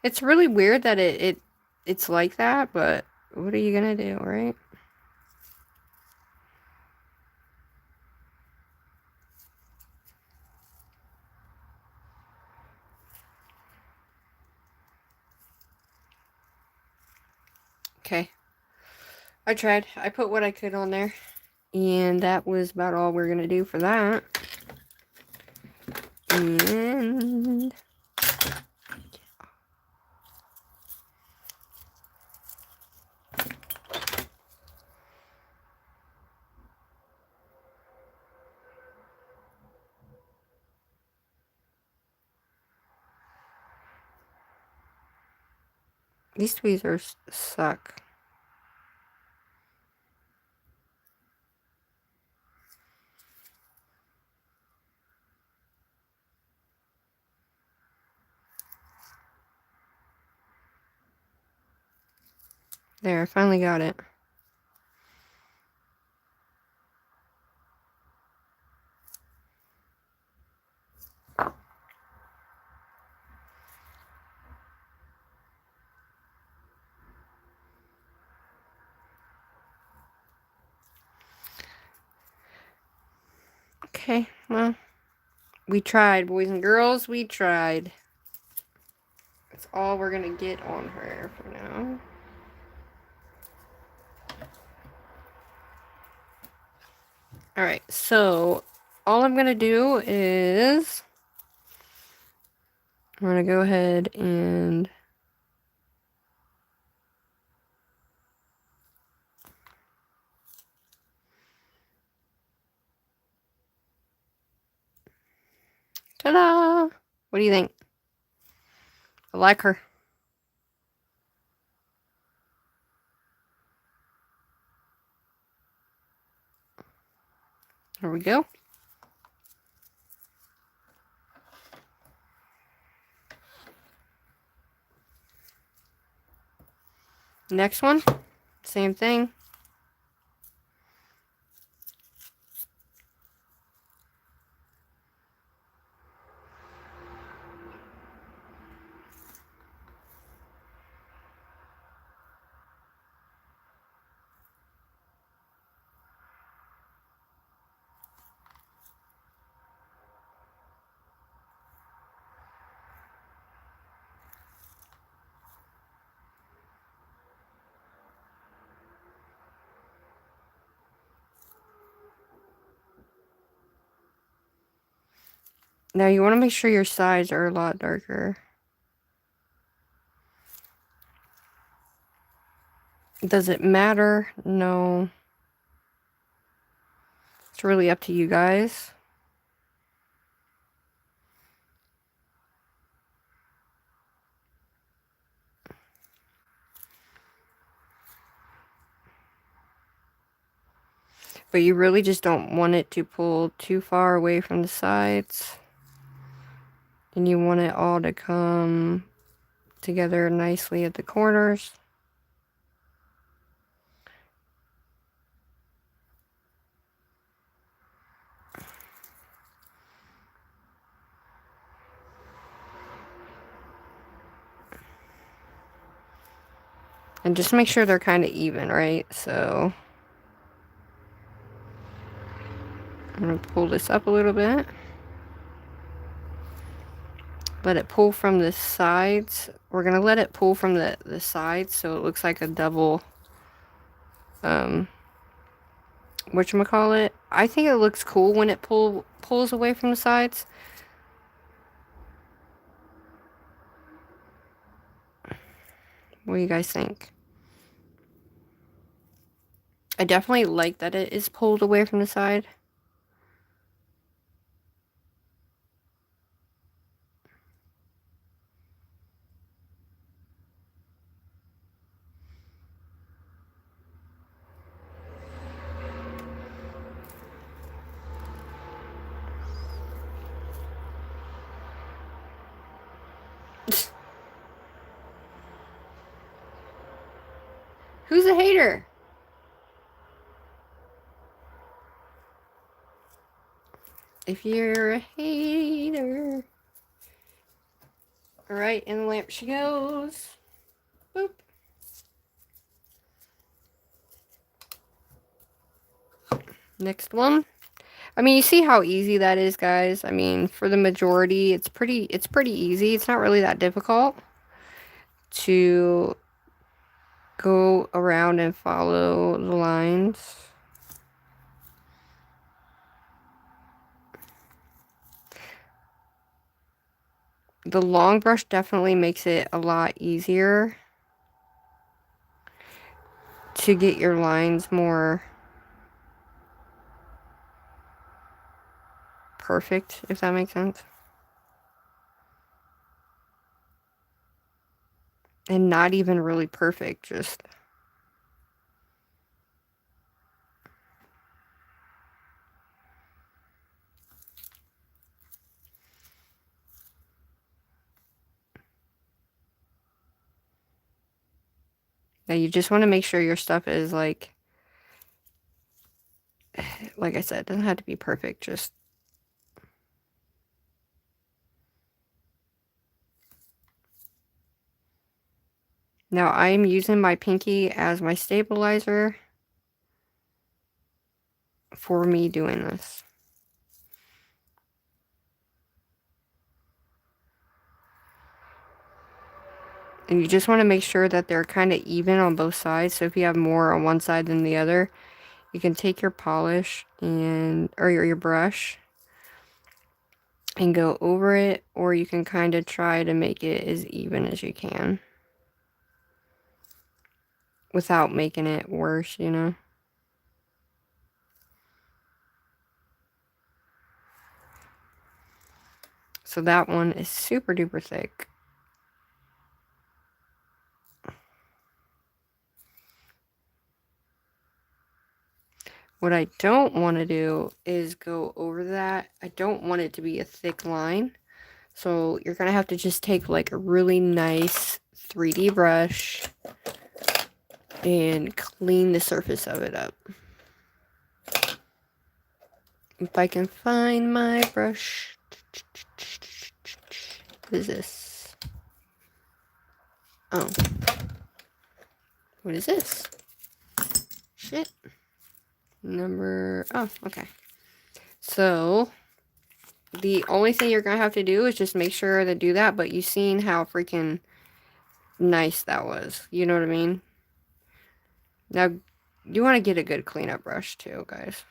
It's really weird that it's like that, but what are you gonna do, right? Okay. I tried. I put what I could on there. And that was about all we're gonna do for that. And... these tweezers suck. There, I finally got it. Okay, well, we tried, boys and girls. We tried. That's all we're gonna get on her for now. Alright, so all I'm gonna do is I'm going to go ahead and ta-da! What do you think? I like her. There we go. Next one, same thing. Now you want to make sure your sides are a lot darker. Does it matter? No. It's really up to you guys. But you really just don't want it to pull too far away from the sides. And you want it all to come together nicely at the corners. And just make sure they're kind of even, right? So I'm going to pull this up a little bit. Let it pull from the sides. We're going to let it pull from the sides so it looks like a double, whatchamacallit. I think it looks cool when it pulls away from the sides. What do you guys think? I definitely like that it is pulled away from the side. Who's a hater? If you're a hater. Alright, in the lamp she goes. Boop. Next one. I mean, you see how easy that is, guys. I mean, for the majority, it's pretty easy. It's not really that difficult to go around and follow the lines. The long brush definitely makes it a lot easier to get your lines more perfect, if that makes sense. And not even really perfect, just now you just want to make sure your stuff is like I said, it doesn't have to be perfect, just now I'm using my pinky as my stabilizer for me doing this. And you just want to make sure that they're kind of even on both sides. So if you have more on one side than the other, you can take your polish and or your brush and go over it, or you can kind of try to make it as even as you can without making it worse, you know. So that one is super duper thick. What I don't want to do is go over that. I don't want it to be a thick line. So you're going to have to just take like a really nice 3D brush and clean the surface of it up. If I can find my brush. What is this? Oh. What is this? Shit. Oh, okay. So, the only thing you're gonna have to do is just make sure to do that, but you've seen how freaking nice that was. You know what I mean? Now, you want to get a good cleanup brush too, guys.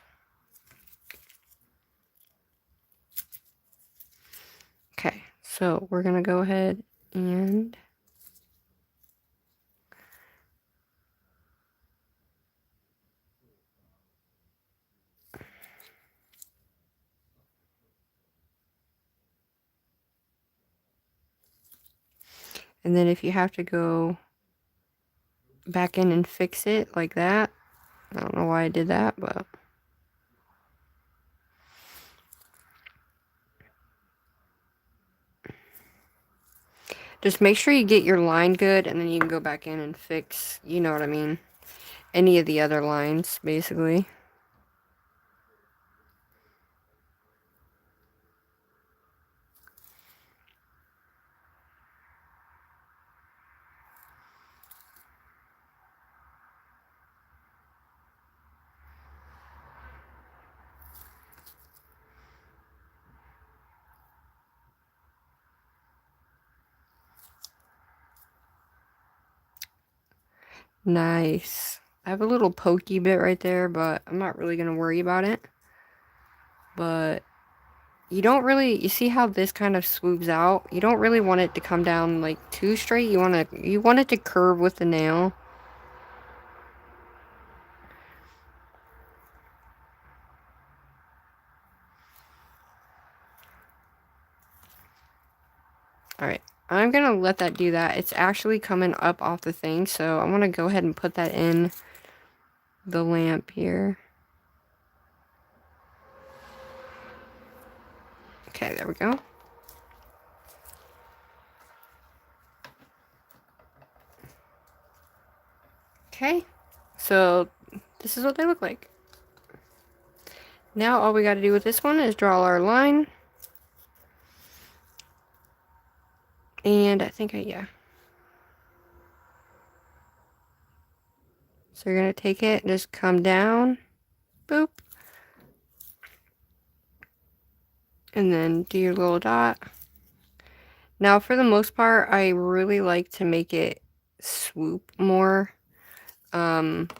Okay, so we're gonna go ahead and then if you have to go back in and fix it like that, I don't know why I did that, but just make sure you get your line good, and then you can go back in and fix, you know what I mean, any of the other lines, basically. Nice. I have a little pokey bit right there, but I'm not really going to worry about it. But you don't really, you see how this kind of swoops out? You don't really want it to come down like too straight. You want it to curve with the nail. Alright, I'm going to let that do that. It's actually coming up off the thing, so I'm going to go ahead and put that in the lamp here. Okay, there we go. Okay, so this is what they look like. Now all we got to do with this one is draw our line. And I think yeah. So you're going to take it and just come down. Boop. And then do your little dot. Now for the most part, I really like to make it swoop more. Kind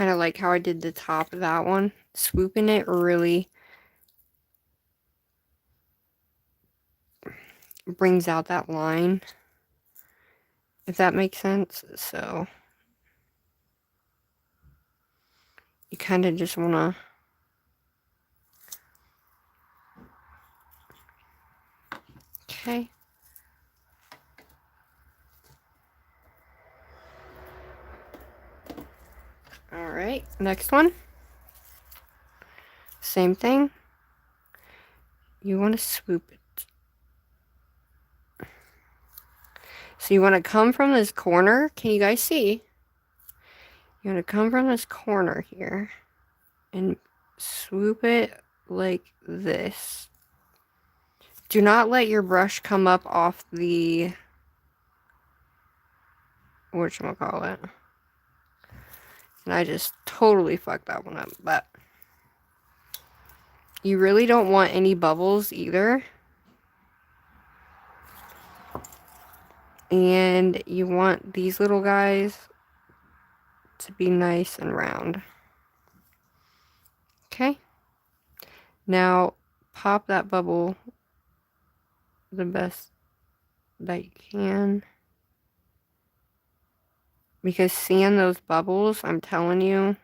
of like how I did the top of that one. Swooping it really brings out that line, if that makes sense. So you kind of just want to okay. Alright, next one. Same thing. You want to swoop it. So you want to come from this corner. Can you guys see? You want to come from this corner here and swoop it like this. Do not let your brush come up off the whatchamacallit. And I just totally fucked that one up, but you really don't want any bubbles either. And you want these little guys to be nice and round. Okay. Now pop that bubble the best that you can. Because seeing those bubbles, I'm telling you,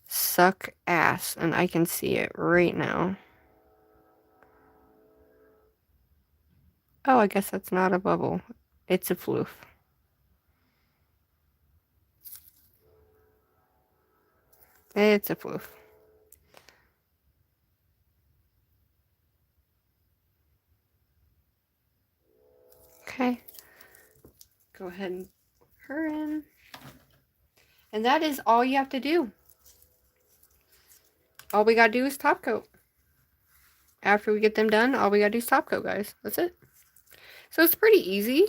suck ass. And I can see it right now. Oh, I guess that's not a bubble. It's a floof. It's a floof. Okay. Go ahead and put her in. And that is all you have to do. All we gotta do is top coat. After we get them done, all we gotta do is top coat, guys. That's it. So it's pretty easy.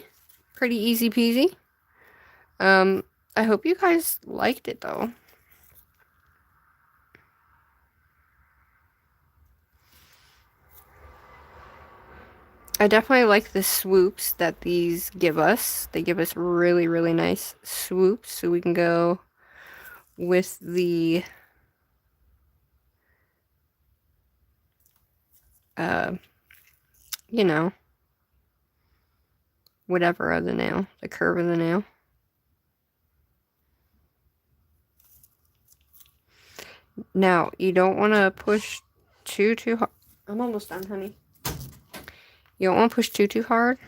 Pretty easy peasy. I hope you guys liked it, though. I definitely like the swoops that these give us. They give us really, really nice swoops. So we can go with the you know, whatever of the nail, the curve of the nail. Now, you don't want to push too hard. I'm almost done, honey. You don't want to push too hard.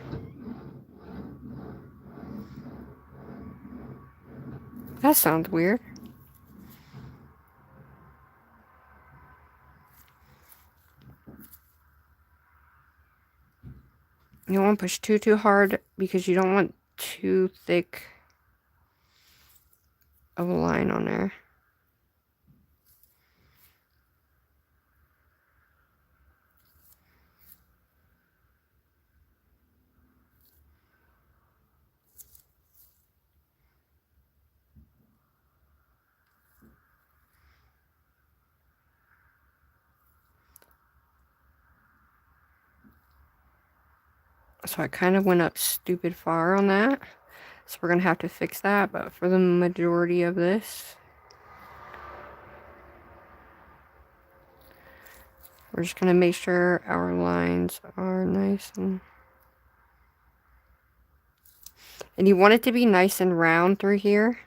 That sounds weird. You don't want to push too hard because you don't want too thick of a line on there. So I kind of went up stupid far on that. So we're going to have to fix that. But for the majority of this, we're just going to make sure our lines are nice and you want it to be nice and round through here.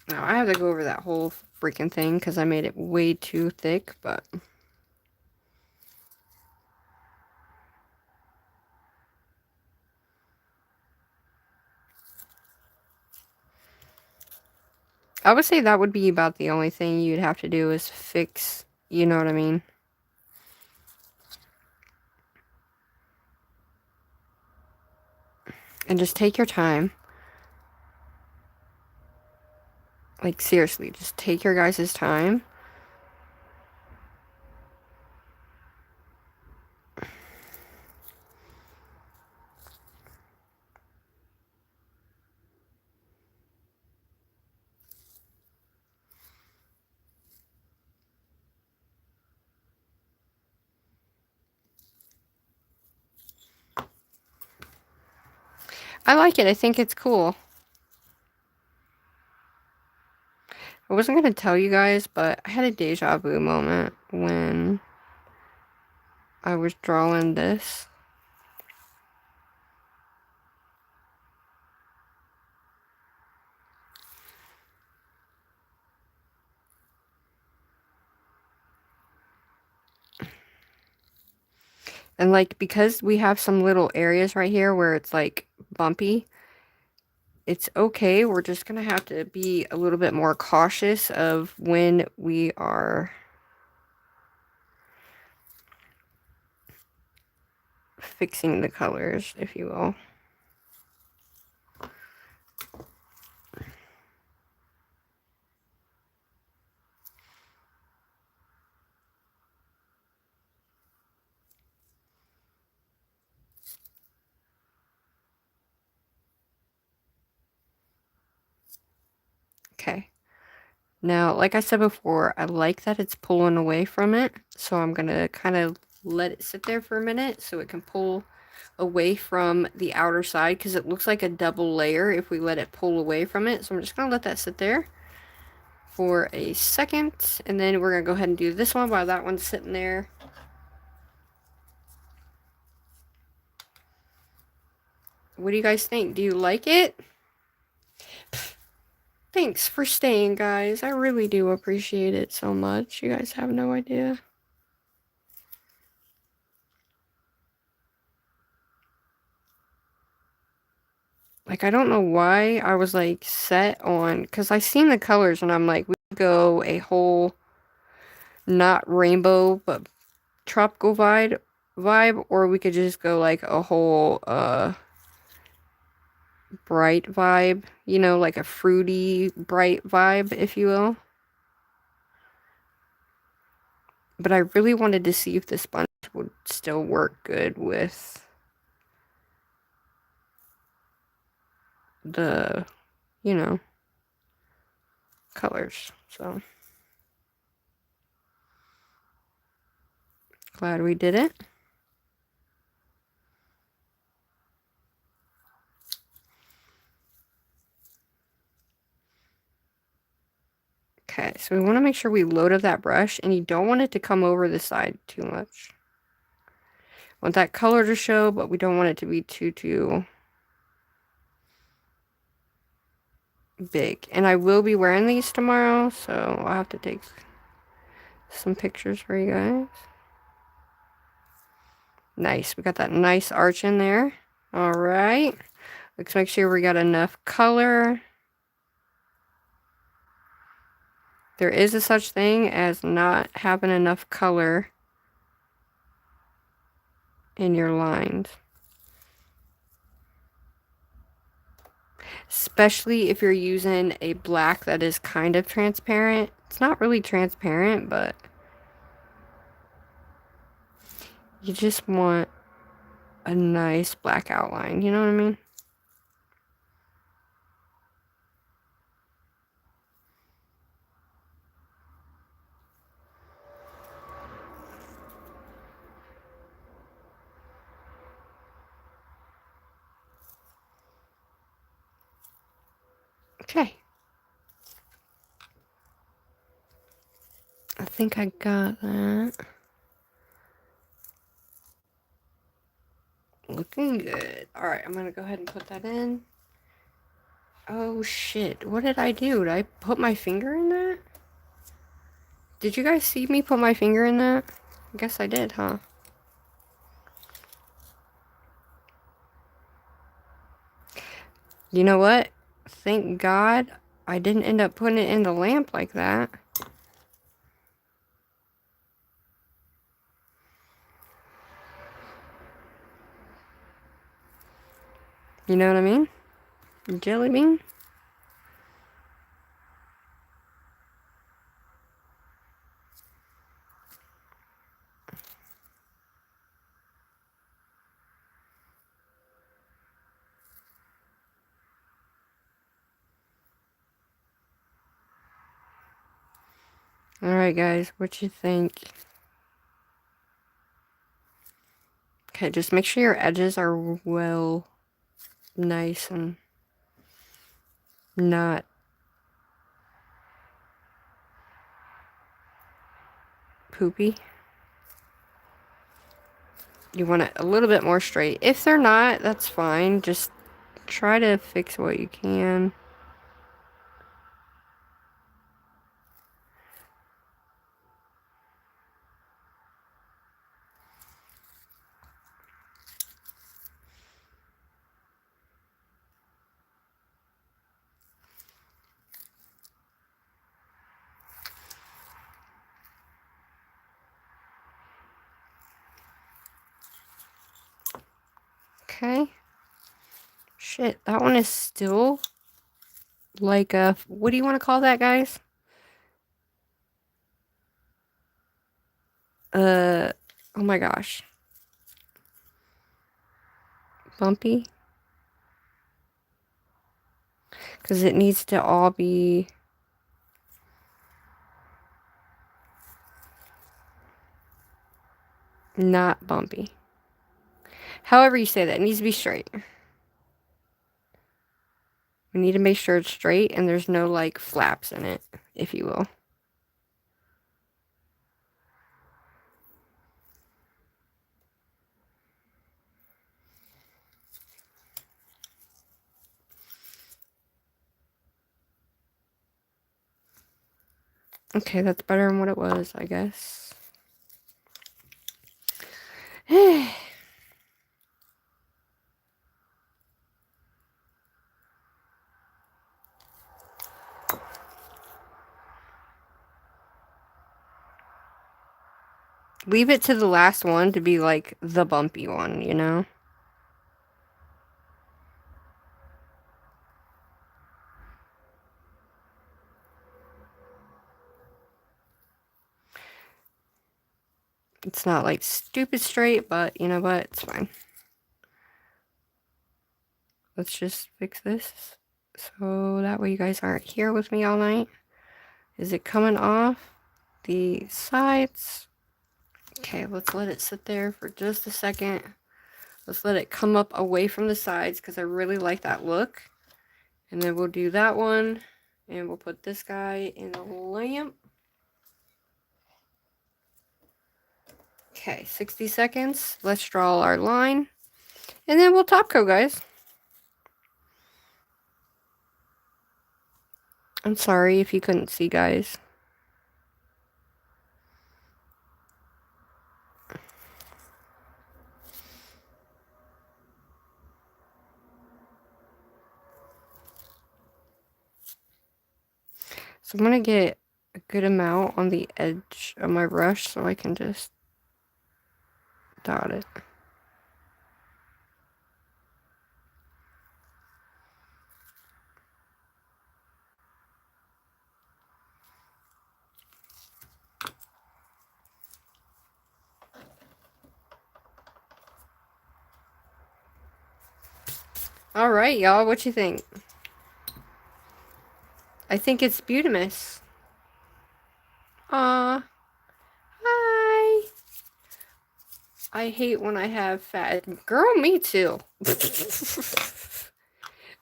Now I have to go over that whole freaking thing because I made it way too thick, but I would say that would be about the only thing you'd have to do is fix, you know what I mean? And just take your time. Like, seriously, just take your guys' time. I like it. I think it's cool. I wasn't going to tell you guys, but I had a deja vu moment when I was drawing this. And like, because we have some little areas right here where it's like bumpy, it's okay. We're just going to have to be a little bit more cautious of when we are fixing the colors, if you will. Okay. Now, like I said before, I like that it's pulling away from it. So I'm going to kind of let it sit there for a minute so it can pull away from the outer side because it looks like a double layer if we let it pull away from it. So I'm just going to let that sit there for a second, and then we're going to go ahead and do this one while that one's sitting there. What do you guys think? Do you like it? Thanks for staying, guys. I really do appreciate it so much. You guys have no idea. Like, I don't know why I was, like, set on... Because I seen the colors, and I'm like, we could go a whole... Not rainbow, but tropical vibe. Or we could just go, like, a whole, bright vibe. You know, like a fruity, bright vibe, if you will. But I really wanted to see if the sponge would still work good with the, you know, colors. So glad we did it. Okay, so we want to make sure we load up that brush, and you don't want it to come over the side too much. Want that color to show, but we don't want it to be too big. And I will be wearing these tomorrow, so I'll have to take some pictures for you guys. Nice, we got that nice arch in there. All right, let's make sure we got enough color. There is a such thing as not having enough color in your lines. Especially if you're using a black that is kind of transparent. It's not really transparent, but you just want a nice black outline, you know what I mean? Okay. I think I got that. Looking good. Alright, I'm gonna go ahead and put that in. Oh shit, what did I do? Did I put my finger in that? Did you guys see me put my finger in that? I guess I did, huh? You know what? Thank God I didn't end up putting it in the lamp like that. You know what I mean? Jelly bean. Alright guys, what you think? Okay, just make sure your edges are well nice and not poopy. You want it a little bit more straight. If they're not, that's fine. Just try to fix what you can. Okay. Shit, that one is still like a... What do you want to call that, guys? Oh my gosh. Bumpy. Because it needs to all be... not bumpy. However you say that, it needs to be straight. We need to make sure it's straight and there's no like flaps in it, if you will. Okay, that's better than what it was, I guess. Leave it to the last one to be like the bumpy one, you know? It's not like stupid straight, but you know what? It's fine. Let's just fix this so that way you guys aren't here with me all night. Is it coming off the sides? Okay, let's let it sit there for just a second. Let's let it come up away from the sides because I really like that look. And then we'll do that one. And we'll put this guy in a lamp. Okay, 60 seconds. Let's draw our line. And then we'll top coat, guys. I'm sorry if you couldn't see, guys. So I'm going to get a good amount on the edge of my brush so I can just dot it. All right, y'all, what you think? I think it's beautimous. Aw. Hi. I hate when I have fat... Girl, me too.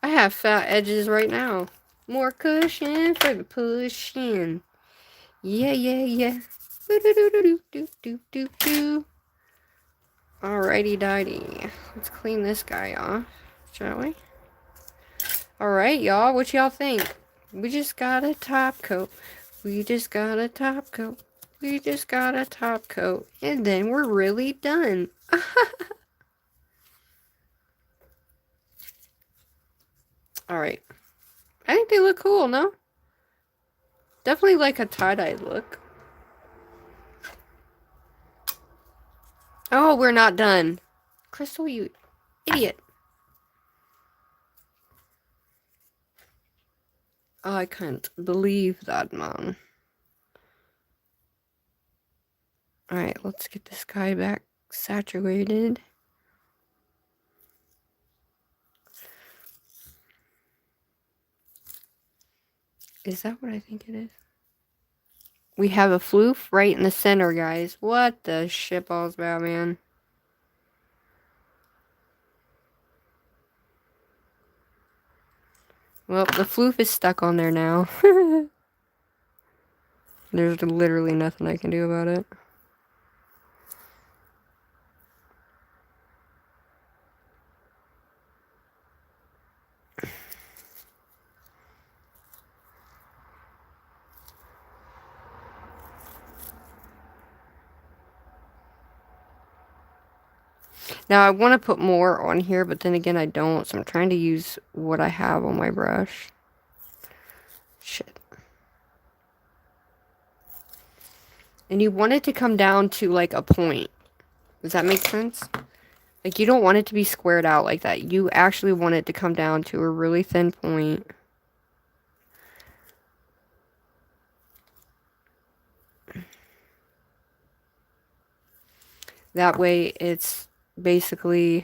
I have fat edges right now. More cushion for the pushing. Yeah, yeah, yeah. Alrighty, dighty. Let's clean this guy off, shall we? Alright, y'all. What y'all think? We just got a top coat. We just got a top coat. We just got a top coat. And then we're really done. Alright. I think they look cool, no? Definitely like a tie-dye look. Oh, we're not done. Crystal, you idiot. I can't believe that, man. Alright, let's get this guy back saturated. Is that what I think it is? We have a floof right in the center, guys. What the shitballs about, man? Well, the floof is stuck on there now. There's literally nothing I can do about it. Now, I want to put more on here, but then again, I don't. So I'm trying to use what I have on my brush. Shit. And you want it to come down to, like, a point. Does that make sense? Like, you don't want it to be squared out like that. You actually want it to come down to a really thin point. That way, it's basically...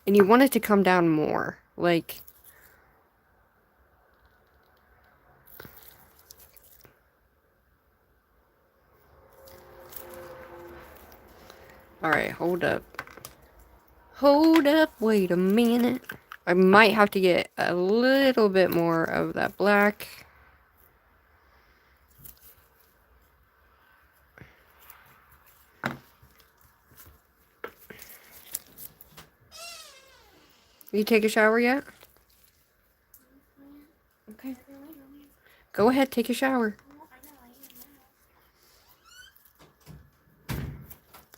And you want it to come down more. Like... Alright, hold up. Hold up, wait a minute. I might have to get a little bit more of that black. You take a shower yet? Okay. Go ahead, take a shower.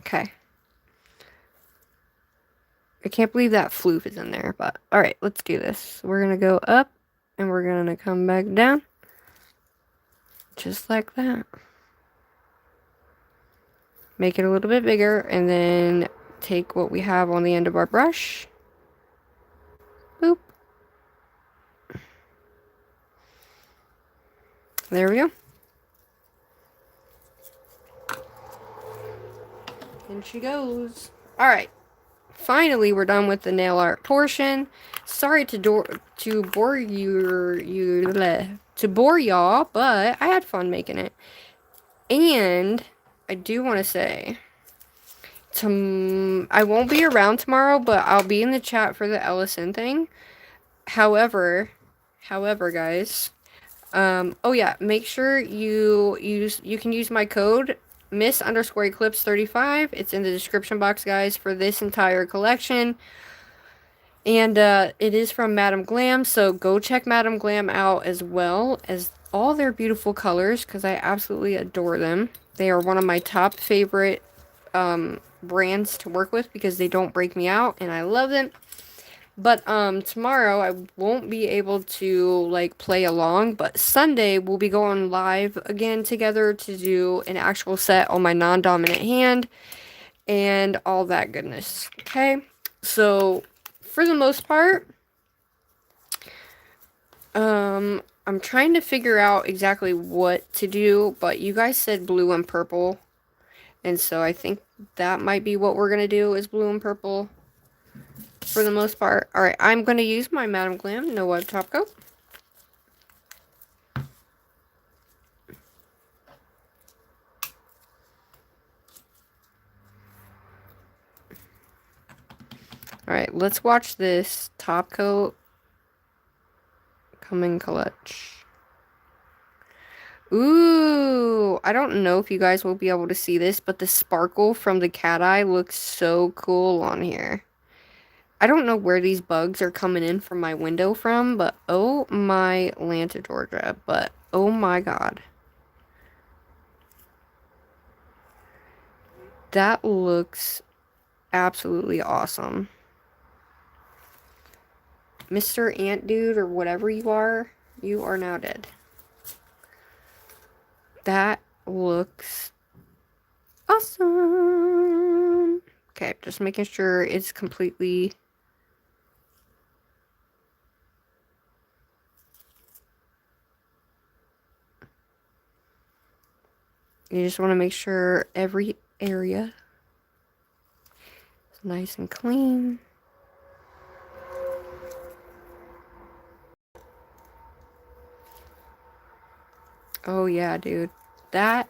Okay. I can't believe that floof is in there, but alright, let's do this. We're gonna go up and we're gonna come back down. Just like that. Make it a little bit bigger and then take what we have on the end of our brush. Boop. There we go. In she goes. Alright. Finally, we're done with the nail art portion. Sorry to bore y'all, but I had fun making it. And I do want to say, I won't be around tomorrow, but I'll be in the chat for the Ellison thing. However, guys, oh yeah, make sure you can use my code Miss_Eclipse35. It's in the description box, guys, for this entire collection. And it is from Madam Glam, so go check Madam Glam out as well as all their beautiful colors, because I absolutely adore them. They are one of my top favorite brands to work with because they don't break me out, and I love them. But tomorrow I won't be able to like play along, but Sunday we'll be going live again together to do an actual set on my non-dominant hand and all that goodness. Okay, so for the most part, I'm trying to figure out exactly what to do, but you guys said blue and purple, and so I think that might be what we're gonna do, is blue and purple for the most part. Alright, I'm gonna use my Madam Glam No Web Top Coat. Alright, let's watch this top coat come in clutch. Ooh, I don't know if you guys will be able to see this, but the sparkle from the cat eye looks so cool on here. I don't know where these bugs are coming in from my window from, but oh my Atlanta, Georgia, but oh my god. That looks absolutely awesome. Mr. Ant Dude, or whatever you are now dead. That looks awesome. Okay, just making sure it's completely... You just want to make sure every area is nice and clean. Oh yeah, dude. That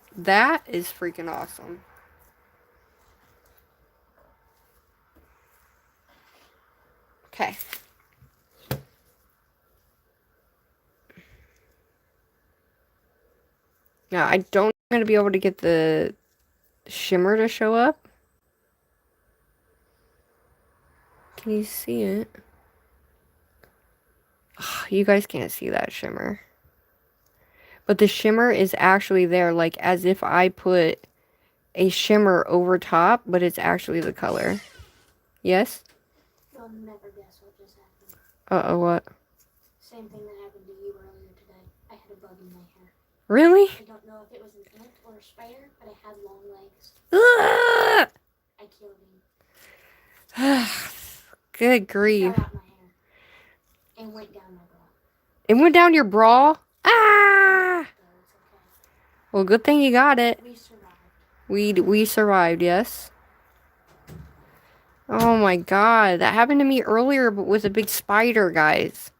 is freaking awesome. Okay. Now, I don't going to be able to get the shimmer to show up. Can you see it? Oh, you guys can't see that shimmer. But the shimmer is actually there, like as if I put a shimmer over top, but it's actually the color. Yes? You'll never guess what just happened. Uh-oh, what? Same thing that happened to you earlier today. I had a bug in my hair. Really? I don't know if it was an ant or a spider, but I had long legs. Ugh! I killed him. Good grief. It fell out my hair. And went down my bra. It went down your bra? Ah! So it's okay. Well, good thing you got it. We survived. We survived, yes. Oh my god, that happened to me earlier, but with a big spider, guys.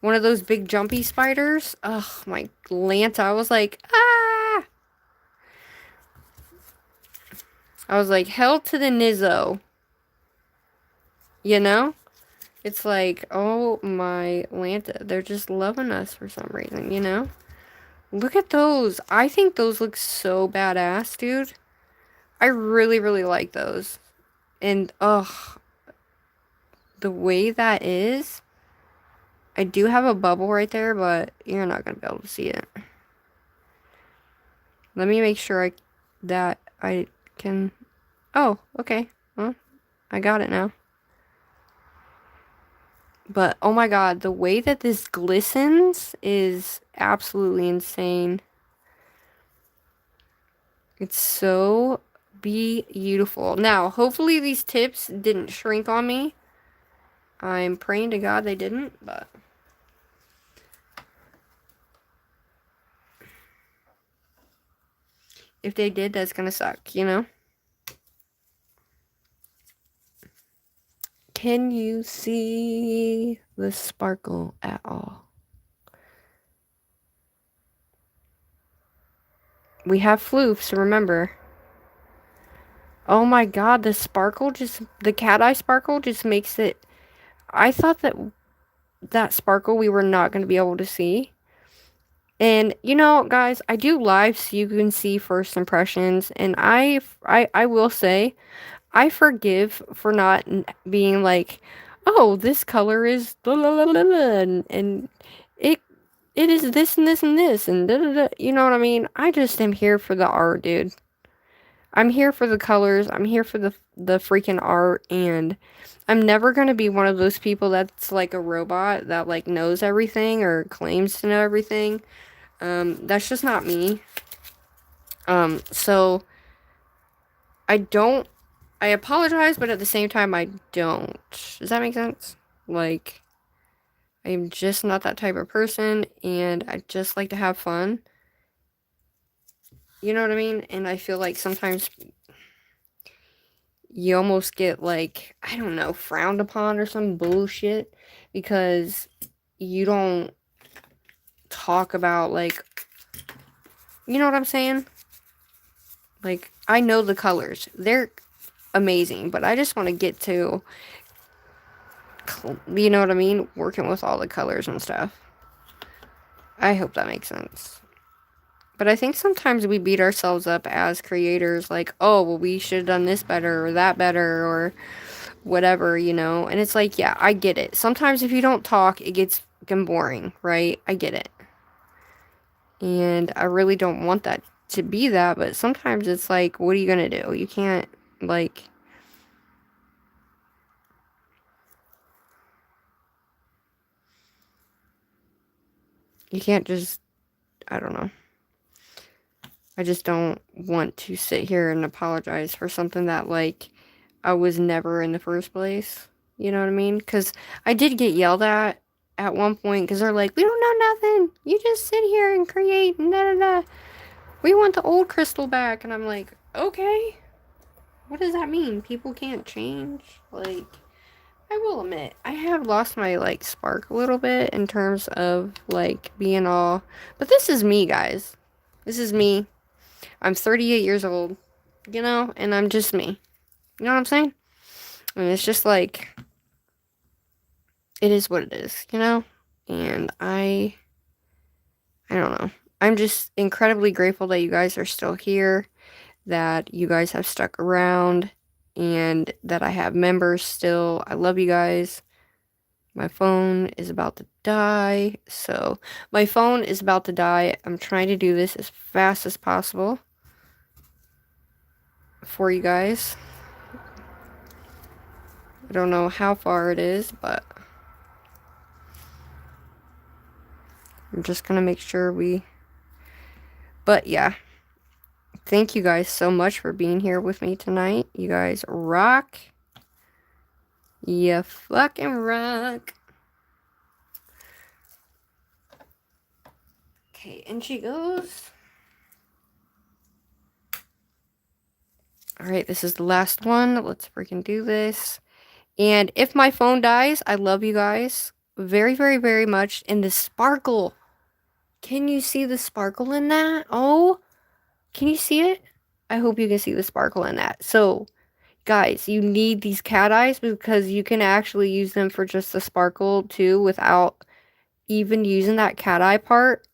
One of those big jumpy spiders. Oh my Lanta, I was like, ah! I was like, hell to the Nizzo. You know? It's like, oh my Lanta. They're just loving us for some reason, you know? Look at those. I think those look so badass, dude. I really, really like those. And, ugh, the way that is. I do have a bubble right there, but you're not going to be able to see it. Let me make sure that I can... Oh, okay. Well, I got it now. But, oh my god, the way that this glistens is absolutely insane. It's so beautiful. Now, hopefully these tips didn't shrink on me. I'm praying to God they didn't, but... if they did, that's gonna suck, you know? Can you see the sparkle at all? We have floofs, remember. Oh my god, the sparkle just... the cat eye sparkle just makes it... I thought that sparkle we were not going to be able to see. And, you know, guys, I do live so you can see first impressions. And I will say, I forgive for not being like, oh, this color is blah, blah, blah, blah, blah, and it is this and this and this and da, da, da. You know what I mean? I just am here for the art, dude. I'm here for the colors. I'm here for the freaking art, and I'm never going to be one of those people that's like a robot that like knows everything or claims to know everything. That's just not me. So I apologize, but at the same time, I don't. Does that make sense? Like, I'm just not that type of person, and I just like to have fun. You know what I mean? And I feel like sometimes you almost get like, I don't know, frowned upon or some bullshit because you don't talk about like, you know what I'm saying? Like, I know the colors. They're amazing, but I just want to get to, you know what I mean? Working with all the colors and stuff. I hope that makes sense. But I think sometimes we beat ourselves up as creators, like, oh, well, we should have done this better or that better or whatever, you know? And it's like, yeah, I get it. Sometimes if you don't talk, it gets fucking boring, right? I get it. And I really don't want that to be that, but sometimes it's like, what are you gonna do? You can't, like... you can't just... I don't know. I just don't want to sit here and apologize for something that, like, I was never in the first place. You know what I mean? Because I did get yelled at one point because they're like, we don't know nothing. You just sit here and create and da da da. We want the old crystal back. And I'm like, okay. What does that mean? People can't change? Like, I will admit, I have lost my, like, spark a little bit in terms of, like, being all... but this is me, guys. This is me. I'm 38 years old, you know, and I'm just me. You know what I'm saying? And it's just like, it is what it is, you know? And I don't know. I'm just incredibly grateful that you guys are still here, that you guys have stuck around, and that I have members still. I love you guys. My phone is about to die. So, my phone is about to die. I'm trying to do this as fast as possible for you guys. I don't know how far it is, but I'm just gonna make sure but yeah, thank you guys so much for being here with me tonight. You guys rock. You fucking rock. Okay, and she goes. Alright, this is the last one. Let's freaking do this. And if my phone dies, I love you guys very, very, very much. And the sparkle. Can you see the sparkle in that? Oh, can you see it? I hope you can see the sparkle in that. So, guys, you need these cat eyes because you can actually use them for just the sparkle too without even using that cat eye part,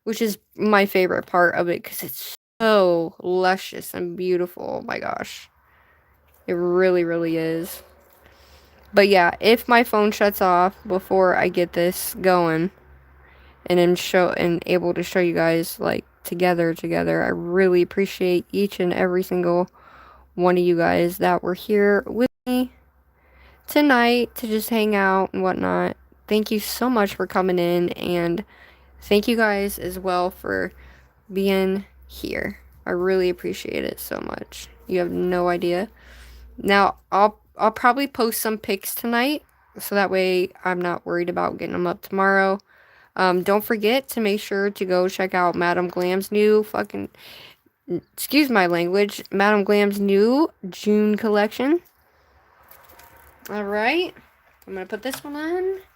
which is my favorite part of it because it's so luscious and beautiful. Oh my gosh. It really, really is. But yeah, if my phone shuts off before I get this going and am able to show you guys like together, I really appreciate each and every single one of you guys that were here with me tonight to just hang out and whatnot. Thank you so much for coming in, and thank you guys as well for being here. I really appreciate it so much. You have no idea. Now, I'll probably post some pics tonight, so that way I'm not worried about getting them up tomorrow. Don't forget to make sure to go check out Madam Glam's new excuse my language, Madam Glam's new June collection. Alright, I'm gonna put this one on.